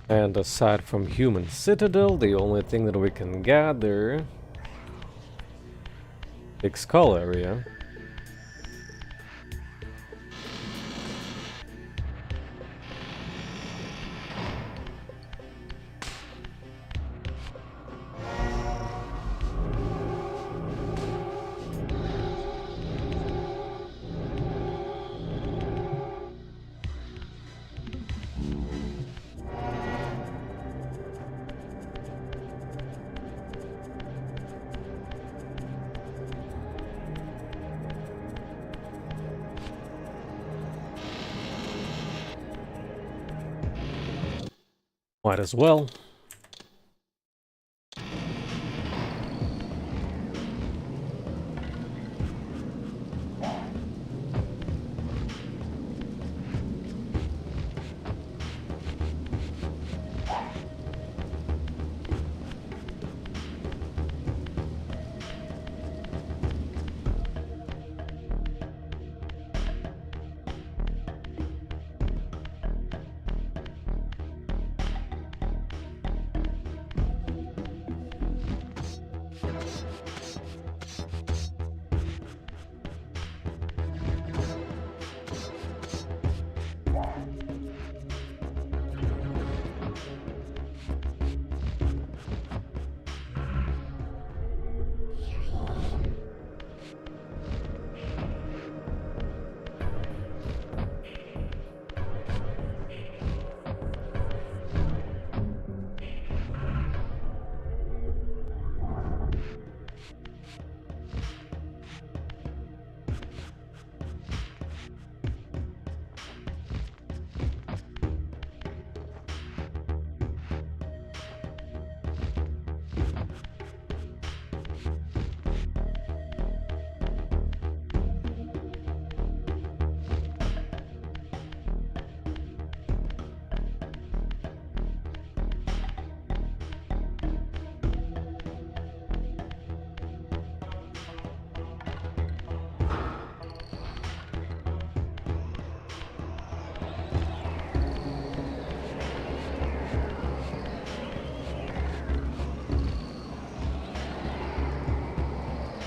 And aside from Human Citadel, the only thing that we can gather... Big Skull area. Might as well.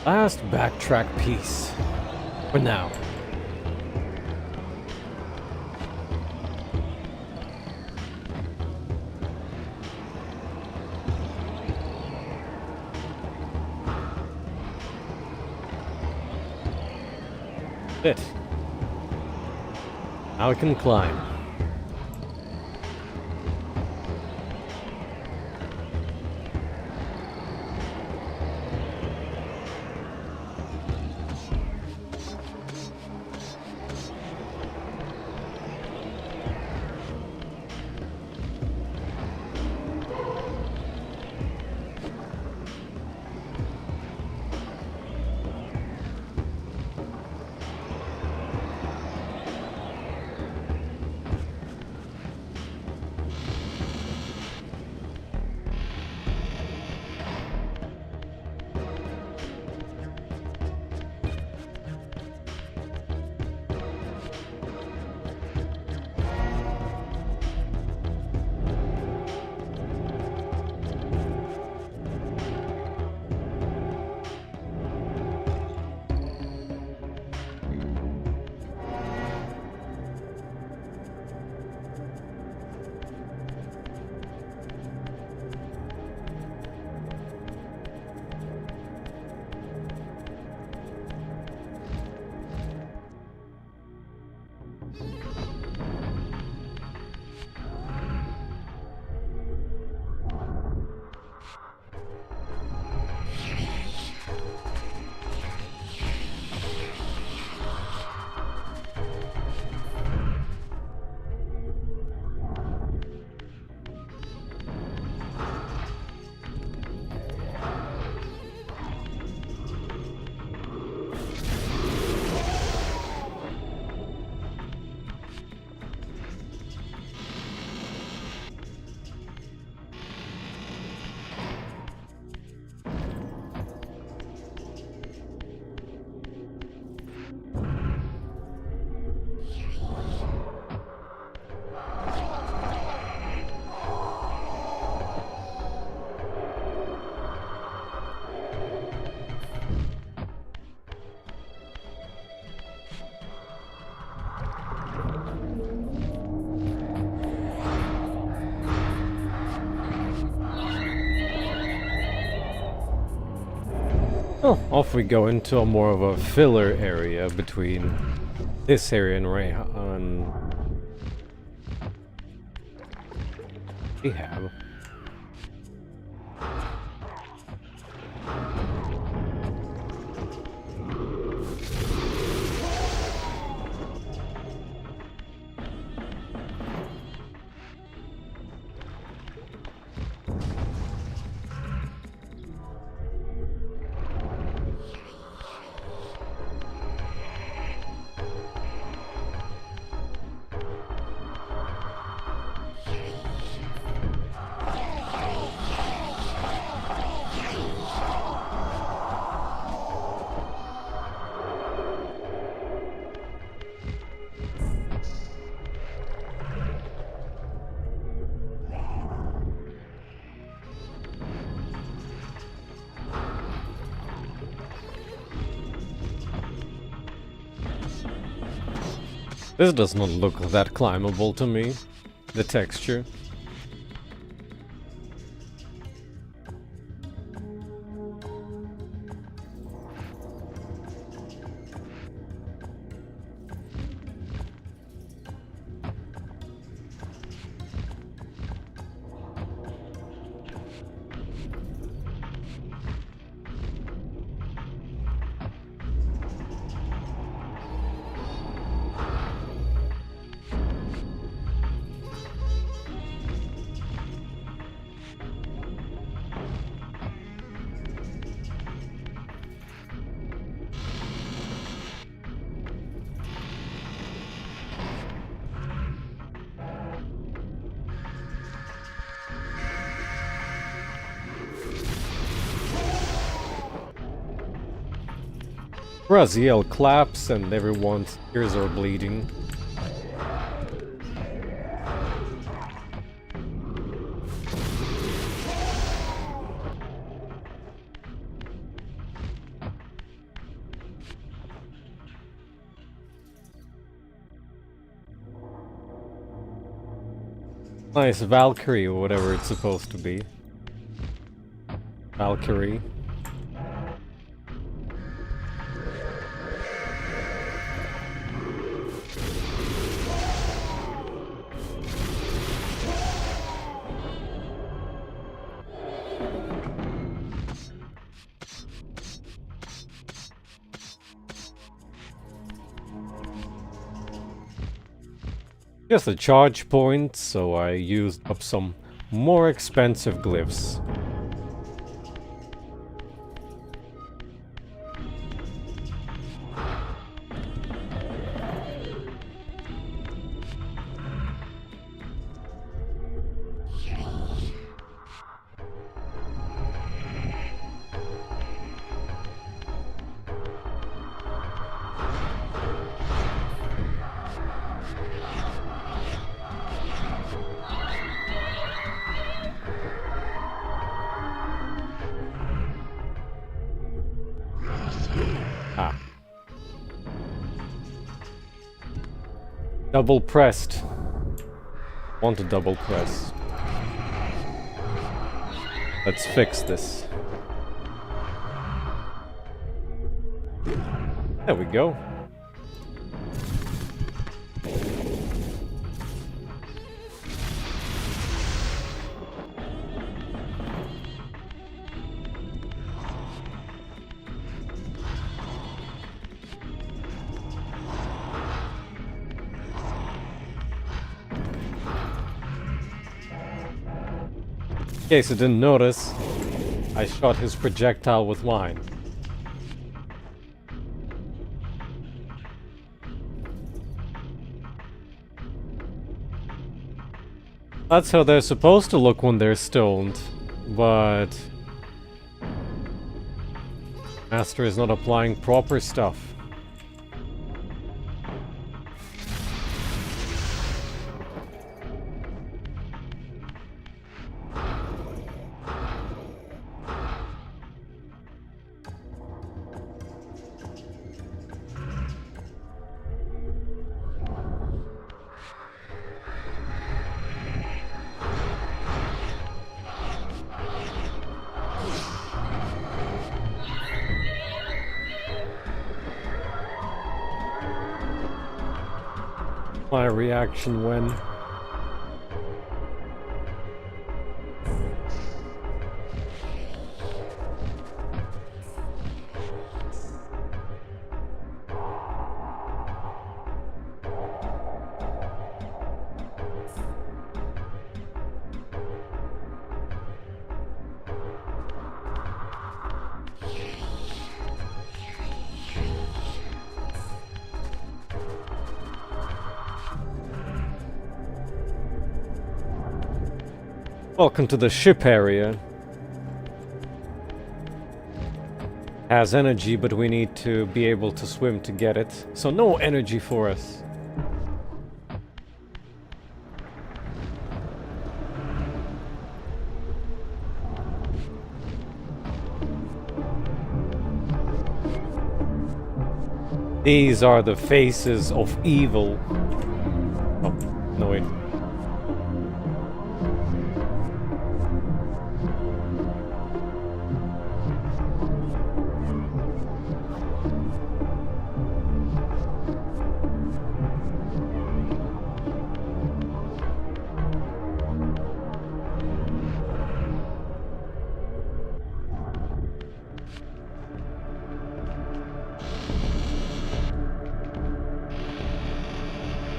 Last backtrack piece. For now. It. Now we can climb. Oh, off we go into a more of a filler area between this area and Rahab. Rahab. This does not look that climbable to me, the texture. Raziel claps and everyone's ears are bleeding. Nice Valkyrie or whatever it's supposed to be. Valkyrie. Just a charge point, so I used up some more expensive glyphs. Double pressed. Want to double press. Let's fix this. There we go. In case you didn't notice, I shot his projectile with wine. That's how they're supposed to look when they're stoned, but Master is not applying proper stuff. My reaction when... Welcome to the ship area. Has energy, but we need to be able to swim to get it. So no energy for us. These are the faces of evil. Oh, no wait.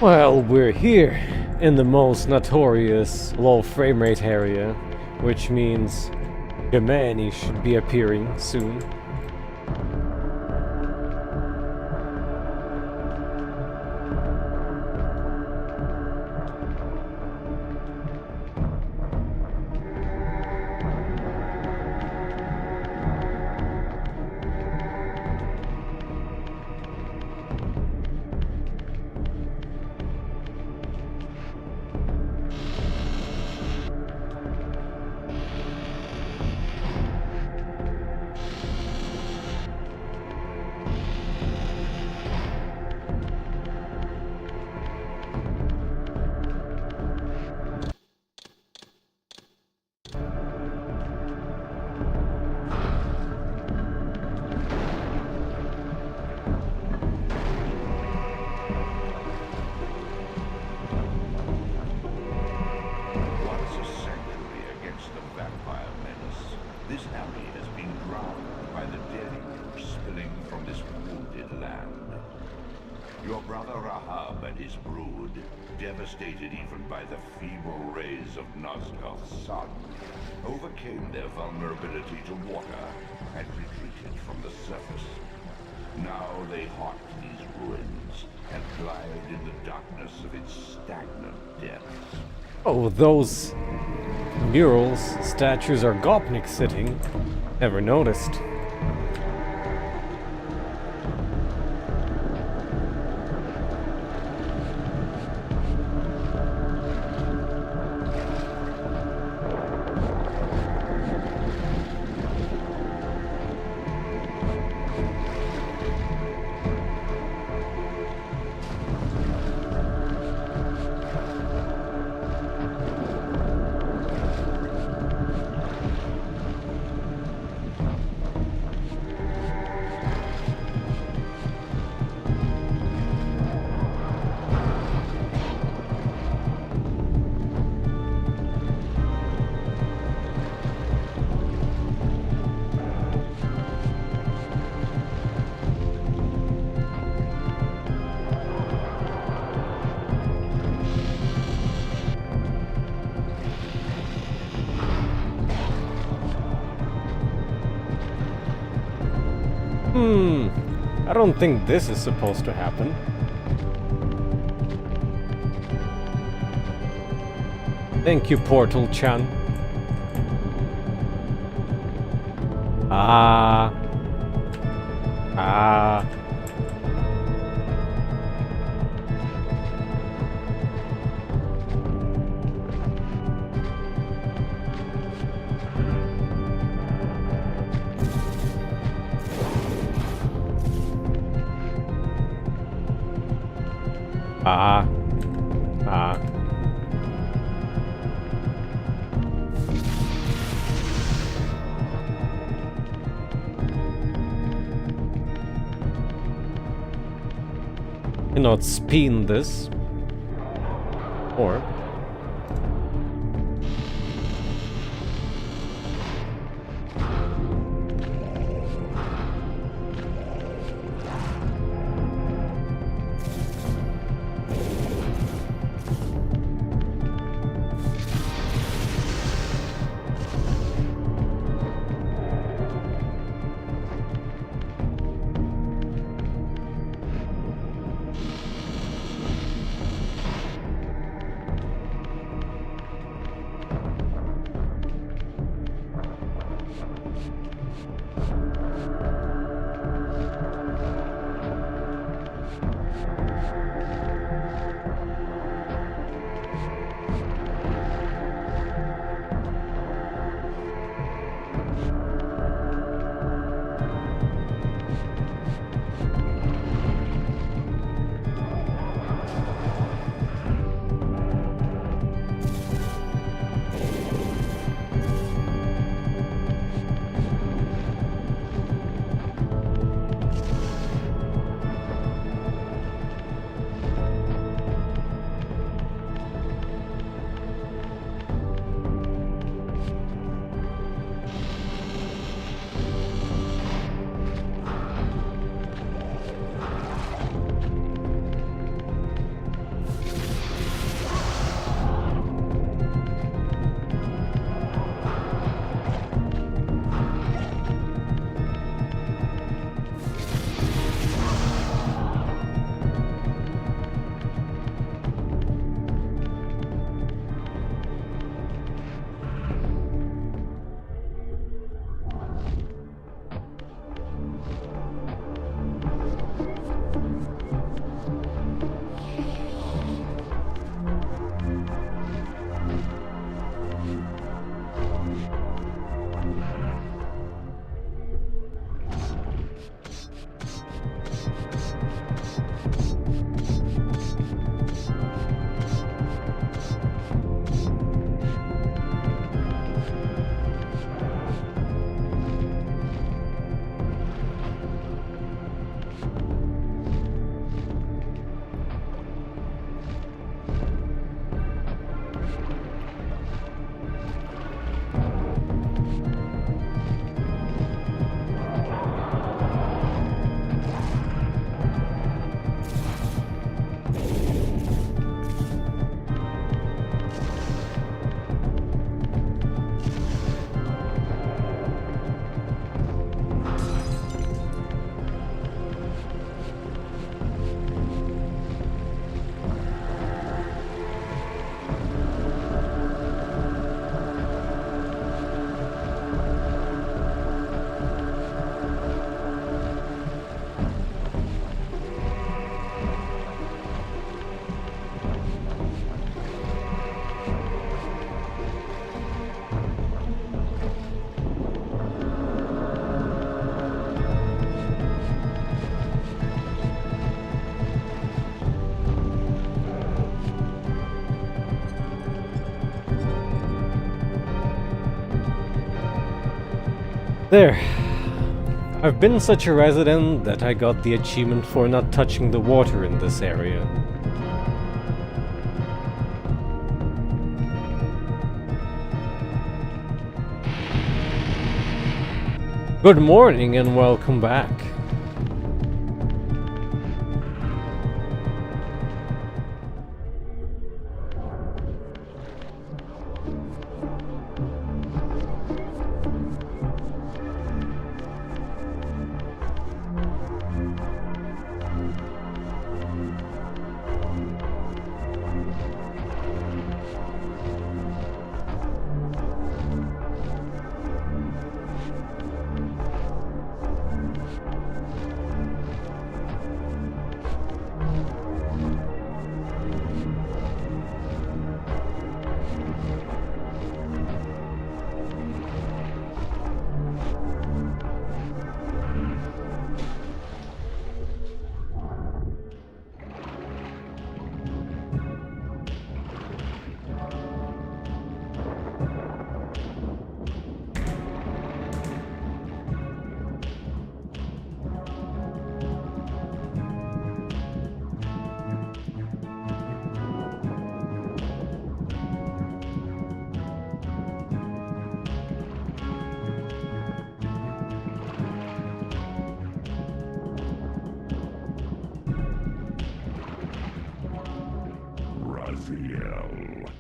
Well, we're here in the most notorious low frame rate area, which means Gemini should be appearing soon. Your brother Rahab and his brood, devastated even by the feeble rays of Nosgoth's sun, overcame their vulnerability to water and retreated from the surface. Now they haunt these ruins and glide in the darkness of its stagnant depths. Oh, those murals, statues are Gopnik sitting. Never noticed. I don't think this is supposed to happen. Thank you, Portal-chan. Ah. Cannot spin this. Or... There. I've been such a resident that I got the achievement for not touching the water in this area. Good morning and welcome back. Raziel.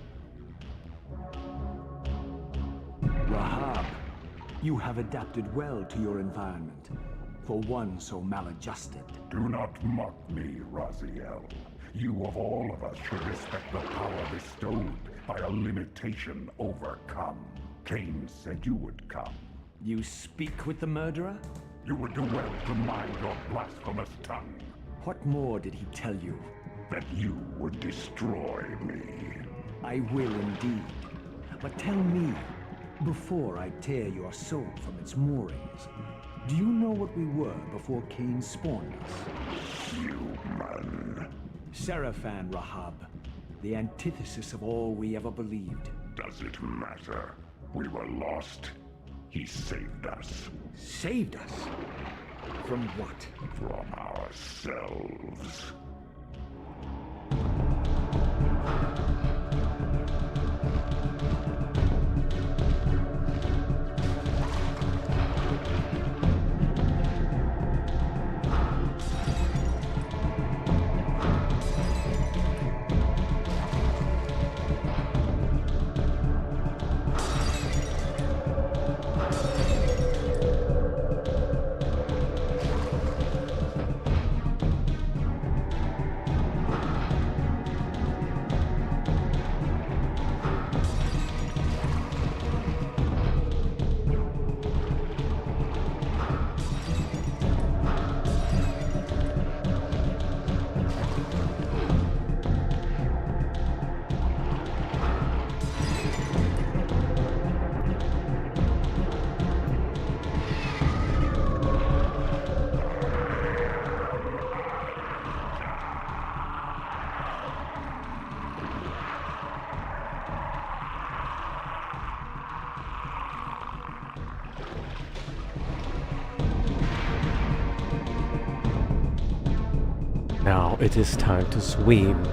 Rahab, you have adapted well to your environment, for one so maladjusted. Do not mock me, Raziel. You of all of us should respect the power bestowed by a limitation overcome. Kain said you would come. You speak with the murderer? You would do well to mind your blasphemous tongue. What more did he tell you? That you would destroy me. I will indeed. But tell me, before I tear your soul from its moorings, do you know what we were before Kain spawned us? Human. Saraphan, Rahab. The antithesis of all we ever believed. Does it matter? We were lost. He saved us. Saved us? From what? From ourselves. Now it is time to swim.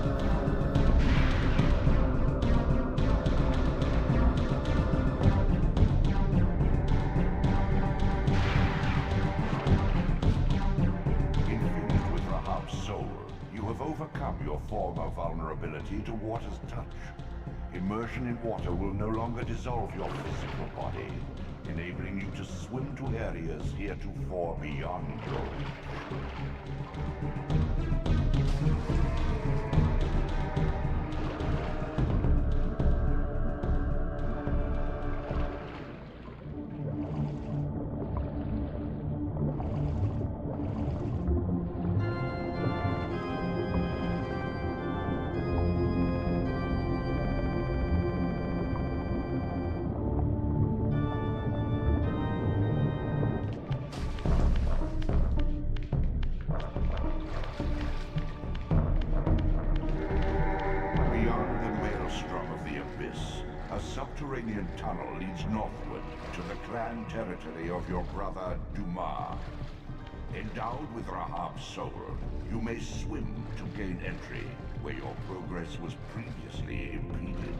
Infused with Rahab's soul, you have overcome your former vulnerability to water's touch. Immersion in water will no longer dissolve your physical body, enabling you to swim to areas heretofore beyond your reach. Subterranean tunnel leads northward to the clan territory of your brother Dumah. Endowed with Rahab's soul, you may swim to gain entry where your progress was previously impeded.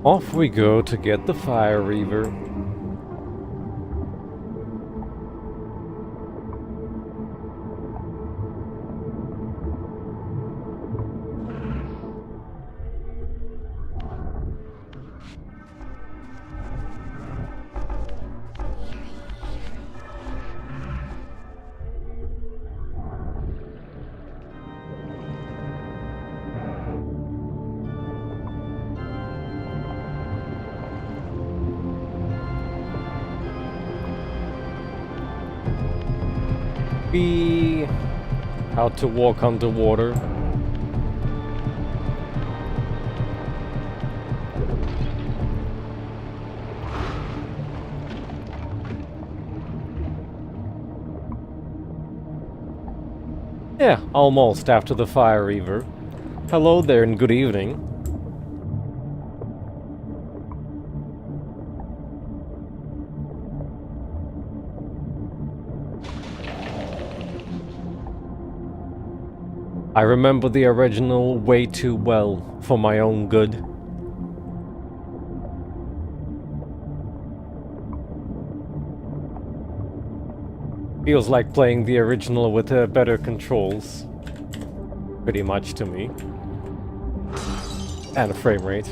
Off we go to get the Fire Reaver. How to walk underwater. Yeah, almost after the Fire Reaver. Hello there and good evening. I remember the original way too well for my own good. Feels like playing the original with better controls. Pretty much to me. And a frame rate.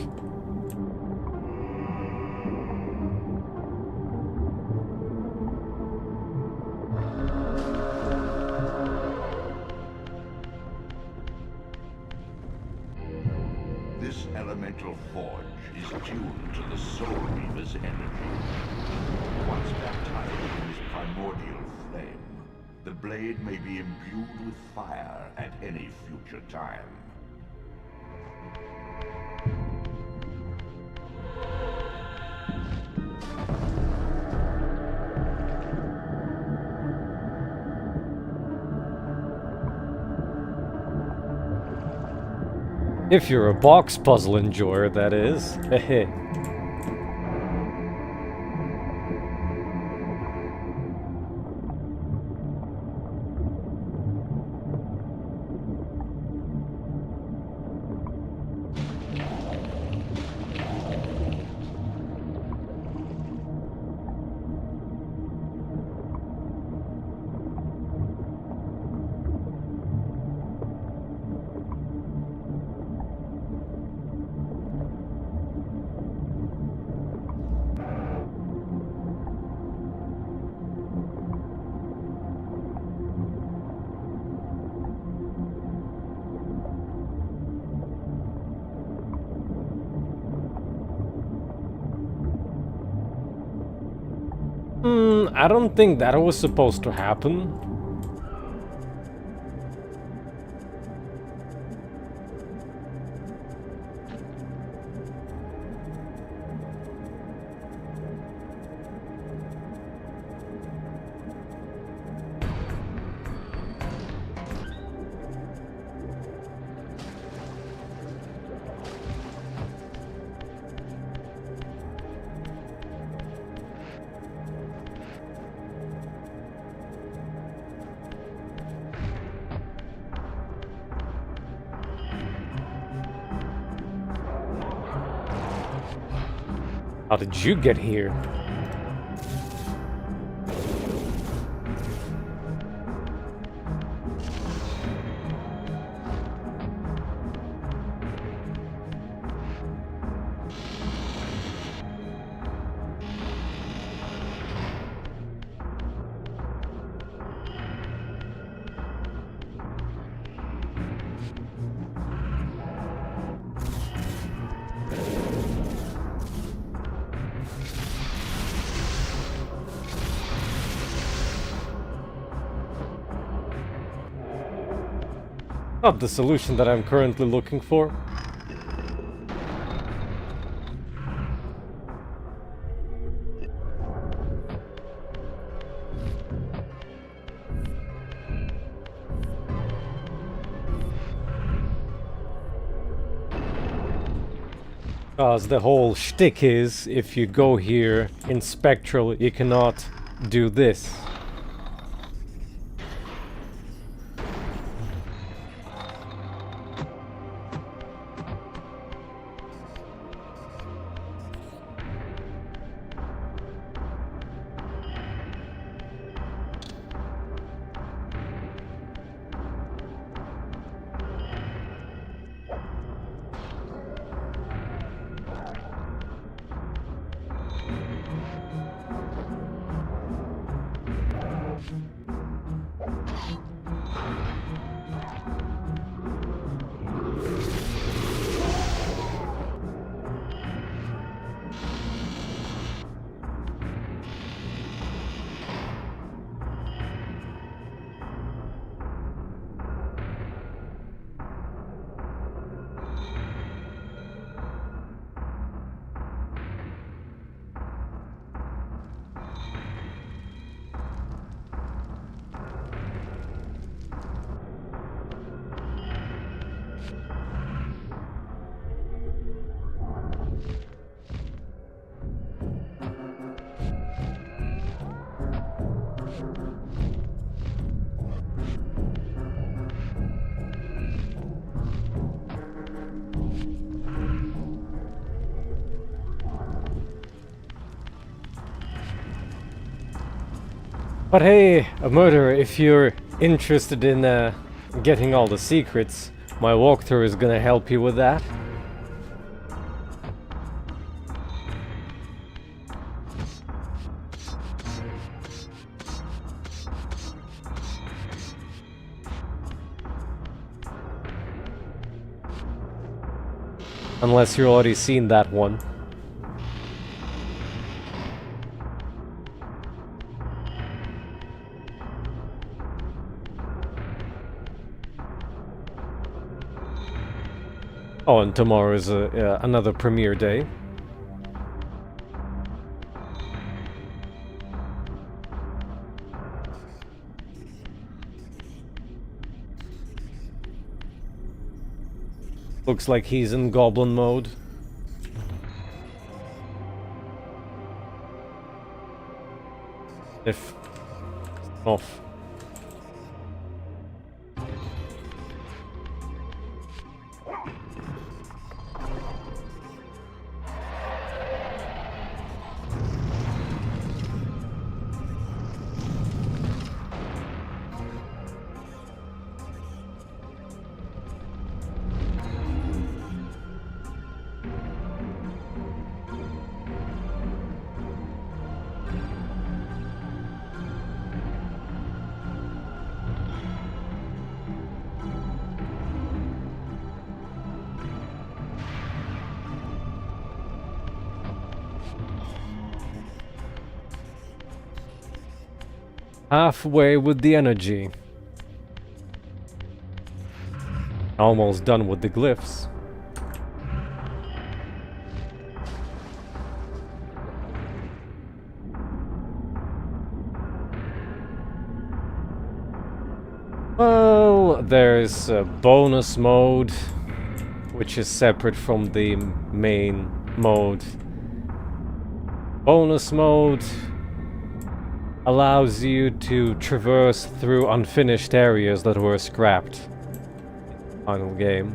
This elemental forge is tuned to the Soul Reaver's energy. Once baptized in his primordial flame, the blade may be imbued with fire at any future time. If you're a box puzzle enjoyer, that is. Hehe. I don't think that was supposed to happen. How did you get here? Not the solution that I'm currently looking for. Because the whole shtick is, if you go here in Spectral, you cannot do this. But hey, a murderer, if you're interested in getting all the secrets, my walkthrough is gonna help you with that. Unless you've already seen that one. Oh, and tomorrow is another premiere day. Looks like he's in goblin mode. If off. Halfway with the energy. Almost done with the glyphs. Well, there's a bonus mode, which is separate from the main mode. Bonus mode allows you to traverse through unfinished areas that were scrapped in the final game.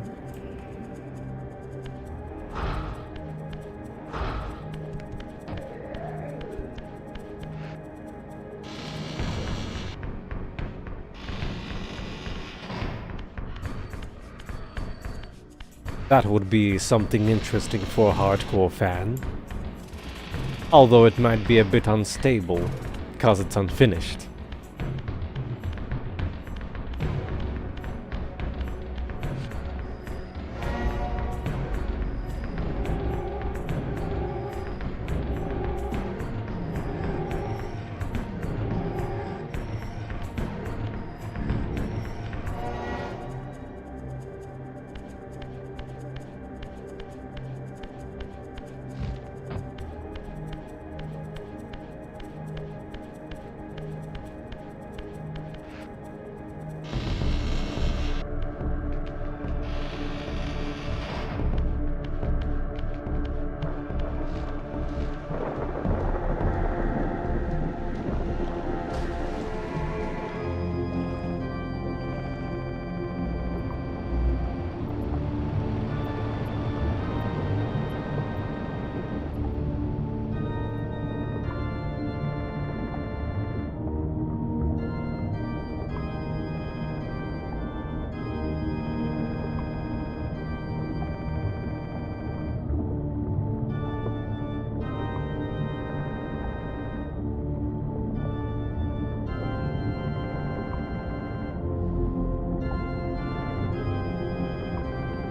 That would be something interesting for a hardcore fan. Although it might be a bit unstable, because it's unfinished.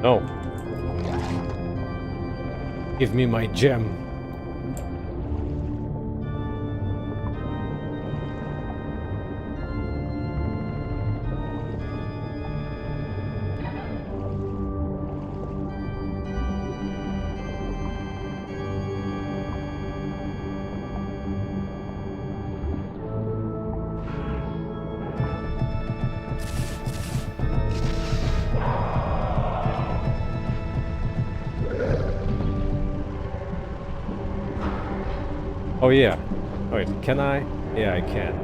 No. Give me my gem. Oh yeah. Wait, can I? Yeah, I can.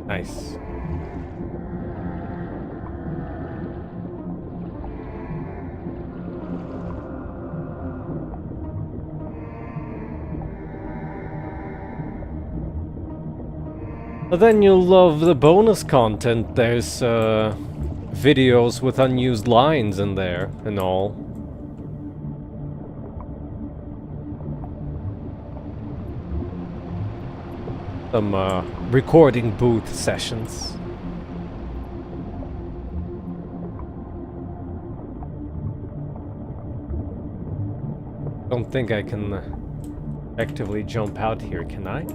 Nice. But then you'll love the bonus content. There's videos with unused lines in there and all. Some recording booth sessions. Don't think I can actively jump out here, can I?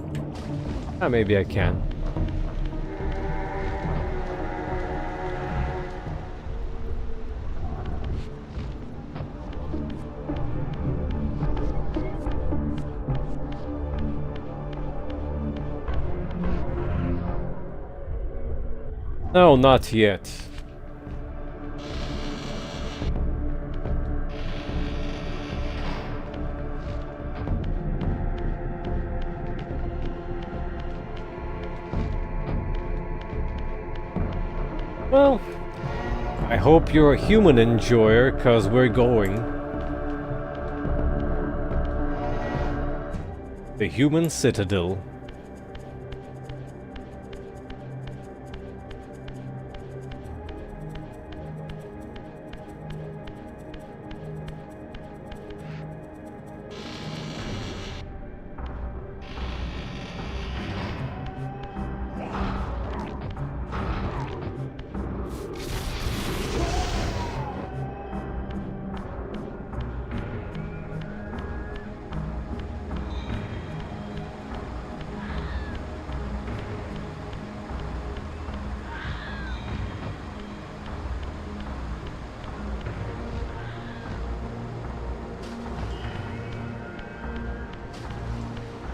Ah, maybe I can. No, not yet. Well, I hope you're a human enjoyer, 'cause we're going. The Human Citadel.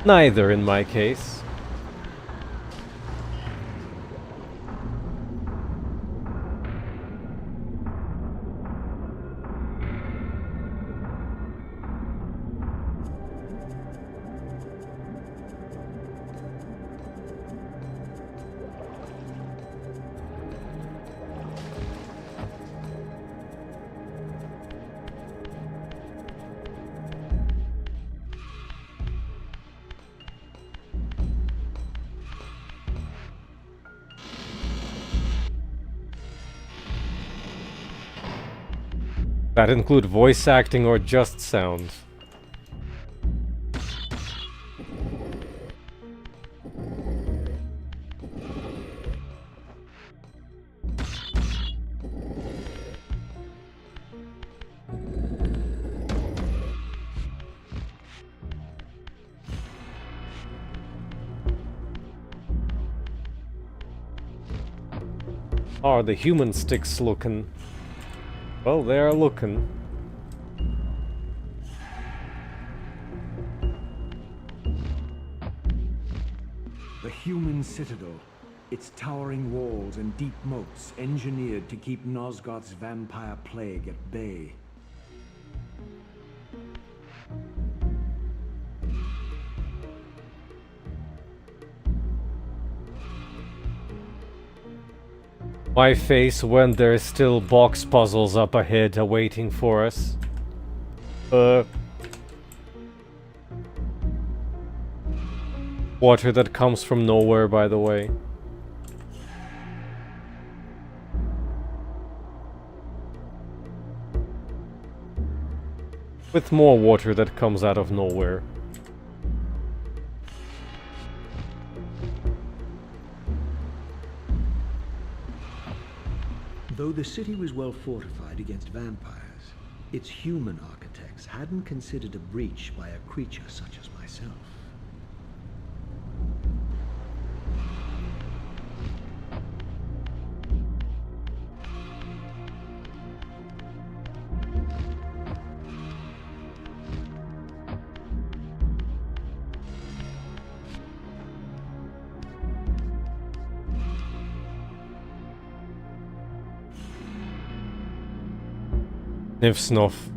Neither in my case. That include voice acting or just sound? Are the human sticks looking? Well, they are looking. The human citadel. Its towering walls and deep moats engineered to keep Nosgoth's vampire plague at bay. My face when there's still box puzzles up ahead awaiting for us. Water that comes from nowhere, by the way. With more water that comes out of nowhere. Though the city was well fortified against vampires, its human architects hadn't considered a breach by a creature such as myself. Sniff snuff.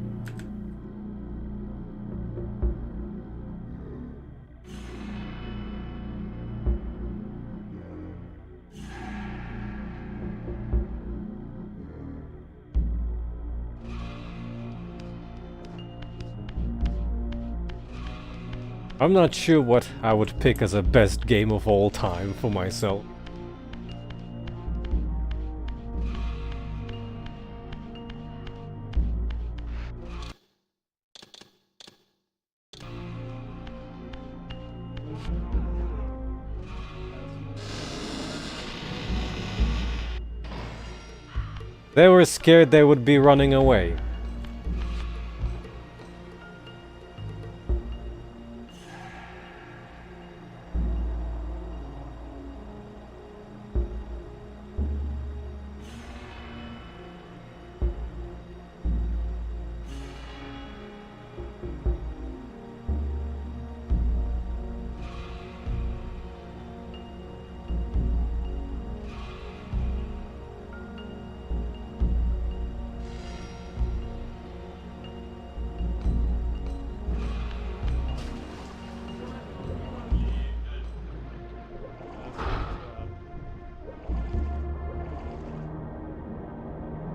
I'm not sure what I would pick as a best game of all time for myself. They were scared they would be running away.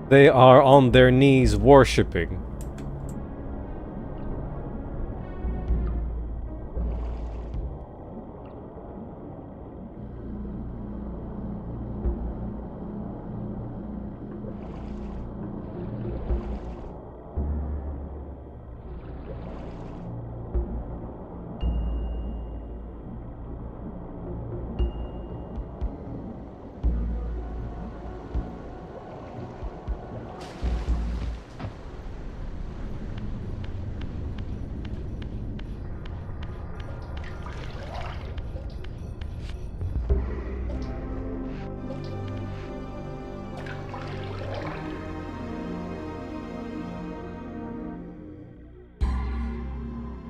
They are on their knees worshipping.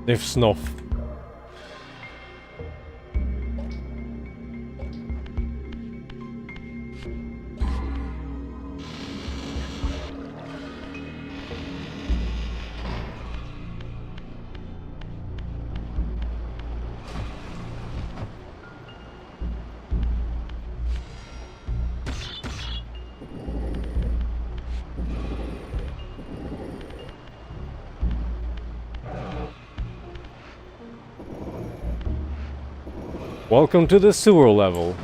If snuff. Welcome to the sewer level.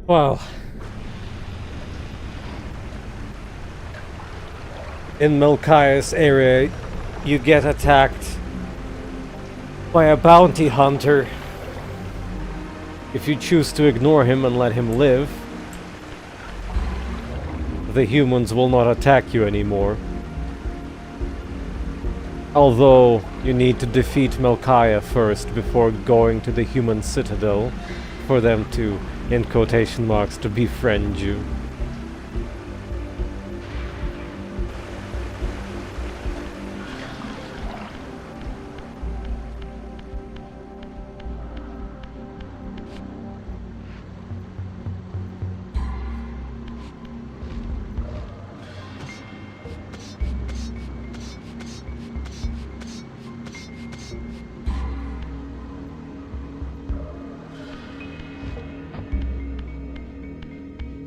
Well, in Melchiah's area, you get attacked by a bounty hunter. If you choose to ignore him and let him live, the humans will not attack you anymore. Although, you need to defeat Melchiah first before going to the human citadel for them to, in quotation marks, to befriend you.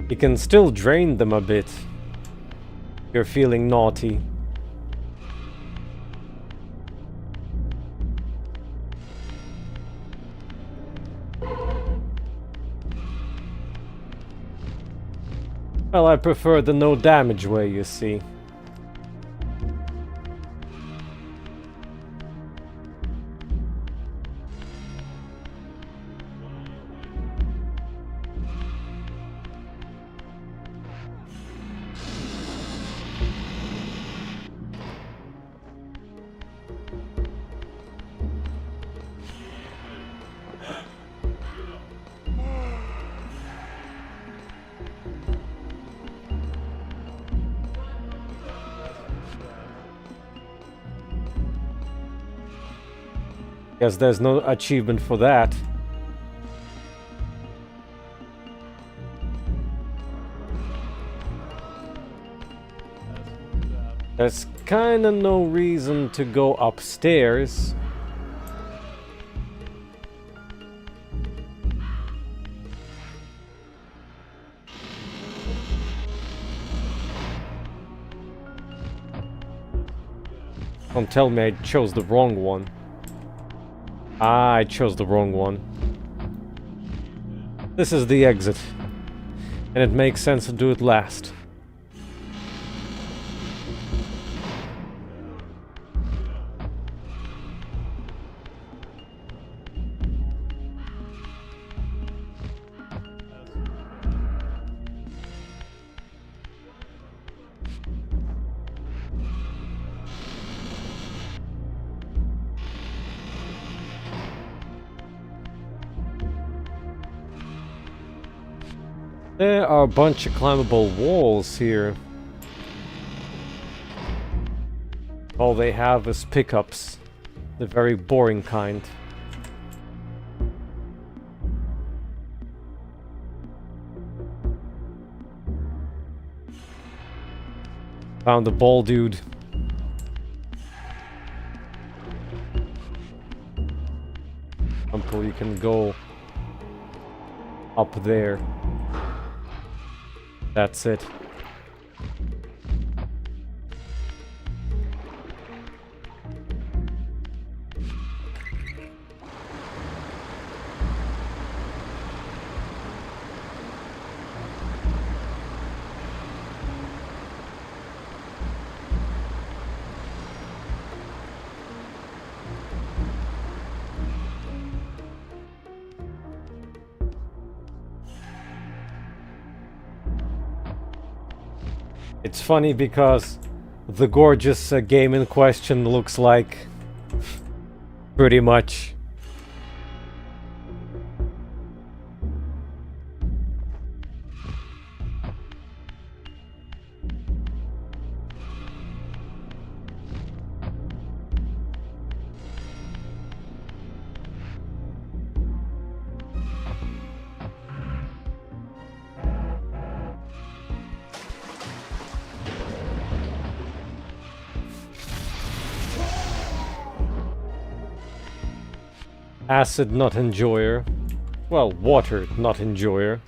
You can still drain them a bit. You're feeling naughty. Well, I prefer the no damage way, you see. Guess there's no achievement for that. There's kinda no reason to go upstairs. Don't tell me I chose the wrong one. Ah, I chose the wrong one. This is the exit. And it makes sense to do it last. There are a bunch of climbable walls here. All they have is pickups. The very boring kind. Found the ball dude. Uncle, you can go up there. That's it. It's funny because the gorgeous game in question looks like pretty much acid not enjoyer. Well, water not enjoyer.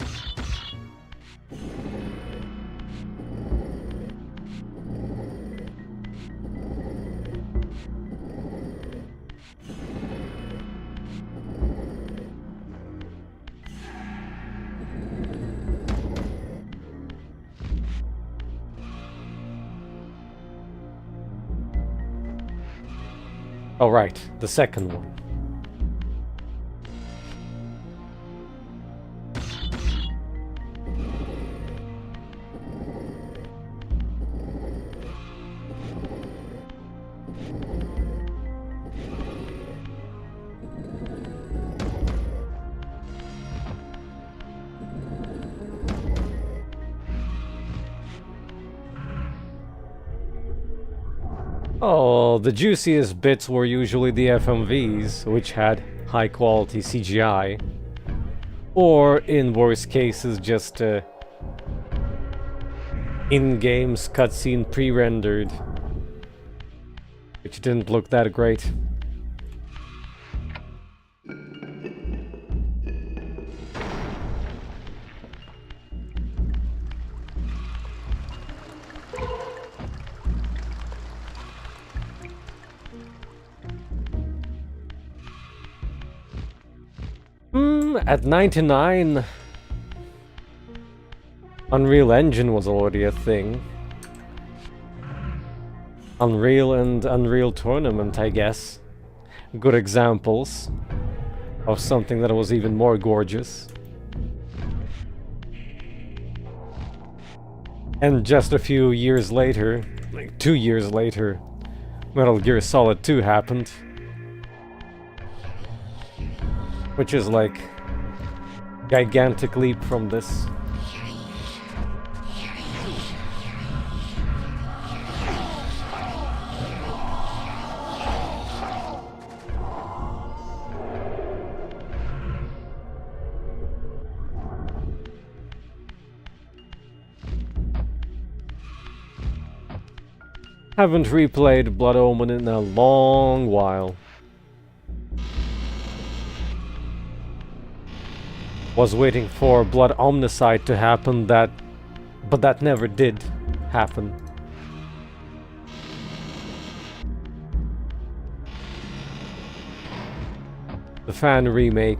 All right, the second one. Oh, the juiciest bits were usually the FMVs, which had high quality CGI. Or, in worst cases, just in-games cutscene pre-rendered, which didn't look that great. At 99, Unreal Engine was already a thing. Unreal and Unreal Tournament, I guess. Good examples of something that was even more gorgeous. And just a few years later, like 2 years later, Metal Gear Solid 2 happened. Which is like gigantic leap from this. Haven't replayed Blood Omen in a long while. Was waiting for Blood Omnicide to happen, but that never did happen. The fan remake.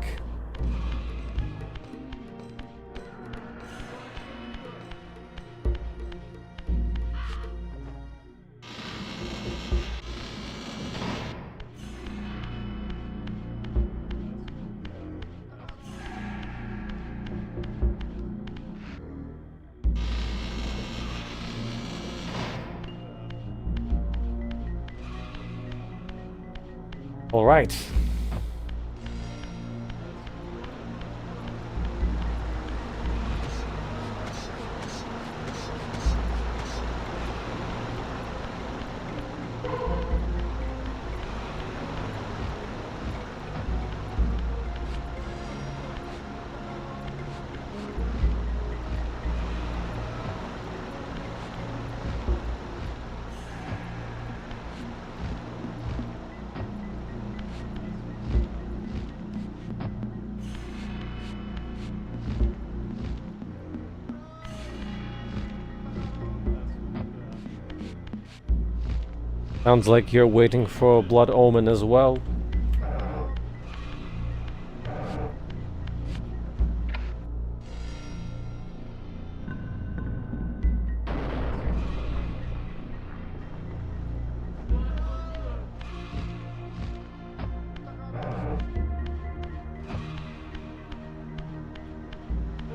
All right. Sounds like you're waiting for Blood Omen as well.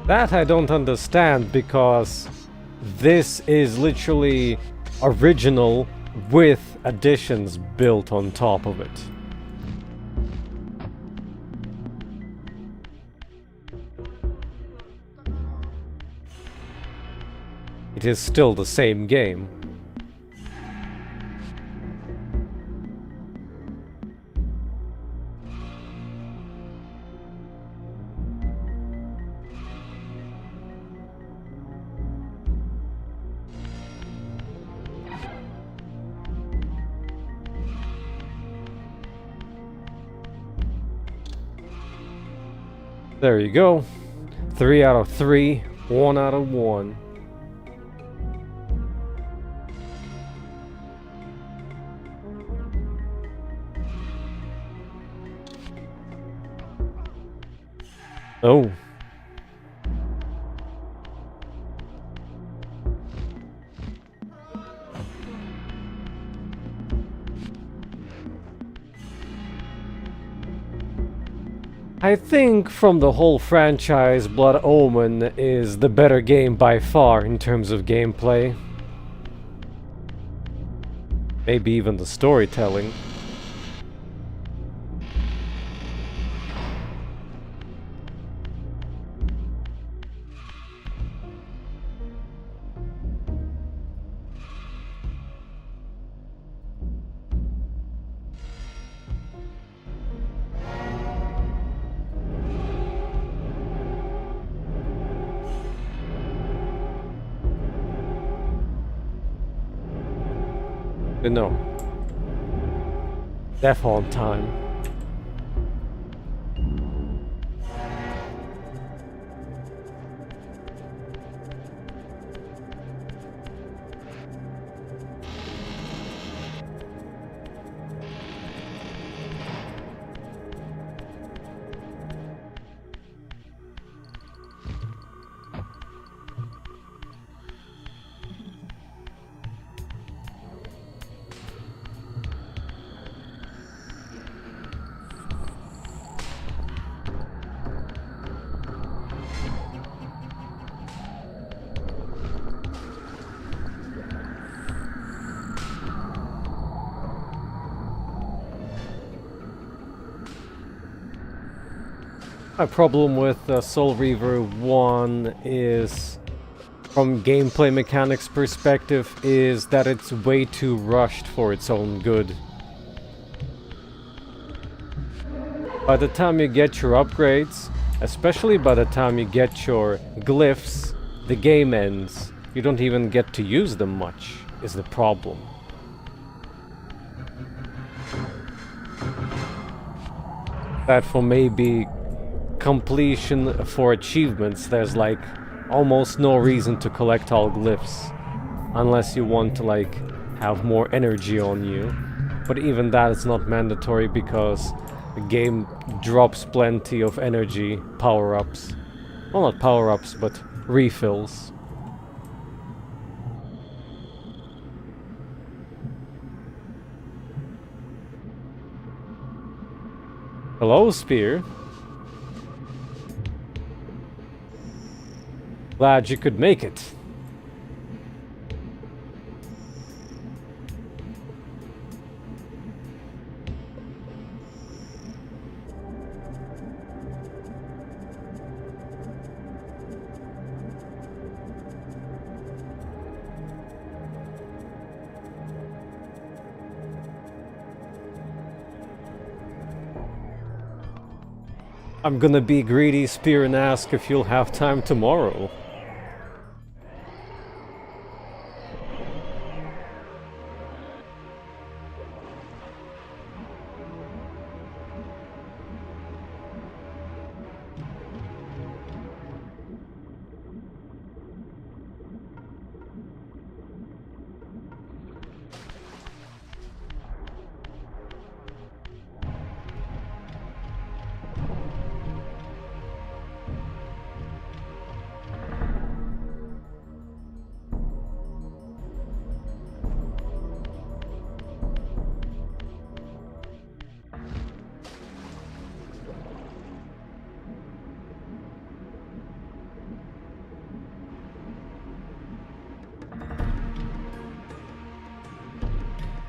That I don't understand, because this is literally original with additions built on top of it. It is still the same game. There you go. 3 out of 3, 1 out of 1. Oh. I think from the whole franchise, Blood Omen is the better game by far in terms of gameplay. Maybe even the storytelling. No. Zephon time. My problem with Soul Reaver 1 is, from gameplay mechanics perspective, is that it's way too rushed for its own good. By the time you get your upgrades, especially by the time you get your glyphs, the game ends. You don't even get to use them much, is the problem. that for maybe completion for achievements, there's like almost no reason to collect all glyphs. Unless you want to like have more energy on you. But even that is not mandatory because the game drops plenty of energy power-ups. Well, not power-ups, but refills. Hello, Spear. Glad you could make it. I'm gonna be greedy, Spear, and ask if you'll have time tomorrow.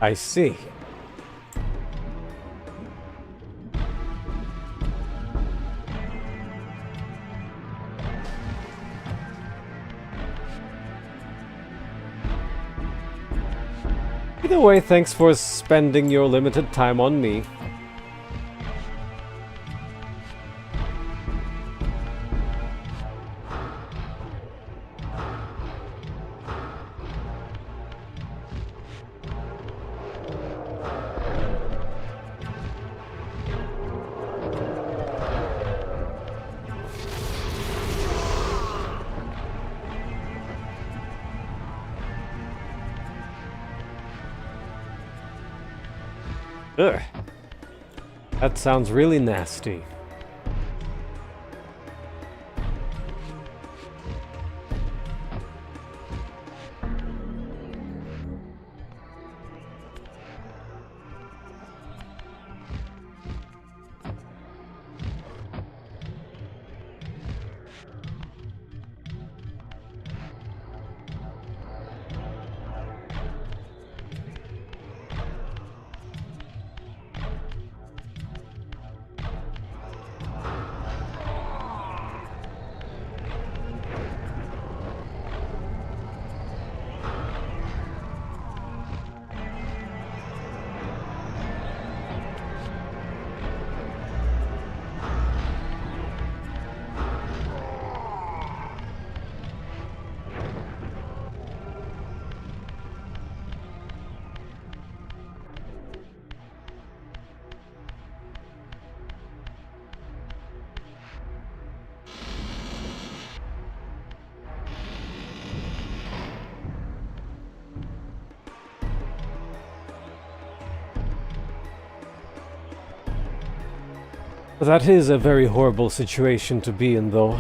I see. Either way, thanks for spending your limited time on me. Ugh. That sounds really nasty. That is a very horrible situation to be in, though.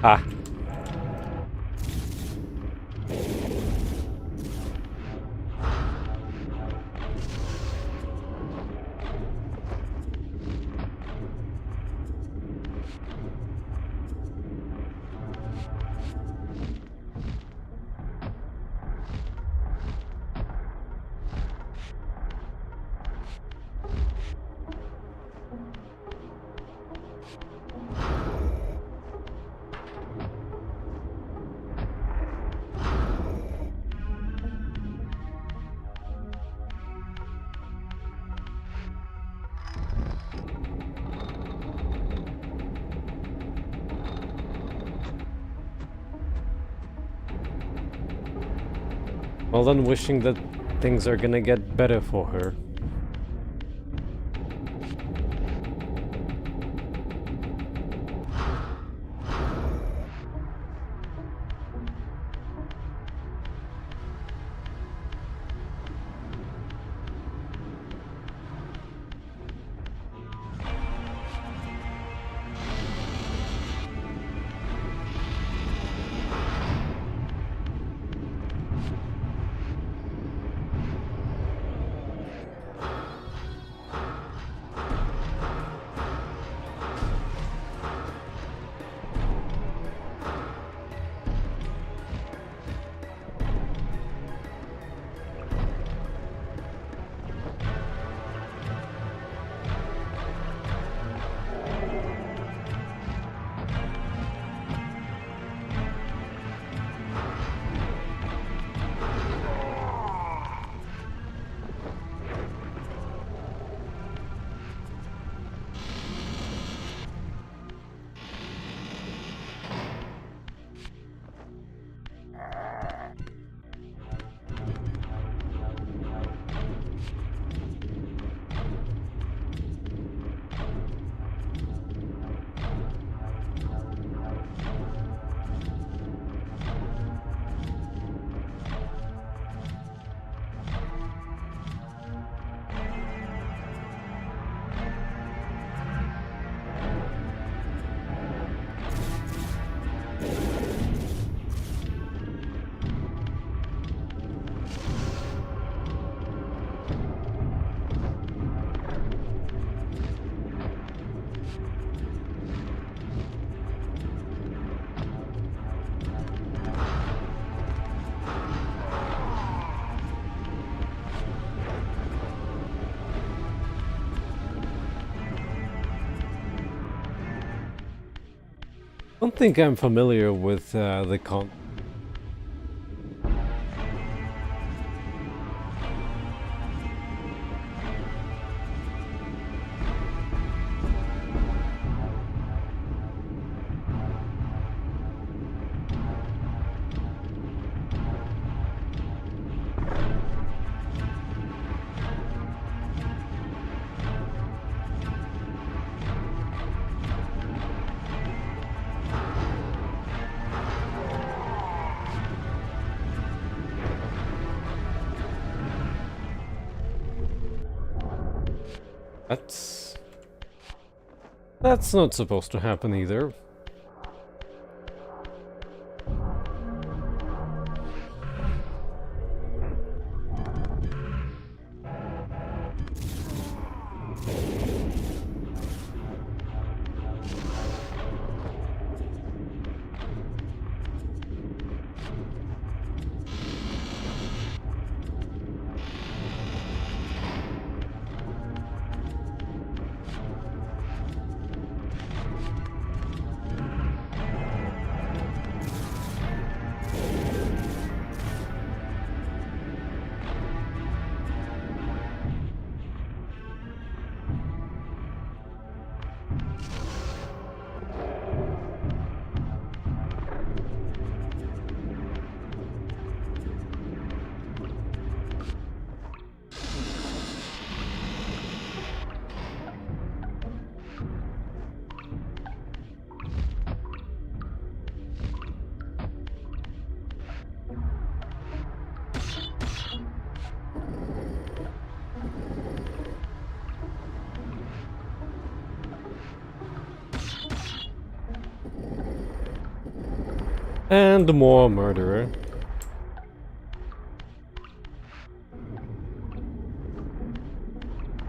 Ah. Well, then wishing that things are gonna get better for her. I don't think I'm familiar with the That's not supposed to happen either. And more murderer.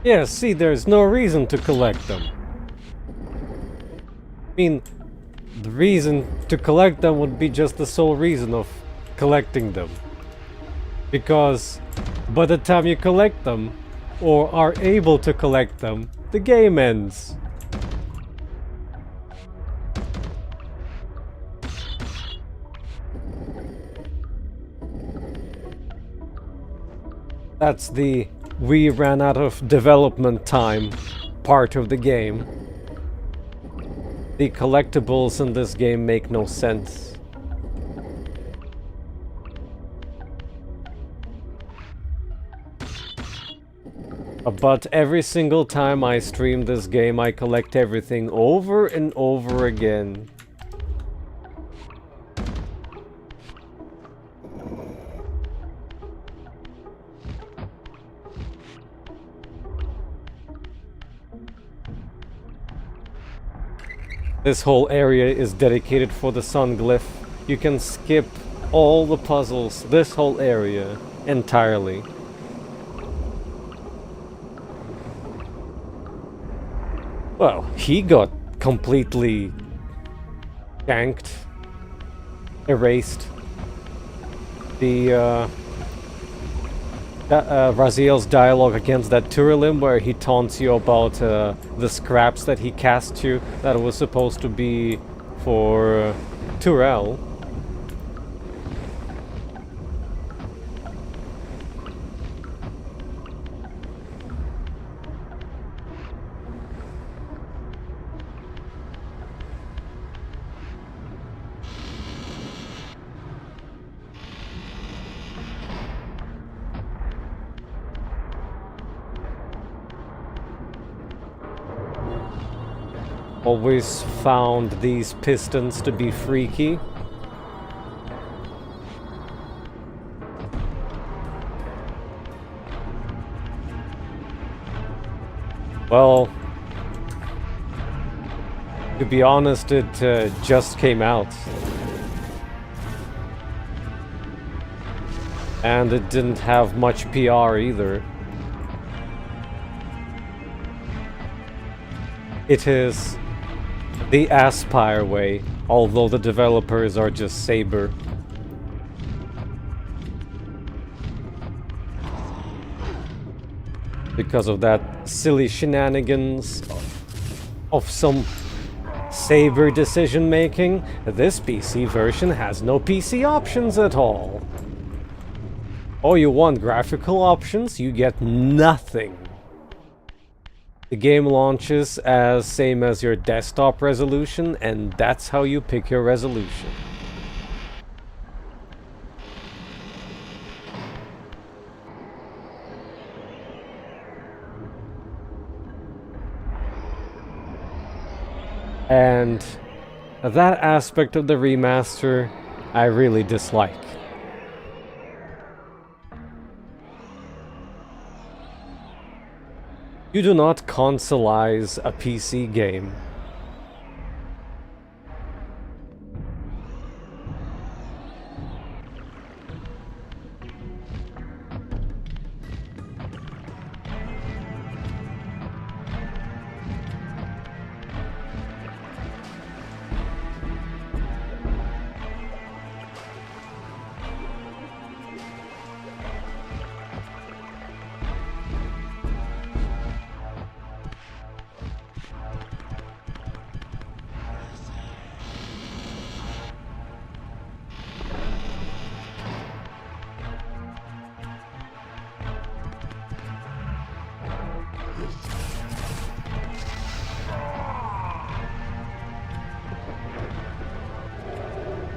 Yeah, see, there's no reason to collect them. I mean, the reason to collect them would be just the sole reason of collecting them. Because by the time you collect them, or are able to collect them, the game ends. That's the we ran out of development time part of the game. The collectibles in this game make no sense. But every single time I stream this game, I collect everything over and over again. This whole area is dedicated for the sun glyph. You can skip all the puzzles, this whole area, entirely. Well, he got completely ganked, erased. The Raziel's dialogue against that Turalim, where he taunts you about the scraps that he cast you, that was supposed to be for Turel. Always found these pistons to be freaky. Well, to be honest, it just came out. And it didn't have much PR either. It is the Aspire way, although the developers are just Saber. Because of that silly shenanigans of some Saber decision making, this PC version has no PC options at all. Oh, you want graphical options? You get nothing. The game launches as same as your desktop resolution, and that's how you pick your resolution. And that aspect of the remaster I really dislike. You do not consolize a PC game.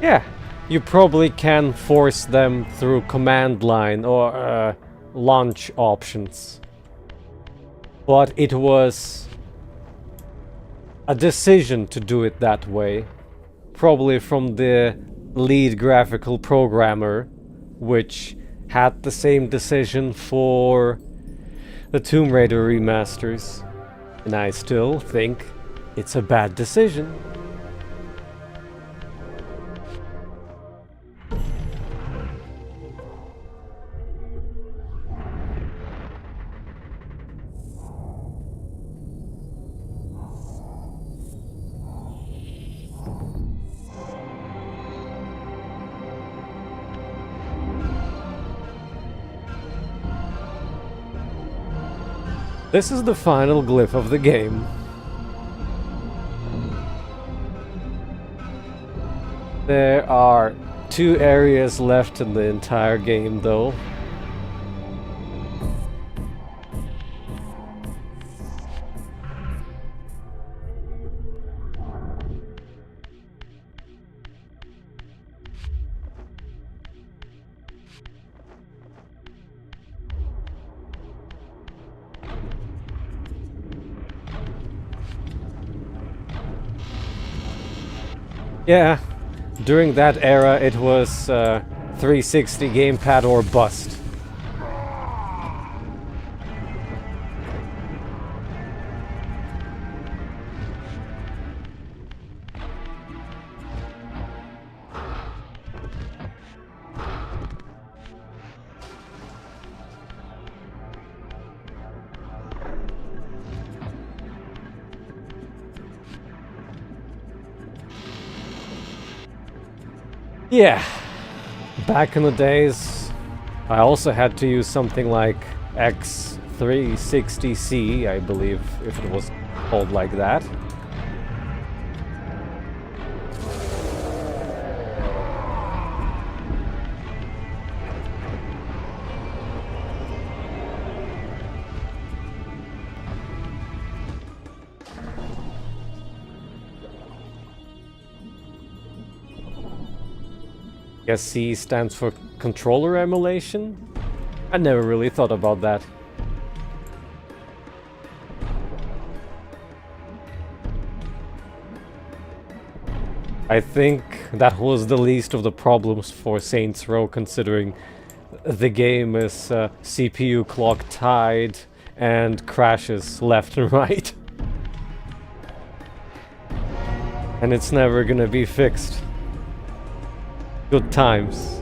Yeah, you probably can force them through command line or launch options. But it was a decision to do it that way. Probably from the lead graphical programmer, which had the same decision for the Tomb Raider remasters. And I still think it's a bad decision. This is the final glyph of the game. There are 2 areas left in the entire game, though. Yeah, during that era it was 360 gamepad or bust. Yeah, back in the days, I also had to use something like X360C, I believe, if it was called like that. Guess C stands for controller emulation? I never really thought about that. I think that was the least of the problems for Saints Row, considering the game is CPU clock tied and crashes left and right. And it's never gonna be fixed. Good times.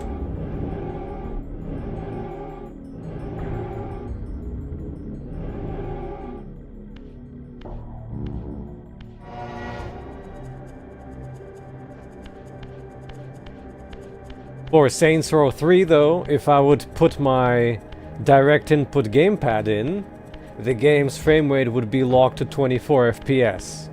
For Saints Row 3 though, if I would put my direct input gamepad in, the game's frame rate would be locked to 24 FPS.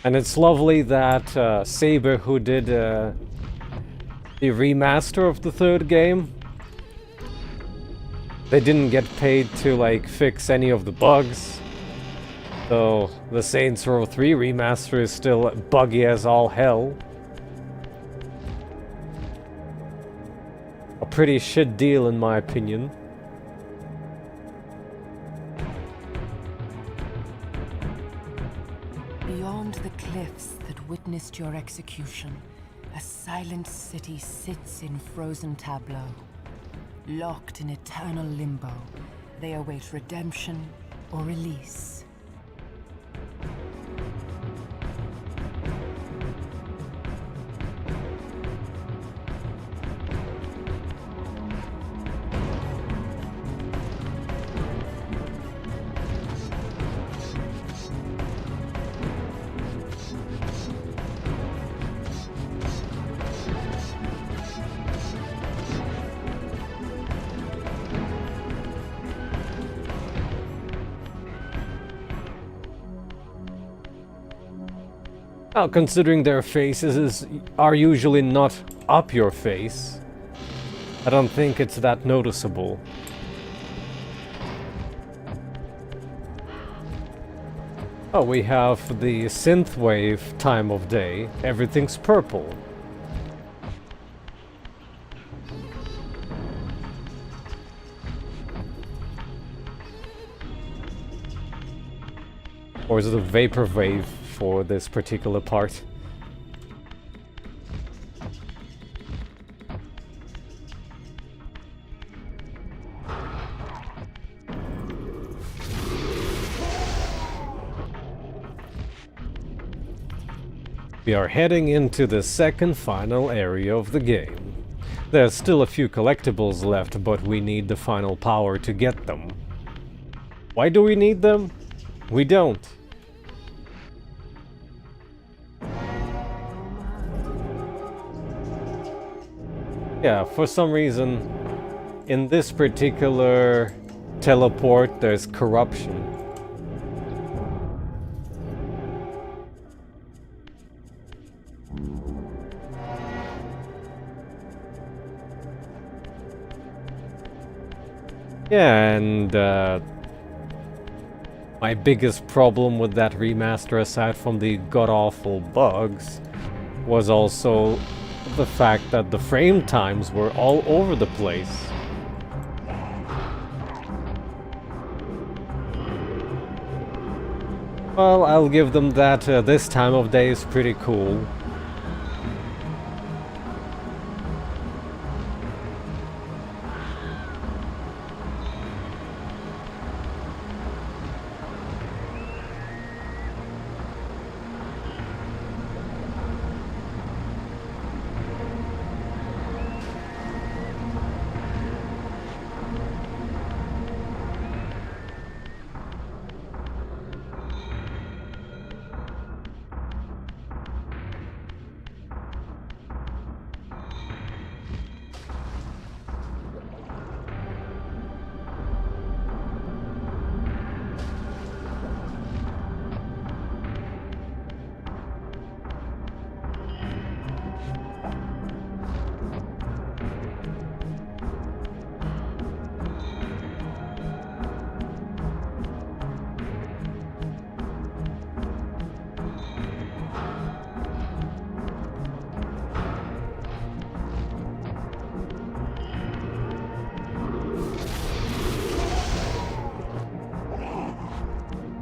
And it's lovely that Saber, who did the remaster of the third game, they didn't get paid to like fix any of the bugs. So the Saints Row 3 remaster is still buggy as all hell. A pretty shit deal in my opinion. Beyond the cliffs that witnessed your execution, a silent city sits in frozen tableau. Locked in eternal limbo, they await redemption or release. Well, considering their faces are usually not up your face, I don't think it's that noticeable. Oh, we have the synthwave time of day. Everything's purple. Or is it a vaporwave for this particular part? We are heading into the second final area of the game. There's still a few collectibles left, but we need the final power to get them. Why do we need them? We don't. Yeah, for some reason, in this particular teleport, there's corruption. Yeah, and my biggest problem with that remaster, aside from the god-awful bugs, was also the fact that the frame times were all over the place. Well, I'll give them that. This time of day is pretty cool.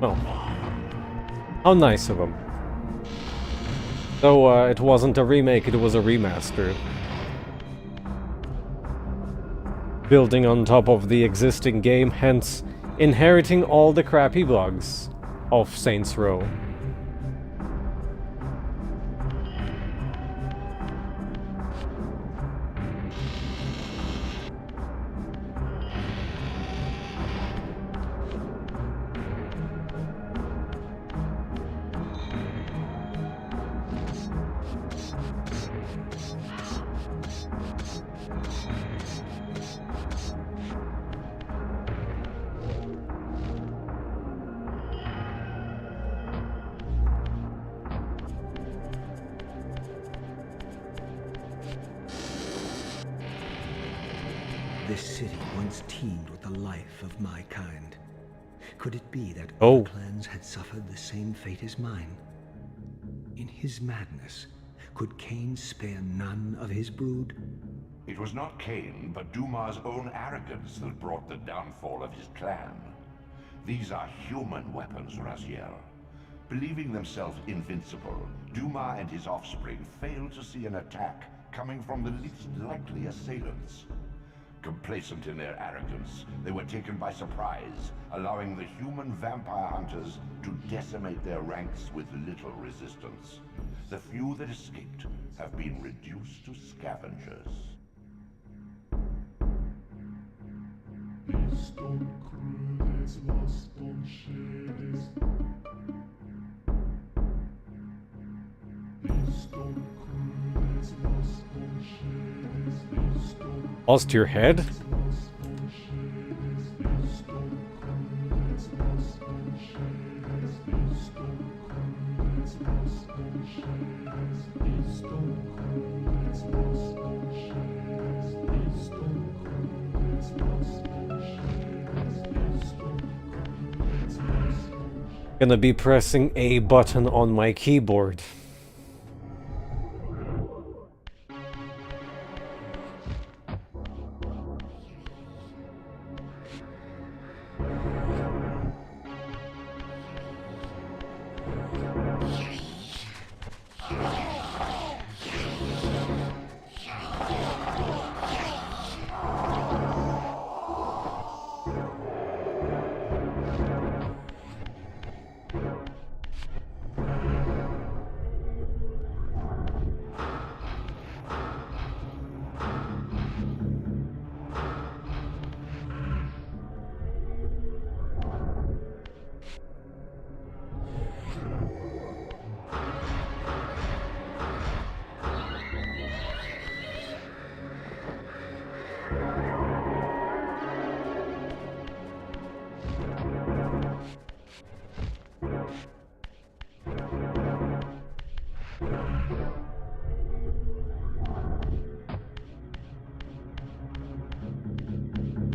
Oh. How nice of them. Though it wasn't a remake, it was a remaster. Building on top of the existing game, hence inheriting all the crappy bugs of Saints Row. This city once teemed with the life of my kind. Could it be that Oh. other clans had suffered the same fate as mine? In his madness, could Kain spare none of his brood? It was not Kain, but Dumah's own arrogance that brought the downfall of his clan. These are human weapons, Raziel. Believing themselves invincible, Dumah and his offspring failed to see an attack coming from the least likely assailants. Complacent in their arrogance, they were taken by surprise, allowing the human vampire hunters to decimate their ranks with little resistance. The few that escaped have been reduced to scavengers. Lost your head? Gonna be pressing A button on my keyboard.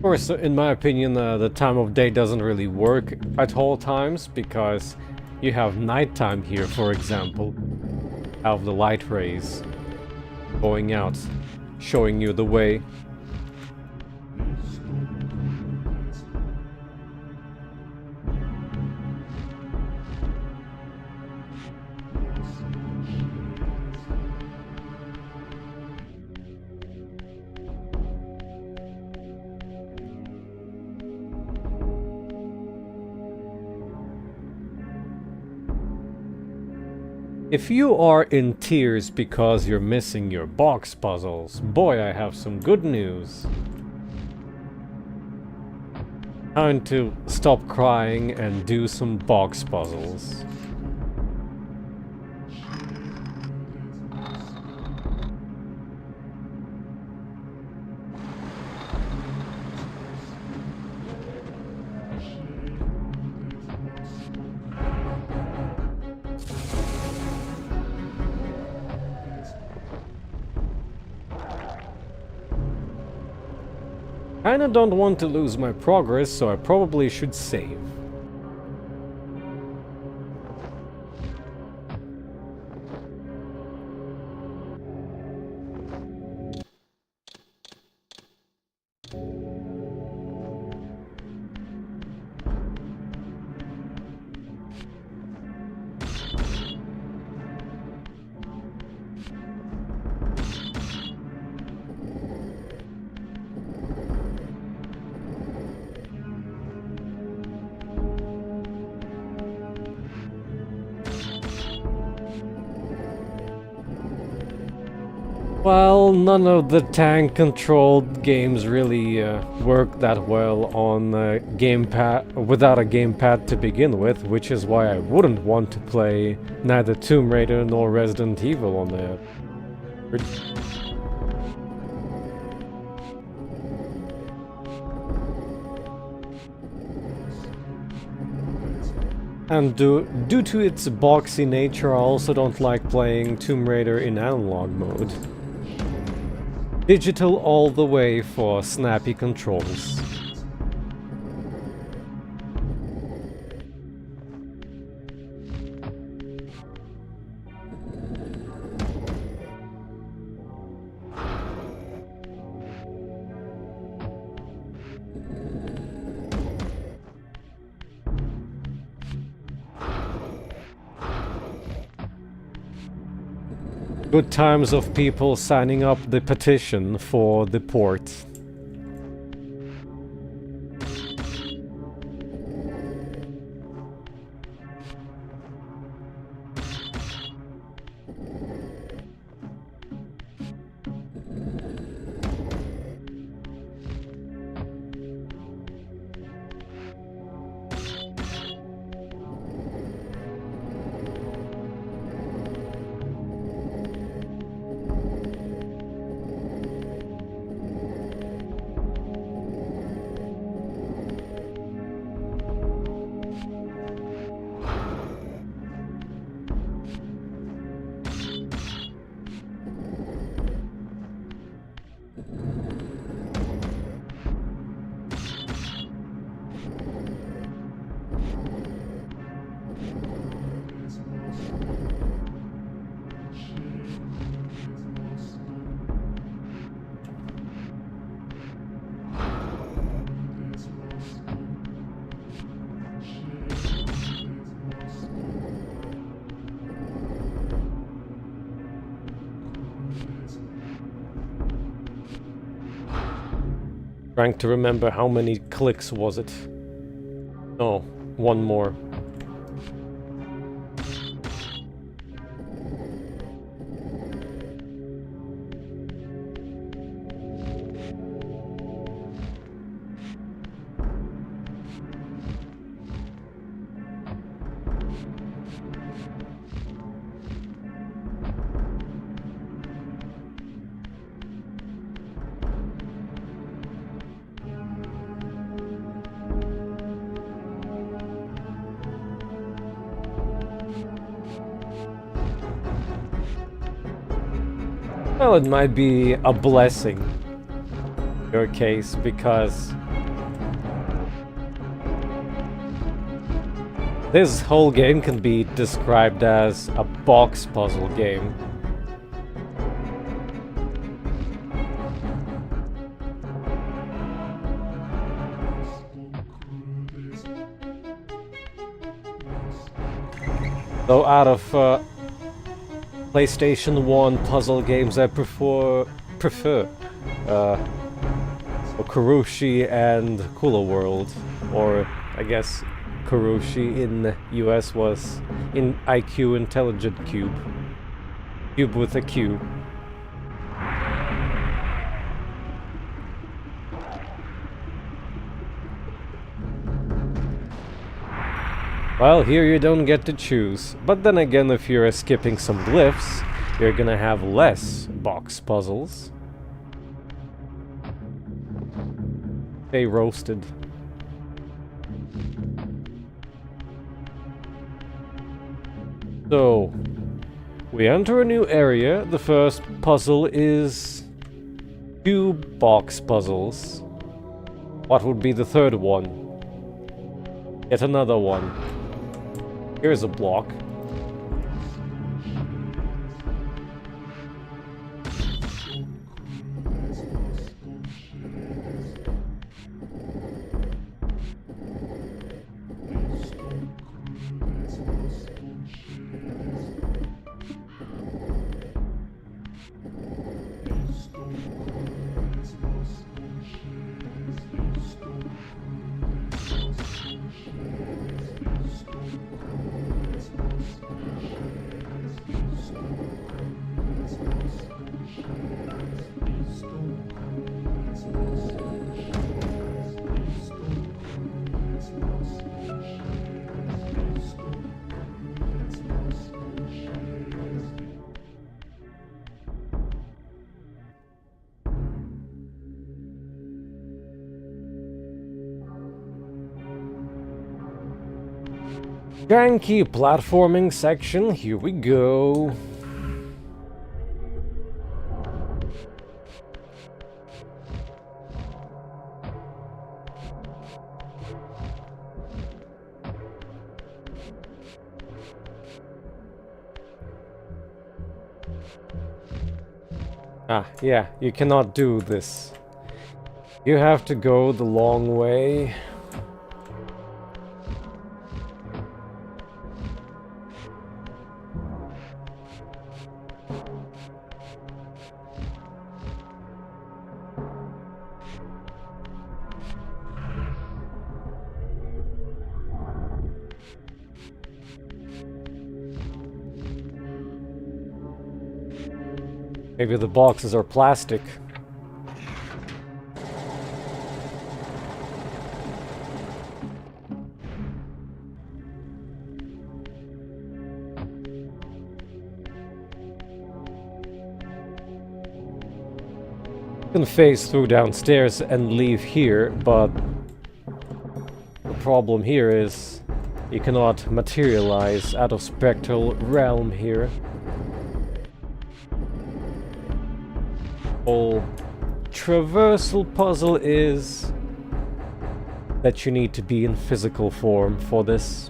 course, in my opinion, the time of day doesn't really work at all times, because you have nighttime here, for example. Have the light rays going out, showing you the way. If you are in tears because you're missing your box puzzles, boy, I have some good news. Time to stop crying and do some box puzzles. Kinda don't want to lose my progress, so I probably should save. Well, none of the tank-controlled games really work that well on gamepad without a gamepad to begin with, which is why I wouldn't want to play neither Tomb Raider nor Resident Evil on there. And due to its boxy nature, I also don't like playing Tomb Raider in analog mode. Digital all the way for snappy controls. Good times of people signing up the petition for the port. Trying to remember how many clicks was it. Oh, one more. Well, it might be a blessing in your case, because This whole game can be described as a box puzzle game. Though out of PlayStation 1 puzzle games, I prefer Kurushi and Kula World, or I guess Kurushi in the US was in IQ Intelligent Cube. Cube with a Q. Well, here you don't get to choose, but then again, if you're skipping some glyphs, you're gonna have less box puzzles. Stay roasted. So, we enter a new area. The first puzzle is 2 box puzzles. What would be the third one? Yet another one. Here's a block. Janky platforming section, here we go. Ah, yeah, you cannot do this. You have to go the long way. Maybe the boxes are plastic. You can phase through downstairs and leave here, but the problem here is you cannot materialize out of spectral realm here. Whole traversal puzzle is that you need to be in physical form for this.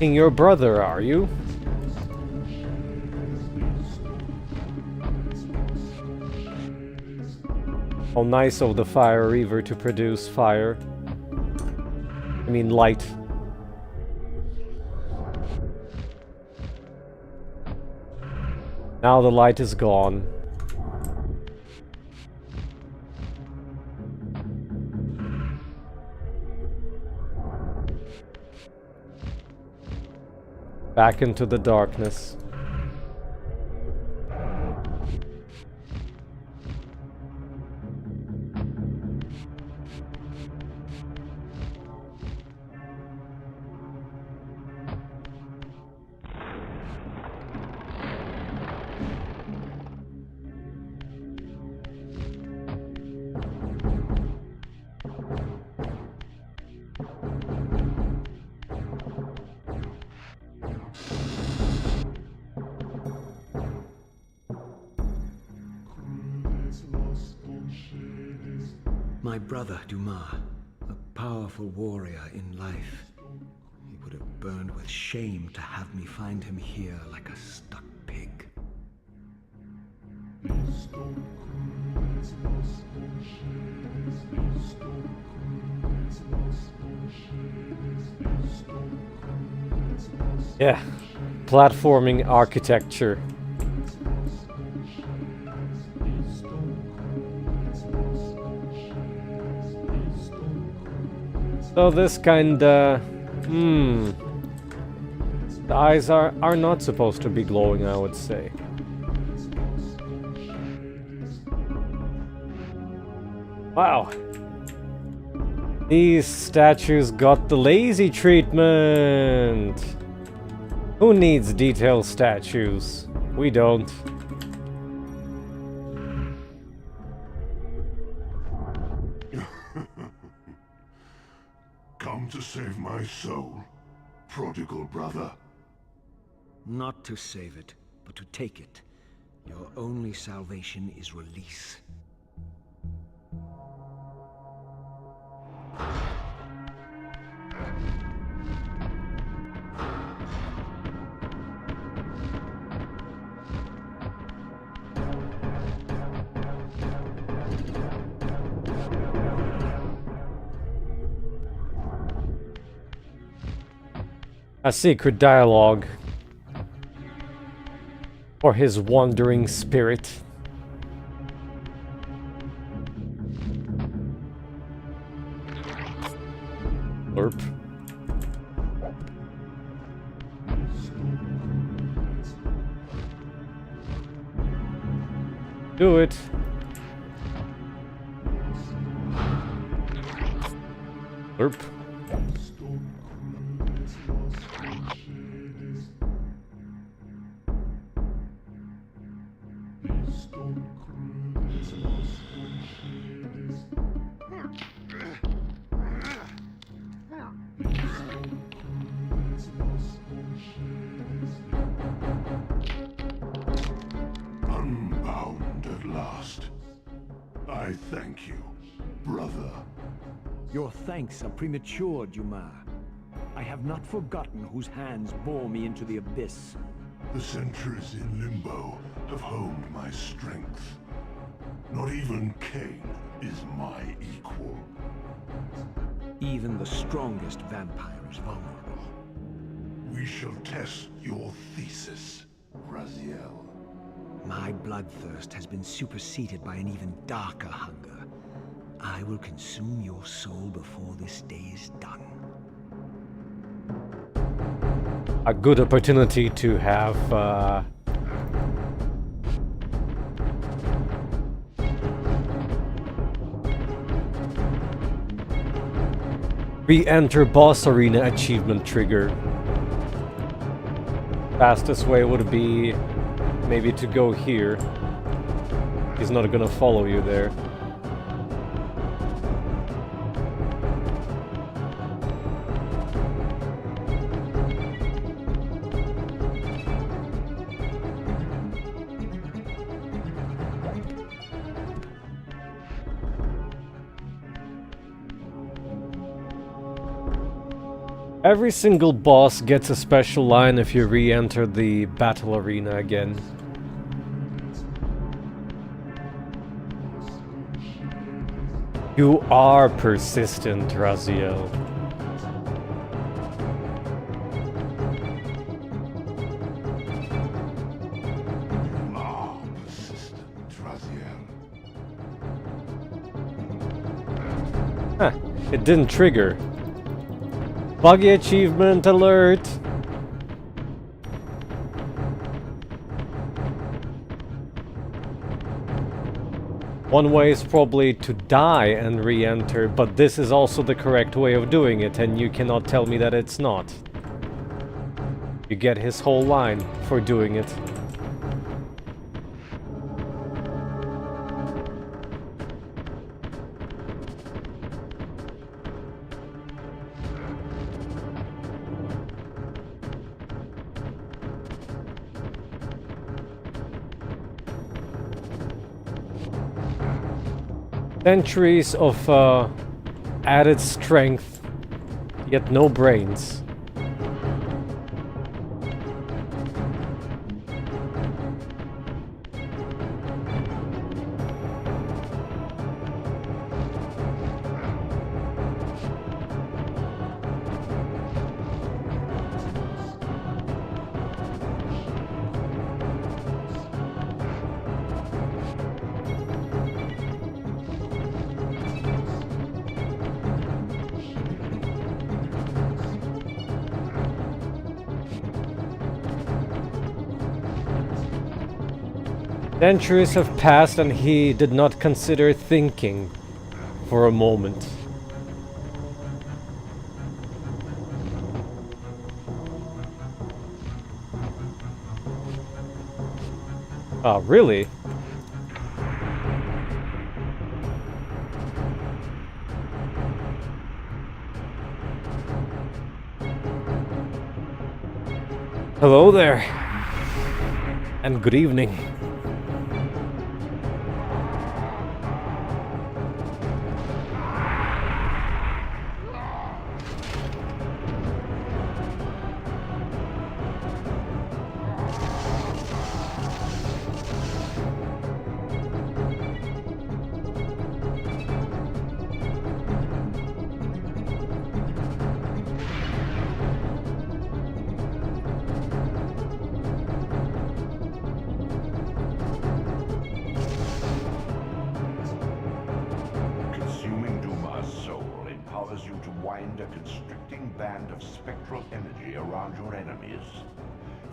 Your brother, are you? How nice of the Fire Reaver to produce fire. I mean light. Now the light is gone. Back into the darkness. my brother, Dumah, a powerful warrior in life. He would have burned with shame to have me find him here like a stuck pig. Yeah, platforming architecture. So this kinda... The eyes are not supposed to be glowing, I would say. Wow. These statues got the lazy treatment. Who needs detailed statues? We don't. Come to save my soul, prodigal brother. Not to save it, but to take it. Your only salvation is release. A secret dialogue for his wandering spirit. Burp. Do it. Burp. Unbound at last. I thank you, brother. Your thanks are premature, Dumah. I have not forgotten whose hands bore me into the abyss. The centuries in limbo have honed my strength. Not even Kain is my equal. Even the strongest vampire is vulnerable. We shall test your thesis, Raziel. My bloodthirst has been superseded by an even darker hunger. I will consume your soul before this day is done. A good opportunity to have re-enter boss arena achievement trigger. Fastest way would be maybe to go here. He's not gonna follow you there. Every single boss gets a special line if you re-enter the battle arena again. You are persistent, Raziel. Persistent, Raziel. Huh, it didn't trigger. Buggy achievement alert! One way is probably to die and re-enter, but this is also the correct way of doing it, and you cannot tell me that it's not. You get his whole line for doing it. Centuries of added strength, yet no brains. Centuries have passed and he did not consider thinking for a moment. Oh, really? Hello there. And good evening. Consuming Dumah's soul empowers you to wind a constricting band of spectral energy around your enemies.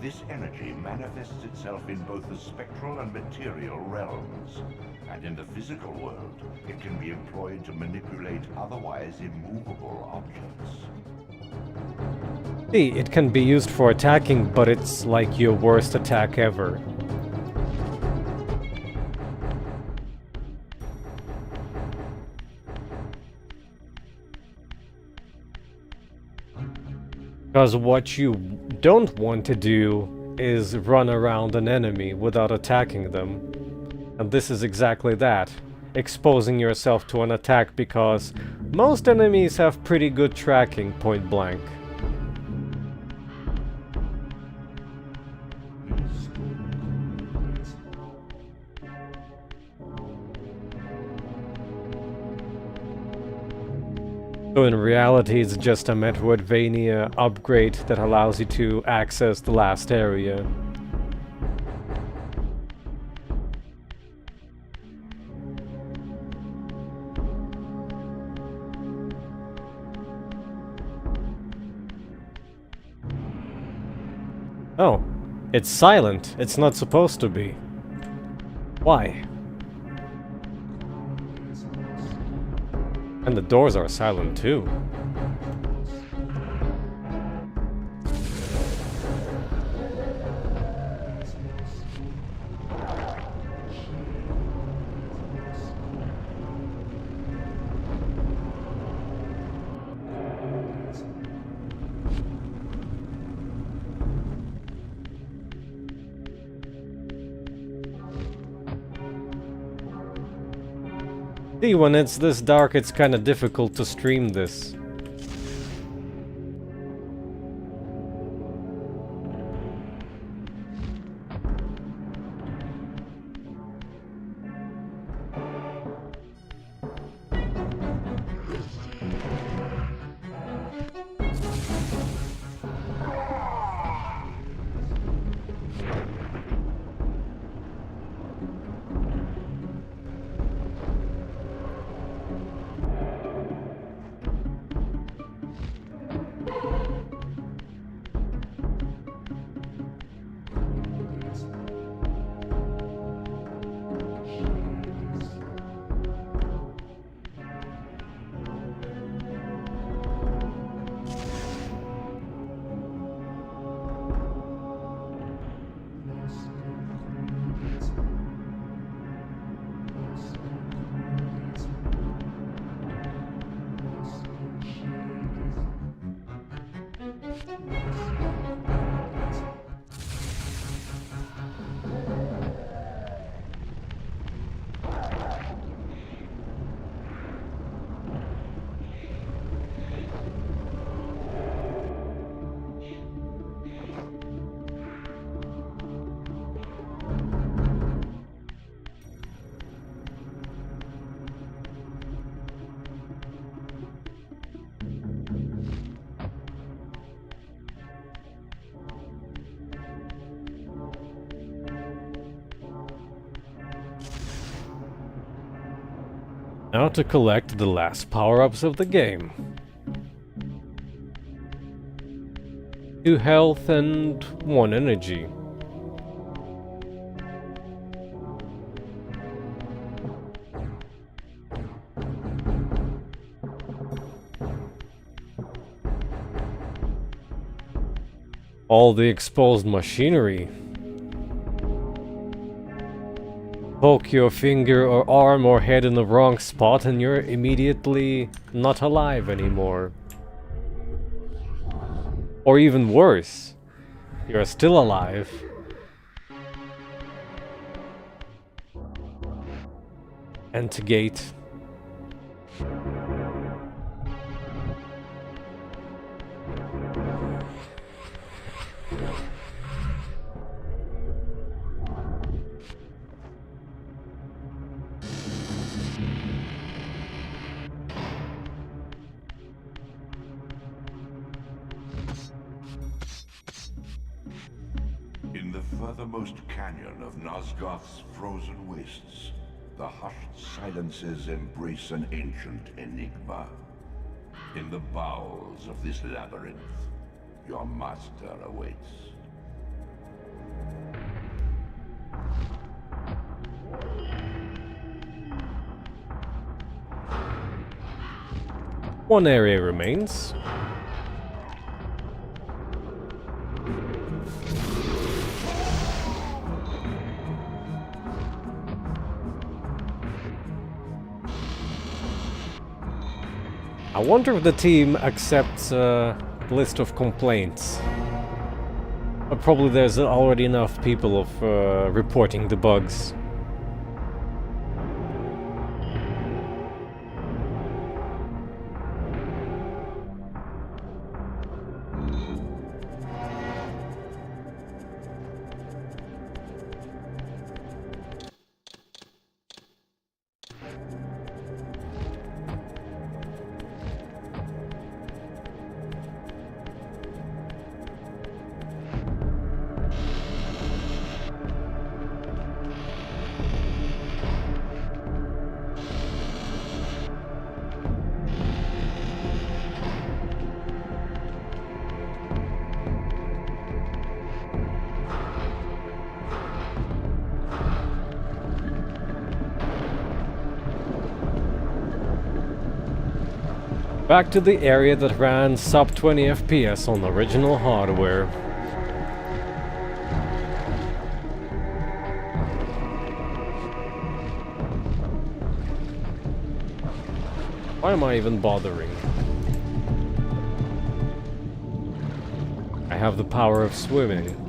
This energy manifests itself in both the spectral and material realms, and in the physical world, it can be employed to manipulate otherwise immovable objects. See, it can be used for attacking, but it's like your worst attack ever. Because what you don't want to do is run around an enemy without attacking them. And this is exactly that. Exposing yourself to an attack because most enemies have pretty good tracking point blank. So in reality, it's just a Metroidvania upgrade that allows you to access the last area. Oh, it's silent. It's not supposed to be. Why? And the doors are silent too. See, when it's this dark, it's kinda difficult to stream this. Now to collect the last power-ups of the game. 2 health and 1 energy. All the exposed machinery. Poke your finger or arm or head in the wrong spot and you're immediately not alive anymore. Or even worse, you're still alive. Enter gate. In the furthermost canyon of Nosgoth's frozen wastes, the hushed silences embrace an ancient enigma. In the bowels of this labyrinth, your master awaits. One area remains. I wonder if the team accepts a list of complaints. But probably there's already enough people of reporting the bugs. Back to the area that ran sub 20 FPS on original hardware. Why am I even bothering? I have the power of swimming.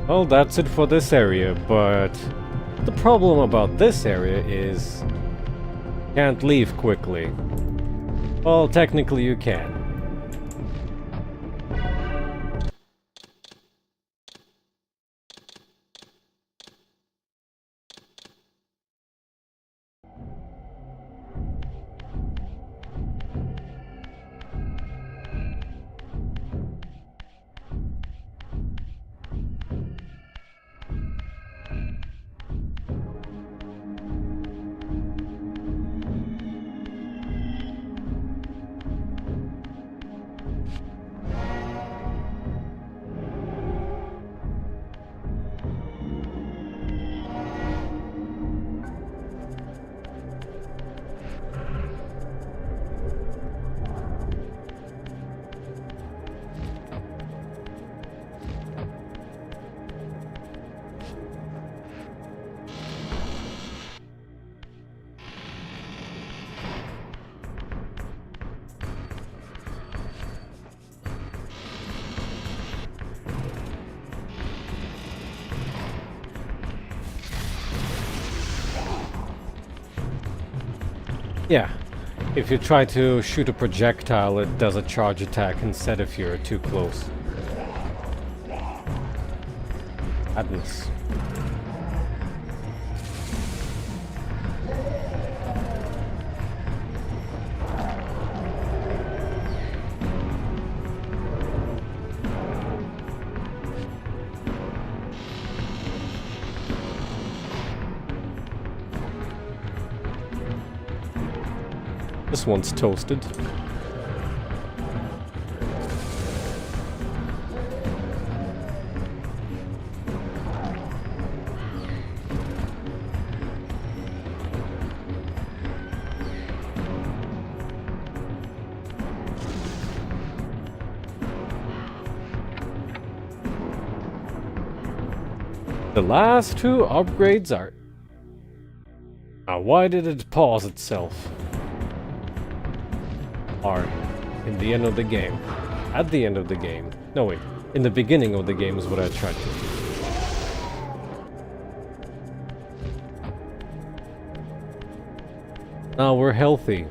Well, that's it for this area, but The problem about this area is can't leave quickly. Well, technically you can. Yeah, if you try to shoot a projectile, it does a charge attack instead if you're too close. Madness. This one's toasted. The last two upgrades are... Now, why did it pause itself? Are in the end of the game. At the end of the game. No, wait. In the beginning of the game is what I tried to do. Now we're healthy.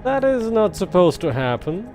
That is not supposed to happen.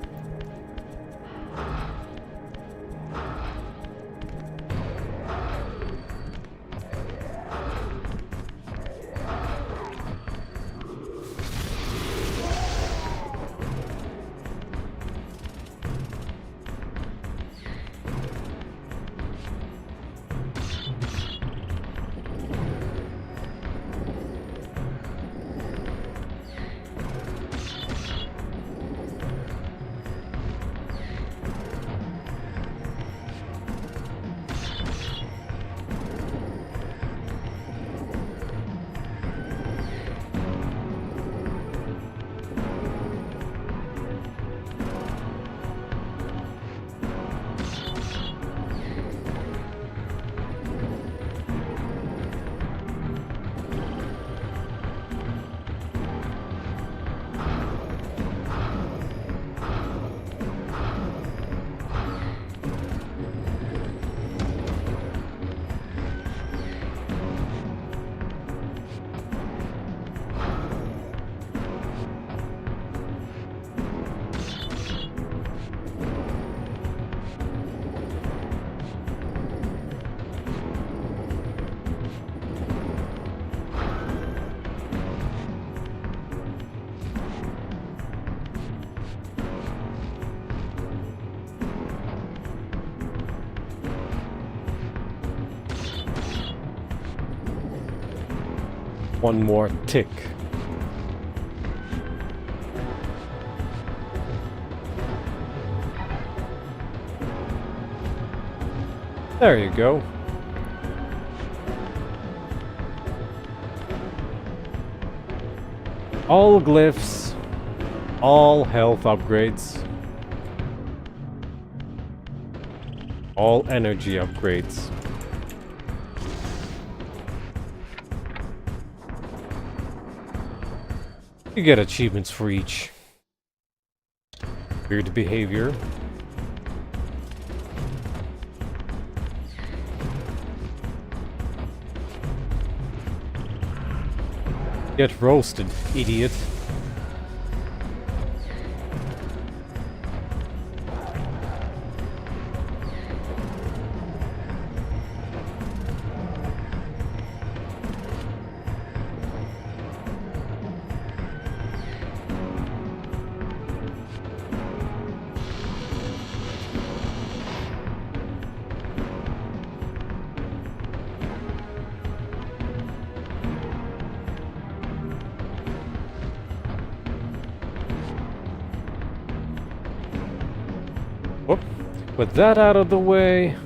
One more tick. There you go. All glyphs, all health upgrades, all energy upgrades. You get achievements for each. Weird behavior. Get roasted, idiot. Whoop. With that out of the way.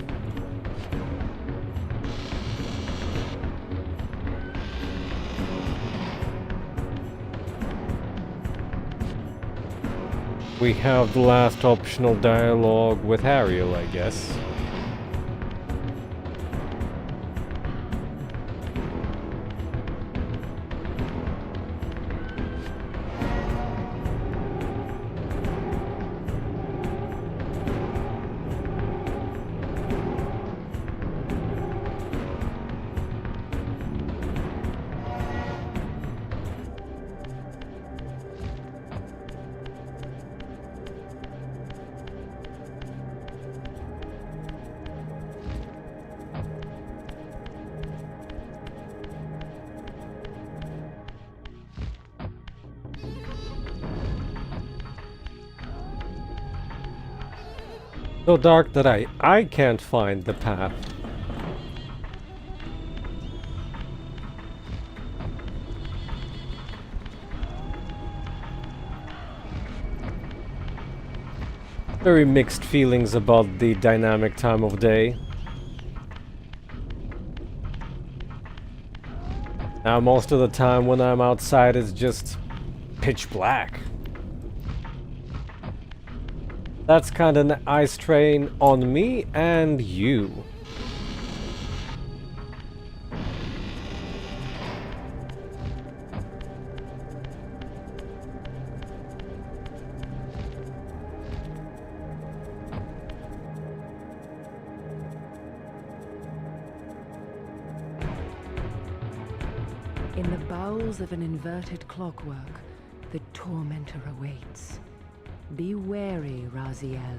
We have the last optional dialogue with Ariel, I guess. So dark that I can't find the path. Very mixed feelings about the dynamic time of day. Now most of the time when I'm outside it's just pitch black. That's kind of an eye strain on me and you. In the bowels of an inverted clockwork, the tormentor awaits. Be wary, Raziel.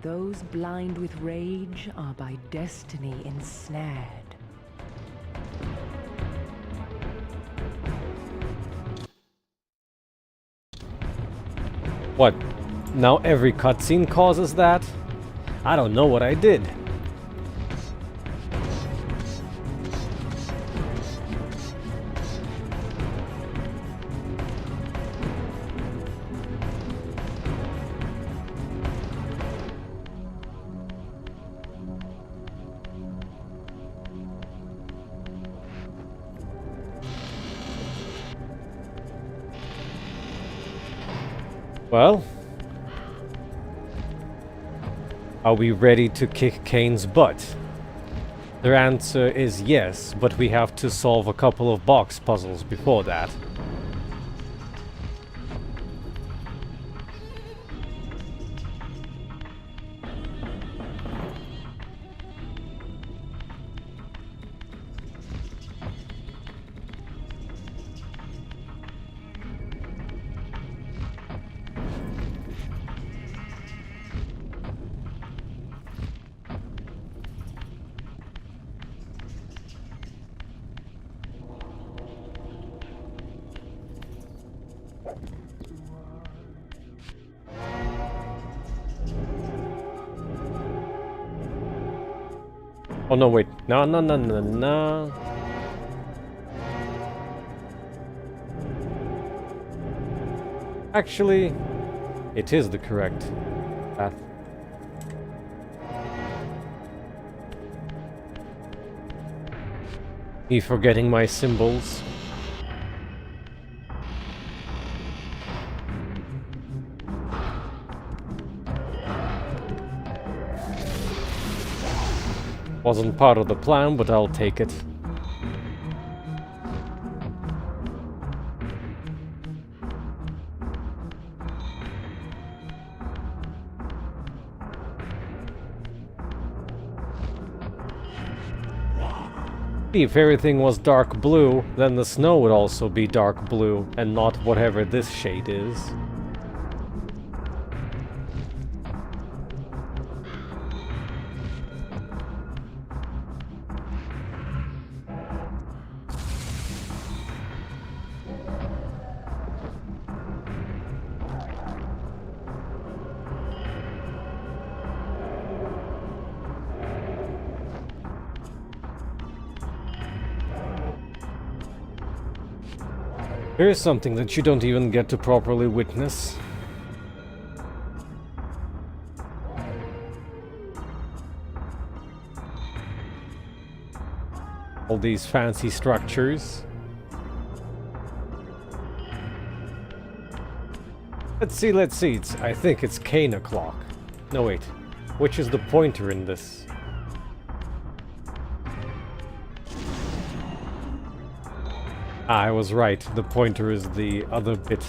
Those blind with rage are by destiny ensnared. What? Now every cutscene causes that? I don't know what I did. Well, are we ready to kick Kain's butt? Their answer is yes, but we have to solve a couple of box puzzles before that. Oh no, wait. No, no, no, no, no. Actually, it is the correct path. Me forgetting my symbols. Wasn't part of the plan, but I'll take it. If everything was dark blue, then the snow would also be dark blue, and not whatever this shade is. Here's something that you don't even get to properly witness. All these fancy structures. Let's see, I think it's Kain o'clock. No wait, which is the pointer in this? I was right, the pointer is the other bit.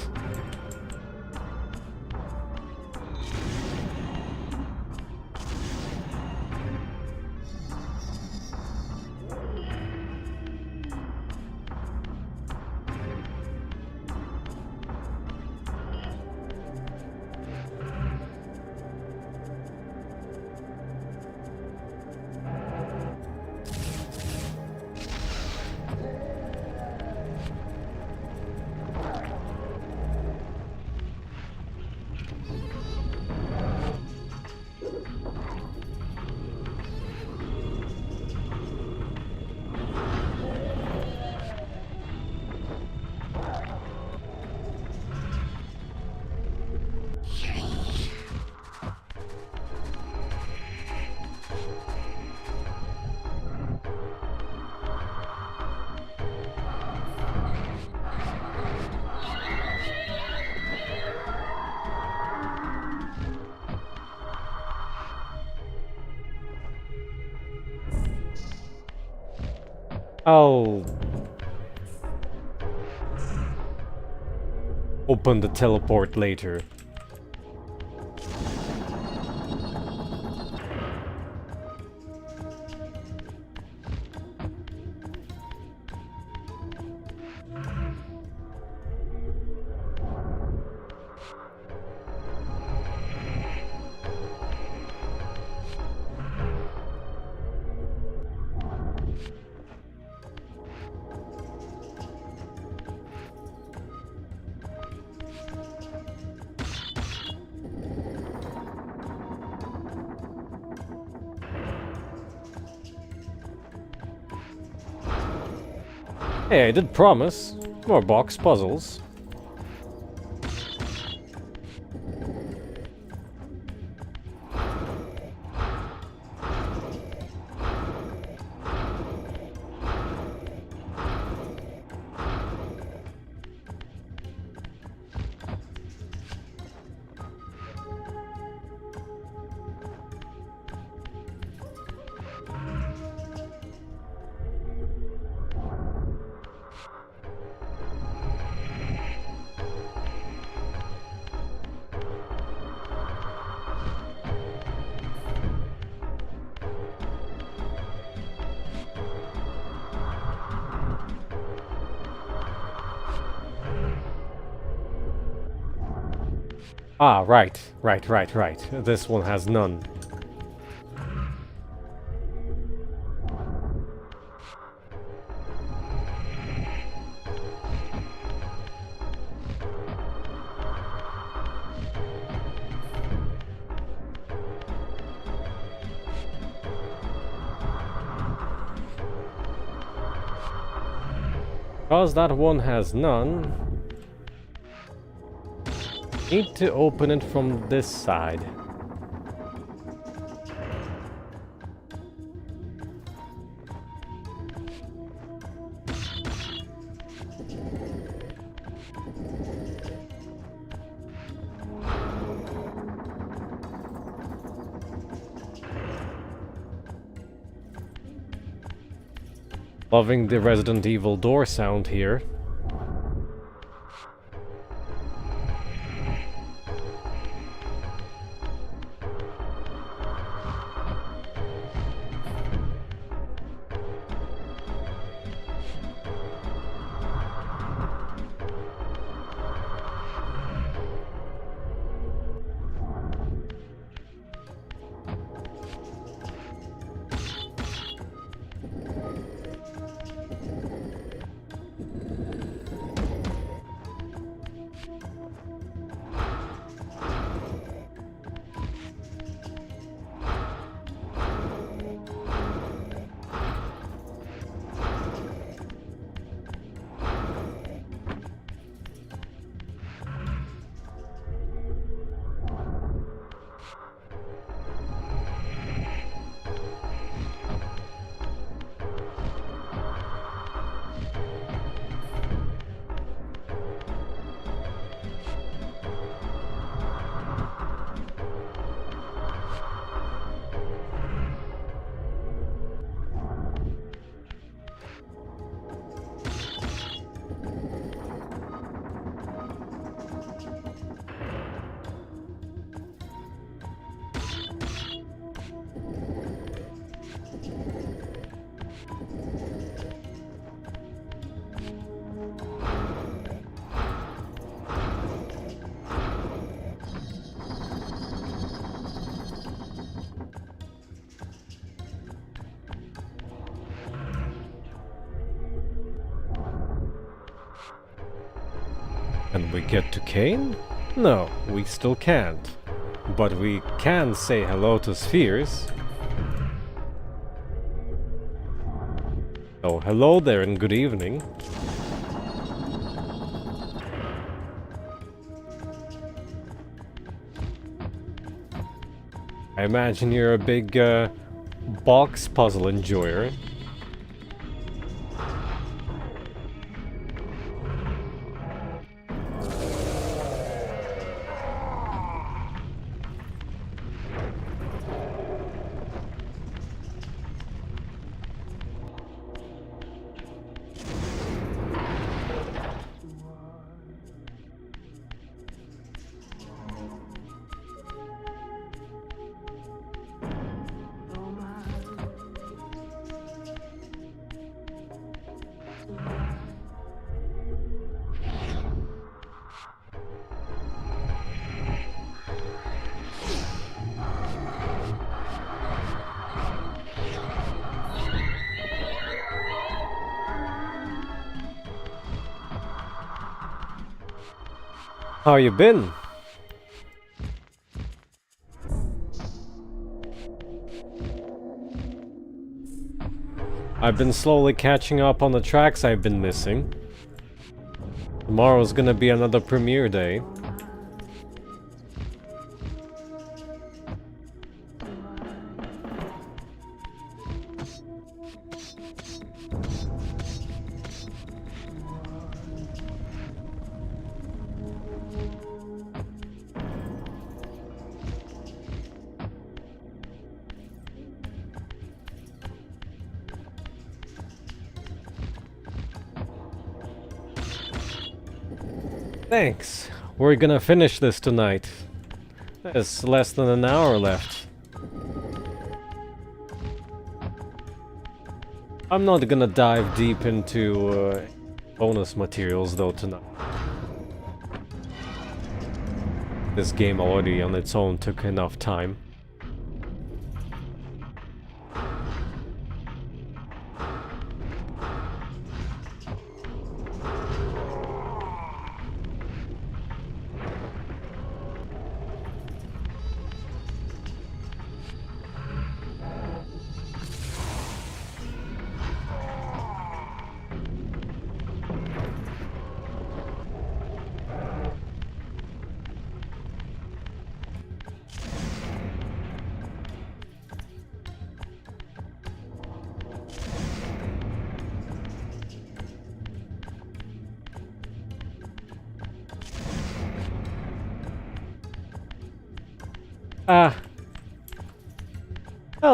I'll open the teleport later. Hey, I did promise. More box puzzles. Ah, right. This one has none. Because that one has none, need to open it from this side. Loving the Resident Evil door sound here. And we get to Kain? No, we still can't. But we can say hello to spheres. Oh, hello there and good evening. I imagine you're a big box puzzle enjoyer. How you been? I've been slowly catching up on the tracks I've been missing. Tomorrow's gonna be another premiere day. Thanks. We're gonna finish this tonight. There's less than an hour left. I'm not gonna dive deep into bonus materials though tonight. This game already on its own took enough time.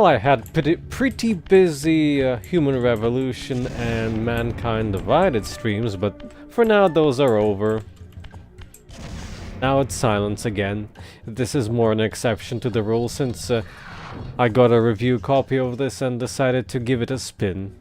Well, I had pretty busy Human Revolution and Mankind Divided streams, but for now those are over. Now it's silence again. This is more an exception to the rule since I got a review copy of this and decided to give it a spin.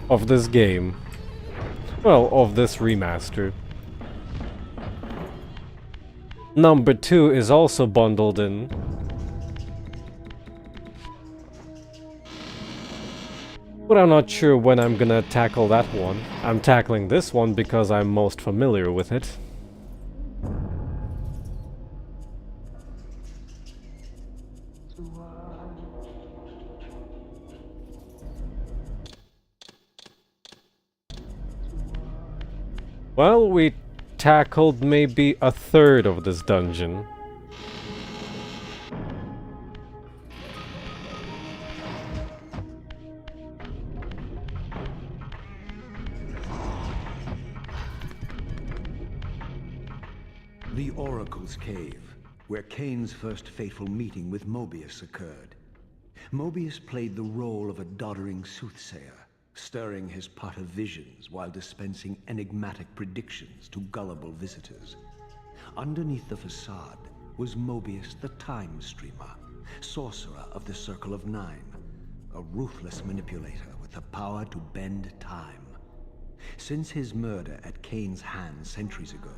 Of this game. Well, of this remaster. Number 2 is also bundled in. But I'm not sure when I'm gonna tackle that one. I'm tackling this one because I'm most familiar with it. Well, we tackled maybe a third of this dungeon. The Oracle's Cave, where Kain's first fateful meeting with Mobius occurred. Mobius played the role of a doddering soothsayer, stirring his pot of visions while dispensing enigmatic predictions to gullible visitors. Underneath the facade was Mobius the Time Streamer, sorcerer of the Circle of Nine, a ruthless manipulator with the power to bend time. Since his murder at Kain's hands centuries ago,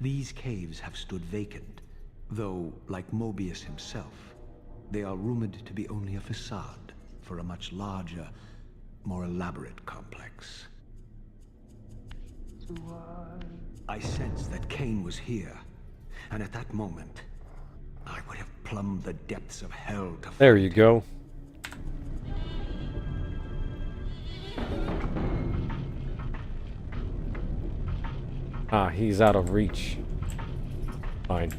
these caves have stood vacant, though, like Mobius himself, they are rumored to be only a facade for a much larger, more elaborate complex. I sensed that Kain was here, and at that moment, I would have plumbed the depths of hell to There you go. Ah, he's out of reach. Fine.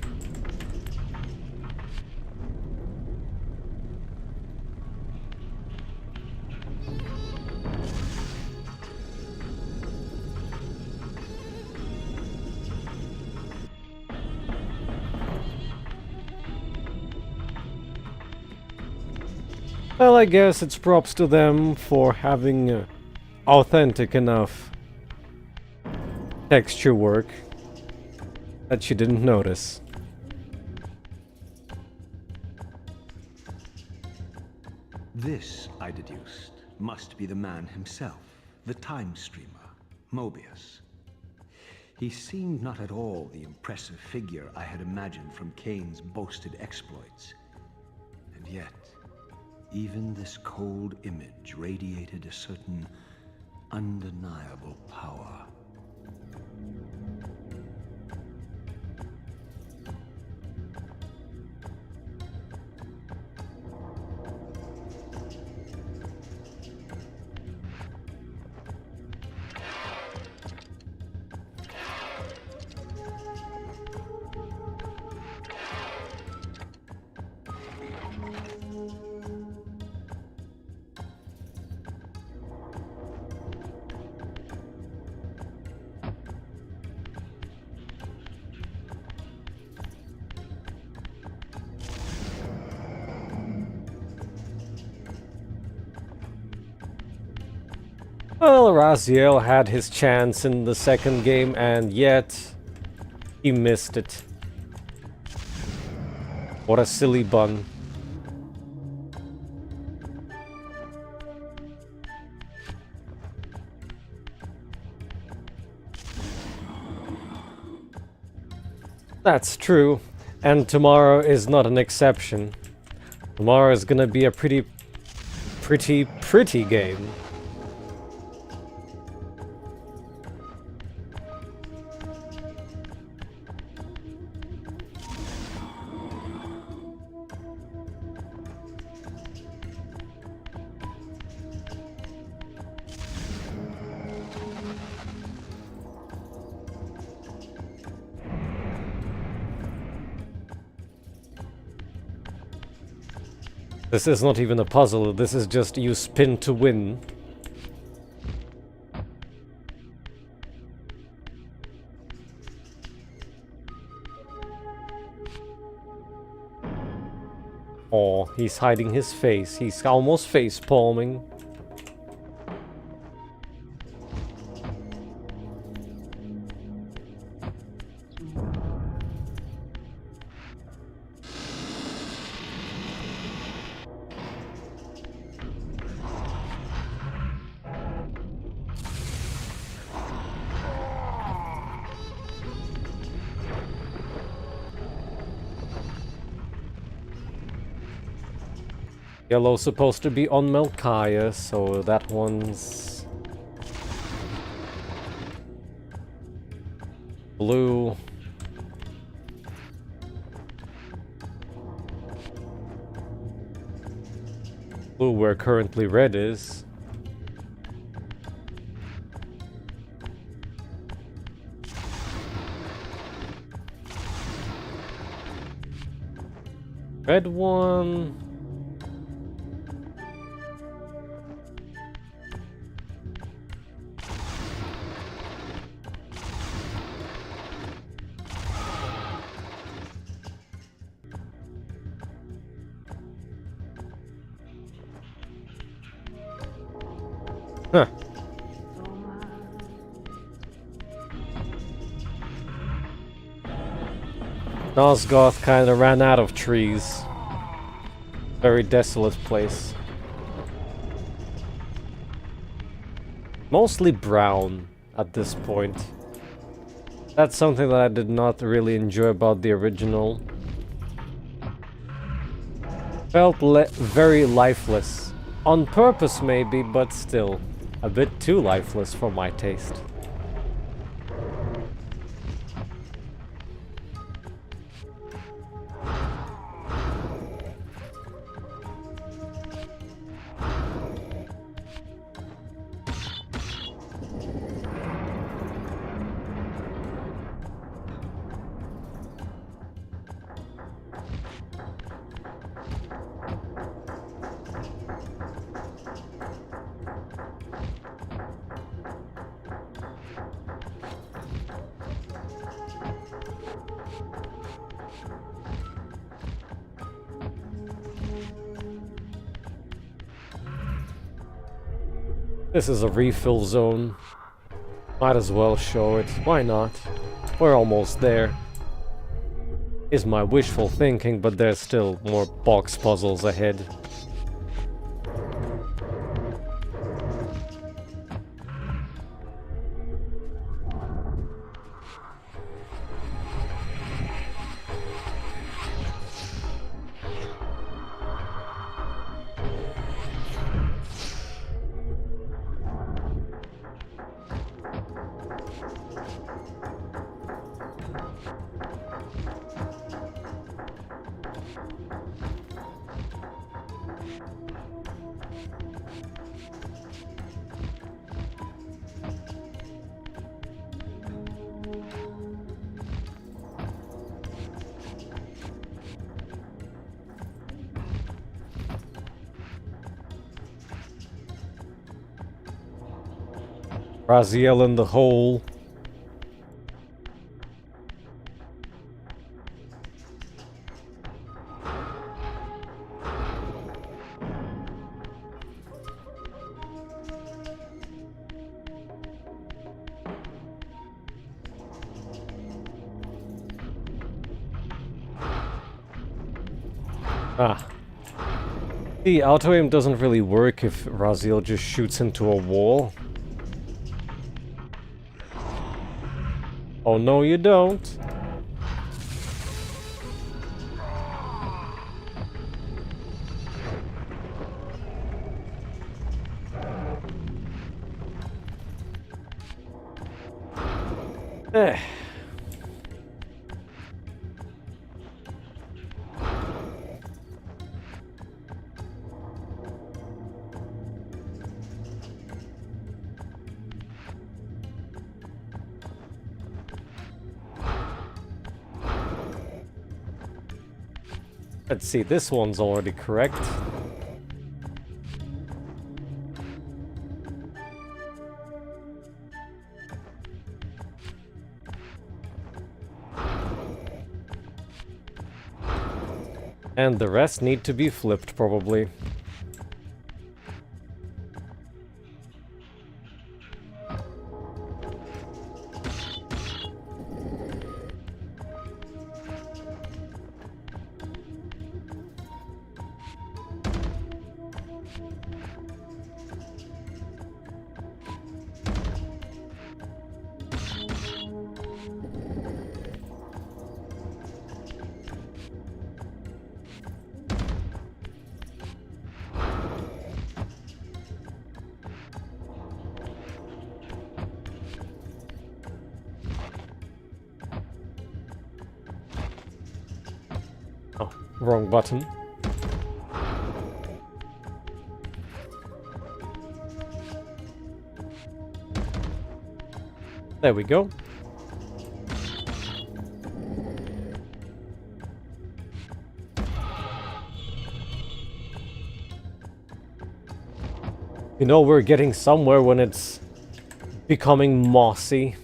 Well, I guess it's props to them for having authentic enough texture work that you didn't notice. This, I deduced, must be the man himself, the Time Streamer, Mobius. He seemed not at all the impressive figure I had imagined from Kain's boasted exploits. And yet, even this cold image radiated a certain undeniable power. Well, Raziel had his chance in the second game, and yet he missed it. What a silly bun. That's true, and tomorrow is not an exception. Tomorrow is gonna be a pretty pretty game. This is not even a puzzle, this is just you spin to win. Oh, he's hiding his face. He's almost face palming. Yellow's supposed to be on Melchiah, so that one's blue. Blue where currently red is. Red one. Huh. Nosgoth kinda ran out of trees. Very desolate place. Mostly brown at this point. That's something that I did not really enjoy about the original. Felt very lifeless. On purpose maybe, but still. A bit too lifeless for my taste. This is a refill zone. Might as well show it. Why not? We're almost there. Is my wishful thinking, but there's still more box puzzles ahead. Raziel in the hole. Ah. The auto aim doesn't really work if Raziel just shoots into a wall. Oh no, you don't. Eh. Let's see, this one's already correct. And the rest need to be flipped, probably. Oh, wrong button. There we go. You know, we're getting somewhere when it's becoming mossy.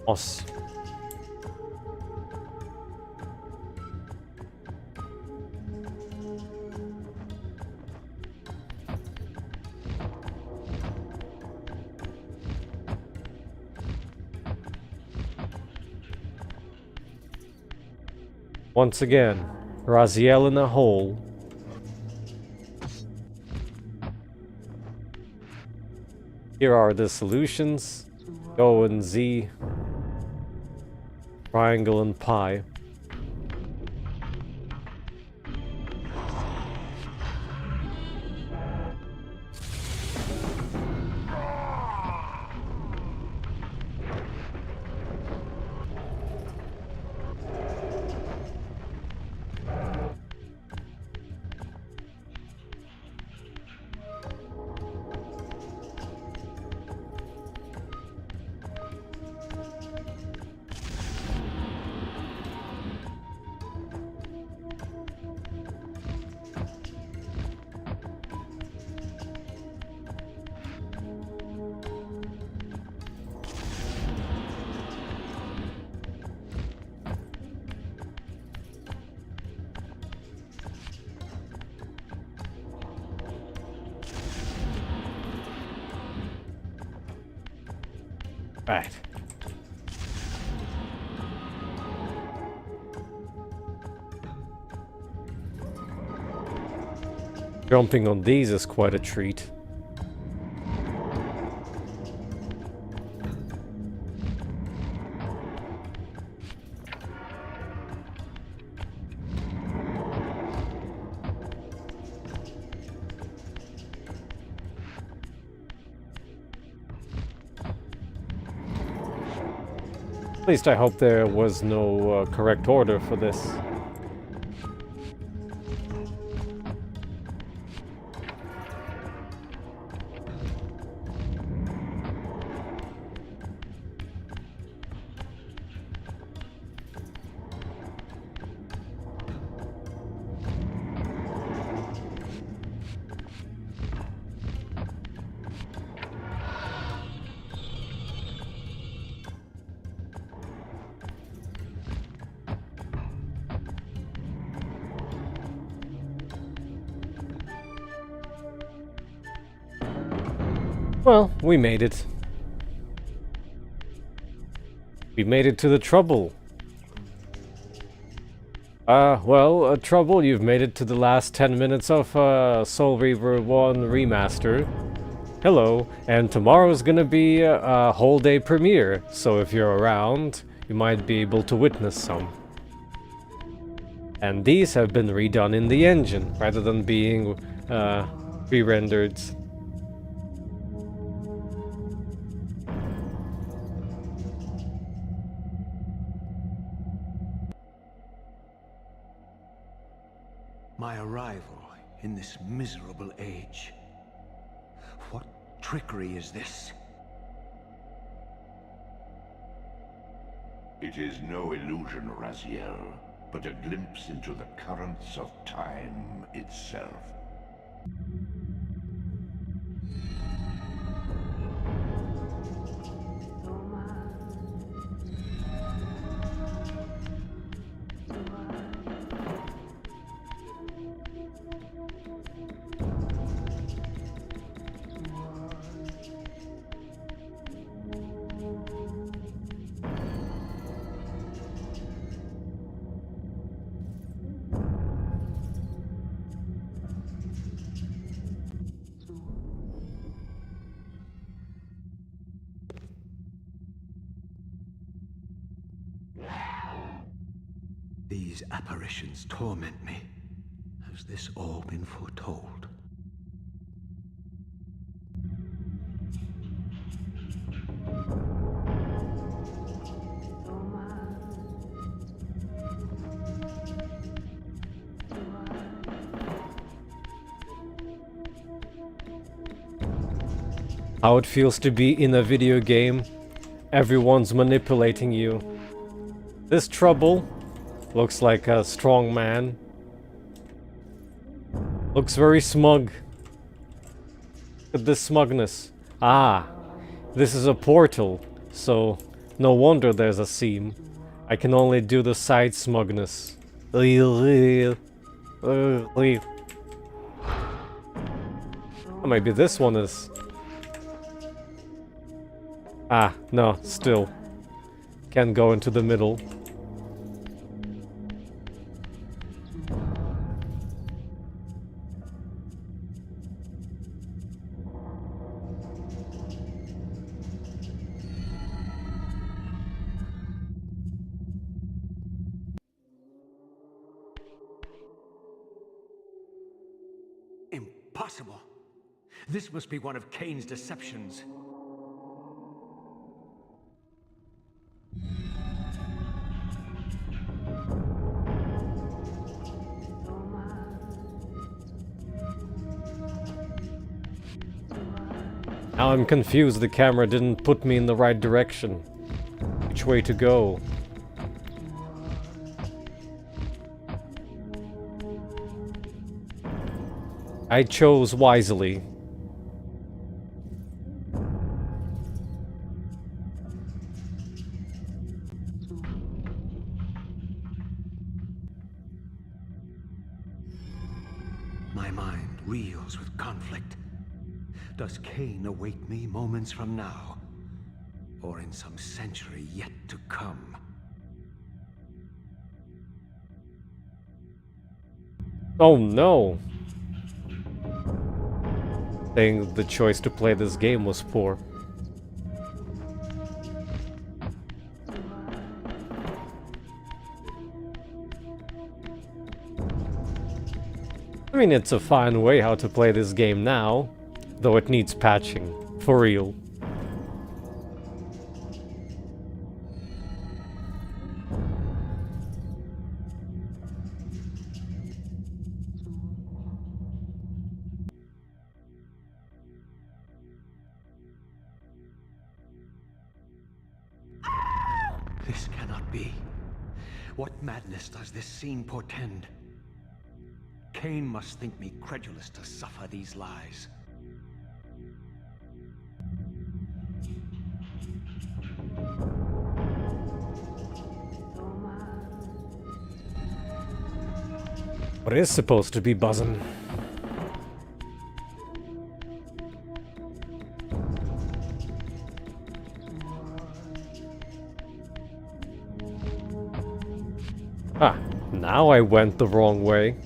Moss. Once again, Raziel in a hole. Here are the solutions. Go and Z. Triangle and pi. Right. Jumping on these is quite a treat. At least I hope there was no correct order for this. Well, we made it. We made it to the trouble. Trouble, you've made it to the last 10 minutes of Soul Reaver 1 Remastered. Hello, and tomorrow's gonna be a whole day premiere, so if you're around, you might be able to witness some. And these have been redone in the engine, rather than being re-rendered. in this miserable age. What trickery is this? It is no illusion, Raziel, but a glimpse into the currents of time itself. These apparitions torment me. Has this all been foretold? How it feels to be in a video game. Everyone's manipulating you. This trouble looks like a strong man. Looks very smug. Look at this smugness. Ah, this is a portal, so no wonder there's a seam. I can only do the side smugness. Oh, maybe this one is... Ah, no, still. Can't go into the middle. Impossible! This must be one of Kain's deceptions. Now I'm confused, the camera didn't put me in the right direction. Which way to go? I chose wisely. My mind reels with conflict. Does Kain await me moments from now? Or in some century yet to come? Oh no! Saying the choice to play this game was poor. I mean, it's a fine way how to play this game now, though it needs patching, for real. This cannot be. What madness does this scene portend? Kain must think me credulous to suffer these lies. What is supposed to be buzzing? Ah, now I went the wrong way.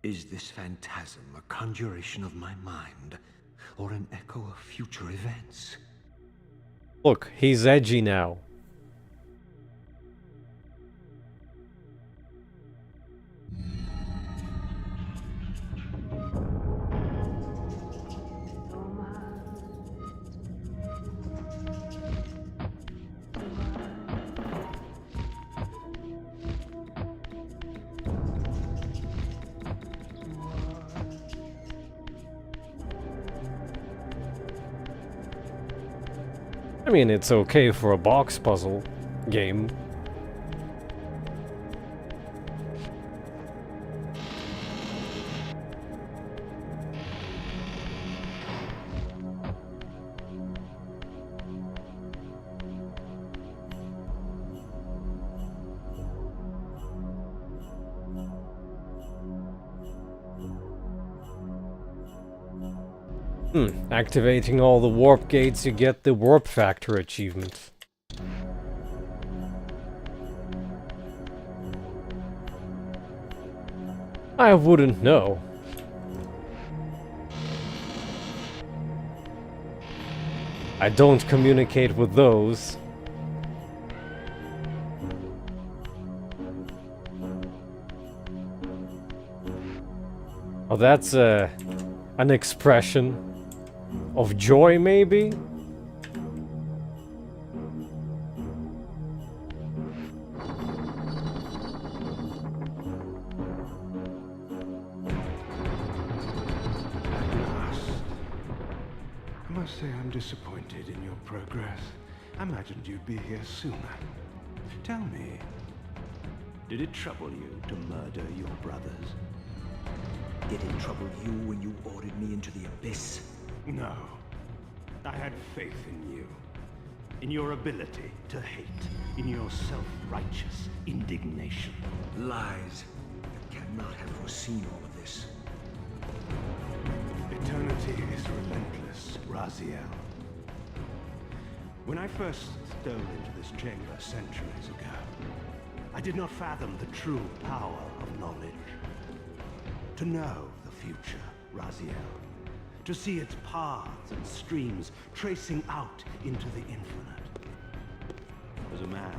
Is this phantasm a conjuration of my mind, or an echo of future events? Look, he's edgy now. I mean, it's okay for a box puzzle game. Activating all the warp gates, you get the warp factor achievement. I wouldn't know. I don't communicate with those. Oh, that's an expression of joy, maybe? I must say I'm disappointed in your progress. I imagined you'd be here sooner. Tell me, did it trouble you to murder your brothers? Did it trouble you when you ordered me into the abyss? No. I had faith in you. In your ability to hate. In your self-righteous indignation. Lies. You cannot have foreseen all of this. Eternity is relentless, Raziel. When I first stole into this chamber centuries ago, I did not fathom the true power of knowledge. To know the future, Raziel. To see its paths and streams tracing out into the infinite. As a man,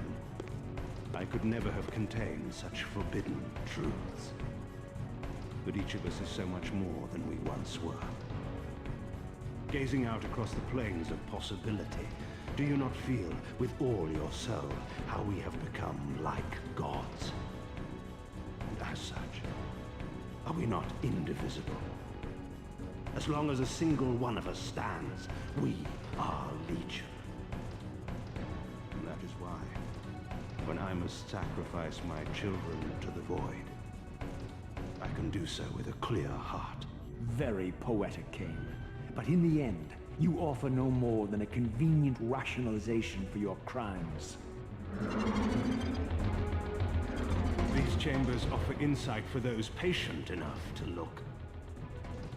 I could never have contained such forbidden truths. But each of us is so much more than we once were. Gazing out across the plains of possibility, do you not feel with all your soul how we have become like gods? And as such, are we not indivisible? As long as a single one of us stands, we are legion. And that is why, when I must sacrifice my children to the void, I can do so with a clear heart. Very poetic, Kain. But in the end, you offer no more than a convenient rationalization for your crimes. These chambers offer insight for those patient enough to look.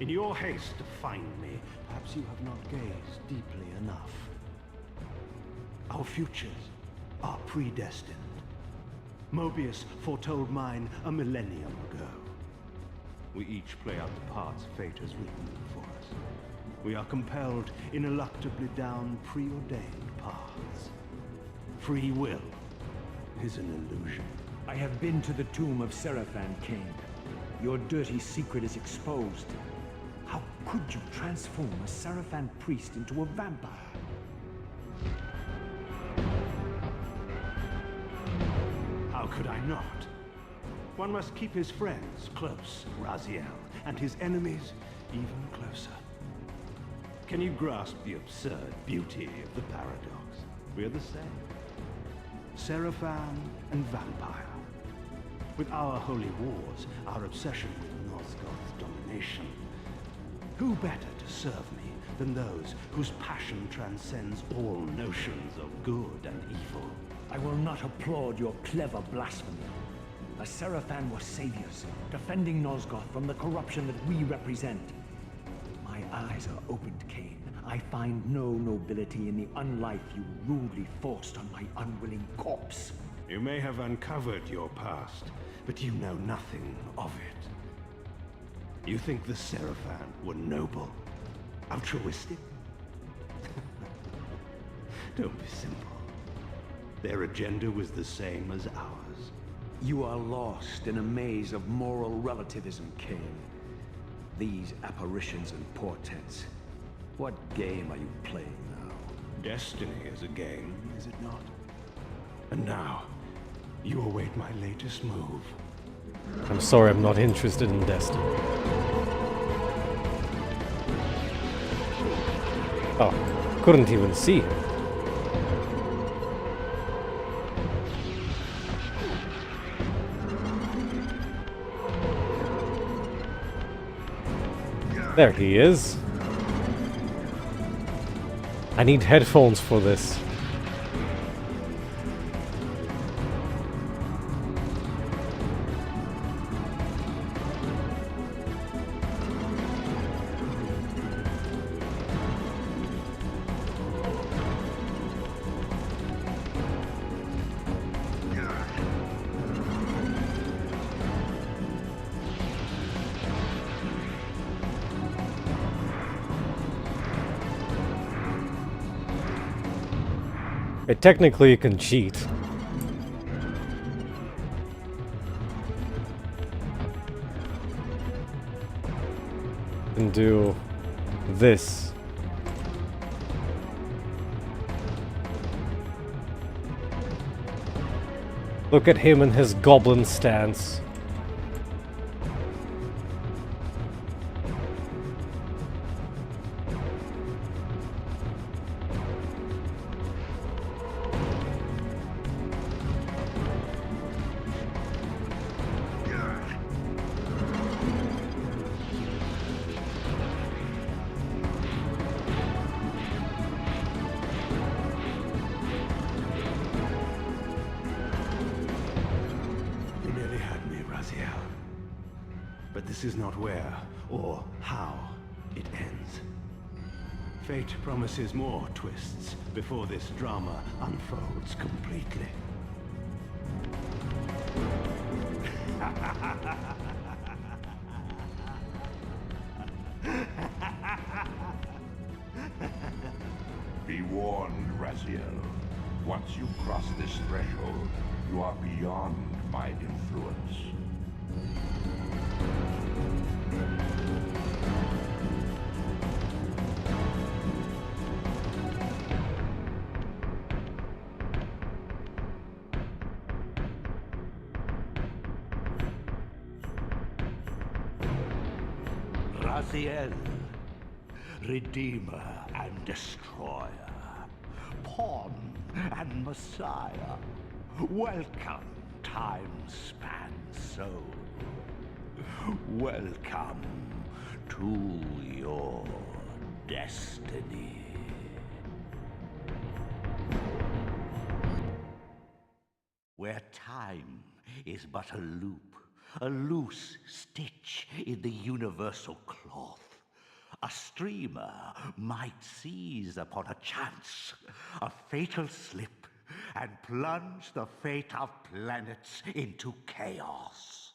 In your haste to find me, perhaps you have not gazed deeply enough. Our futures are predestined. Mobius foretold mine a millennium ago. We each play out the parts fate has written for us. We are compelled ineluctably down preordained paths. Free will is an illusion. I have been to the tomb of Saraphan, Kain. Your dirty secret is exposed. How could you transform a Saraphan priest into a vampire? How could I not? One must keep his friends close, Raziel, and his enemies even closer. Can you grasp the absurd beauty of the paradox? We're the same. Saraphan and vampire. With our holy wars, our obsession with Nosgoth's domination, who better to serve me than those whose passion transcends all notions of good and evil? I will not applaud your clever blasphemy. The Saraphan were saviors, defending Nosgoth from the corruption that we represent. My eyes are opened, Kain. I find no nobility in the unlife you rudely forced on my unwilling corpse. You may have uncovered your past, but you know nothing of it. You think the Saraphan were noble, altruistic? Don't be simple. Their agenda was the same as ours. You are lost in a maze of moral relativism, Kain. These apparitions and portents. What game are you playing now? Destiny is a game, is it not? And now, you await my latest move. I'm sorry, I'm not interested in Destiny. Oh, couldn't even see him. There he is. I need headphones for this. Technically, you can cheat. And do this. Look at him in his goblin stance. But this is not where or how it ends. Fate promises more twists before this drama unfolds completely. Be warned, Raziel. Once you cross this threshold, you are beyond my influence. Raziel, Redeemer and Destroyer, Pawn and Messiah. Welcome, time-span soul. Welcome to your destiny. Where time is but a loop, a loose stitch in the universal cloth. A streamer might seize upon a chance, a fatal slip, and plunge the fate of planets into chaos.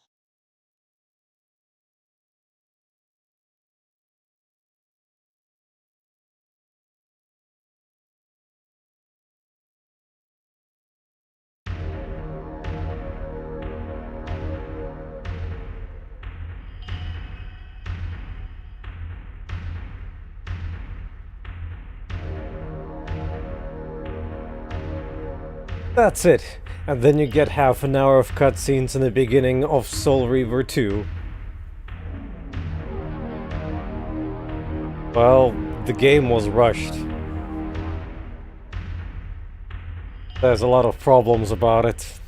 That's it. And then you get half an hour of cutscenes in the beginning of Soul Reaver 2. Well, the game was rushed. There's a lot of problems about it.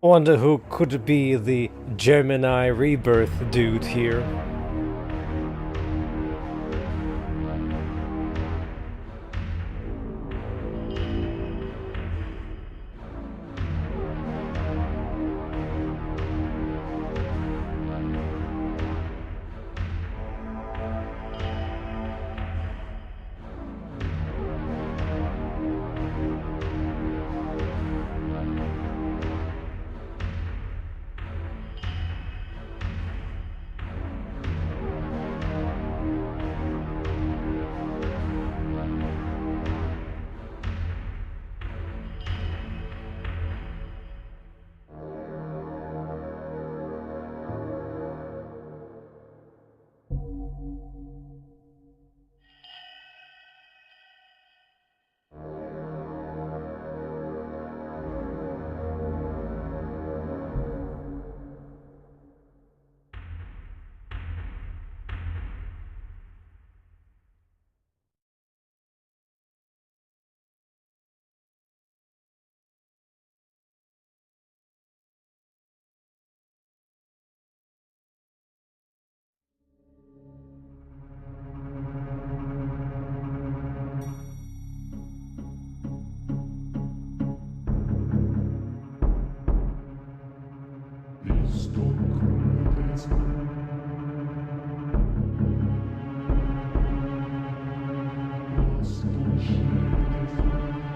Wonder who could be the Gemini rebirth dude here.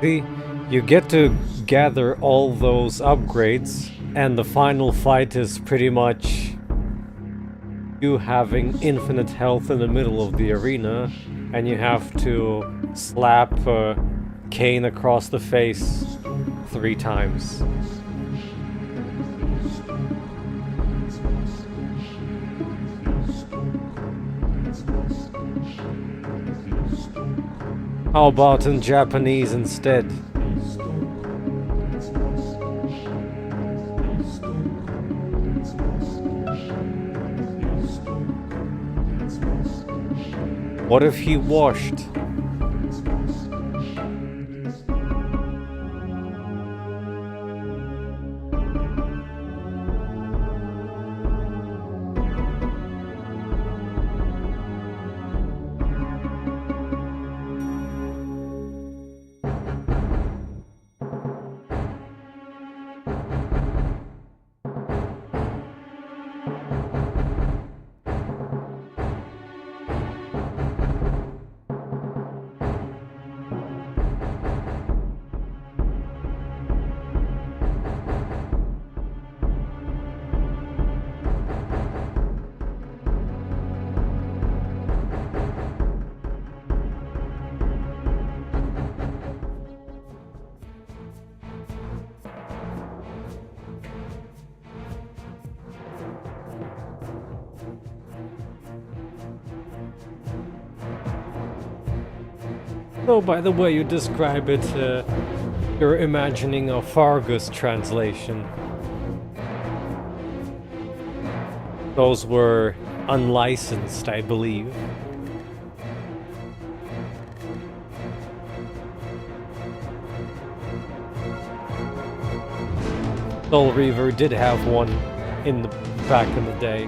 See, you get to gather all those upgrades, and the final fight is pretty much you having infinite health in the middle of the arena, and you have to slap Kain across the face 3 times. How about in Japanese instead? What if he washed? So, by the way you describe it, you're imagining a Fargus translation. Those were unlicensed, I believe. Soul Reaver did have one in the back in the day.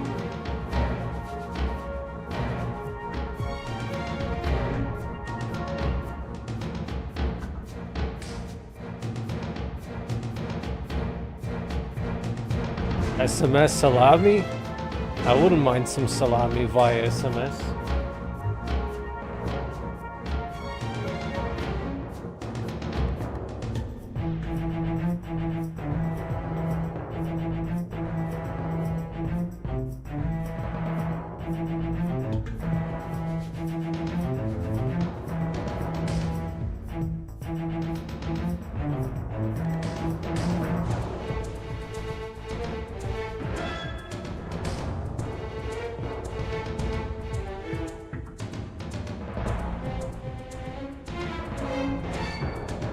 SMS salami? I wouldn't mind some salami via SMS.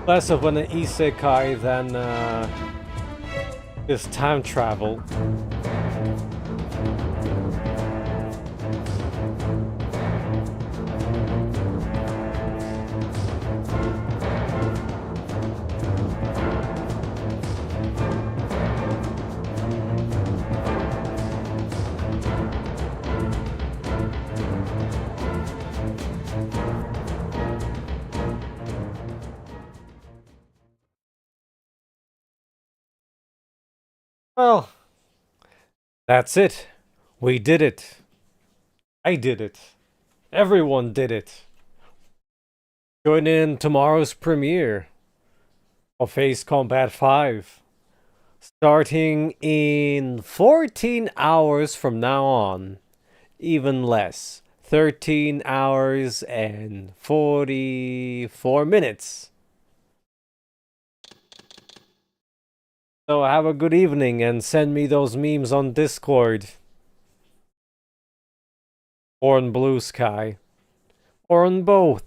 Less of an isekai than this time travel. Well, that's it. We did it. I did it. Everyone did it. Join in tomorrow's premiere of Ace Combat 5. Starting in 14 hours from now on. Even less. 13 hours and 44 minutes. So have a good evening and send me those memes on Discord. Or on Blue Sky. Or on both.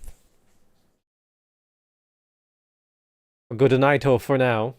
Good night for now.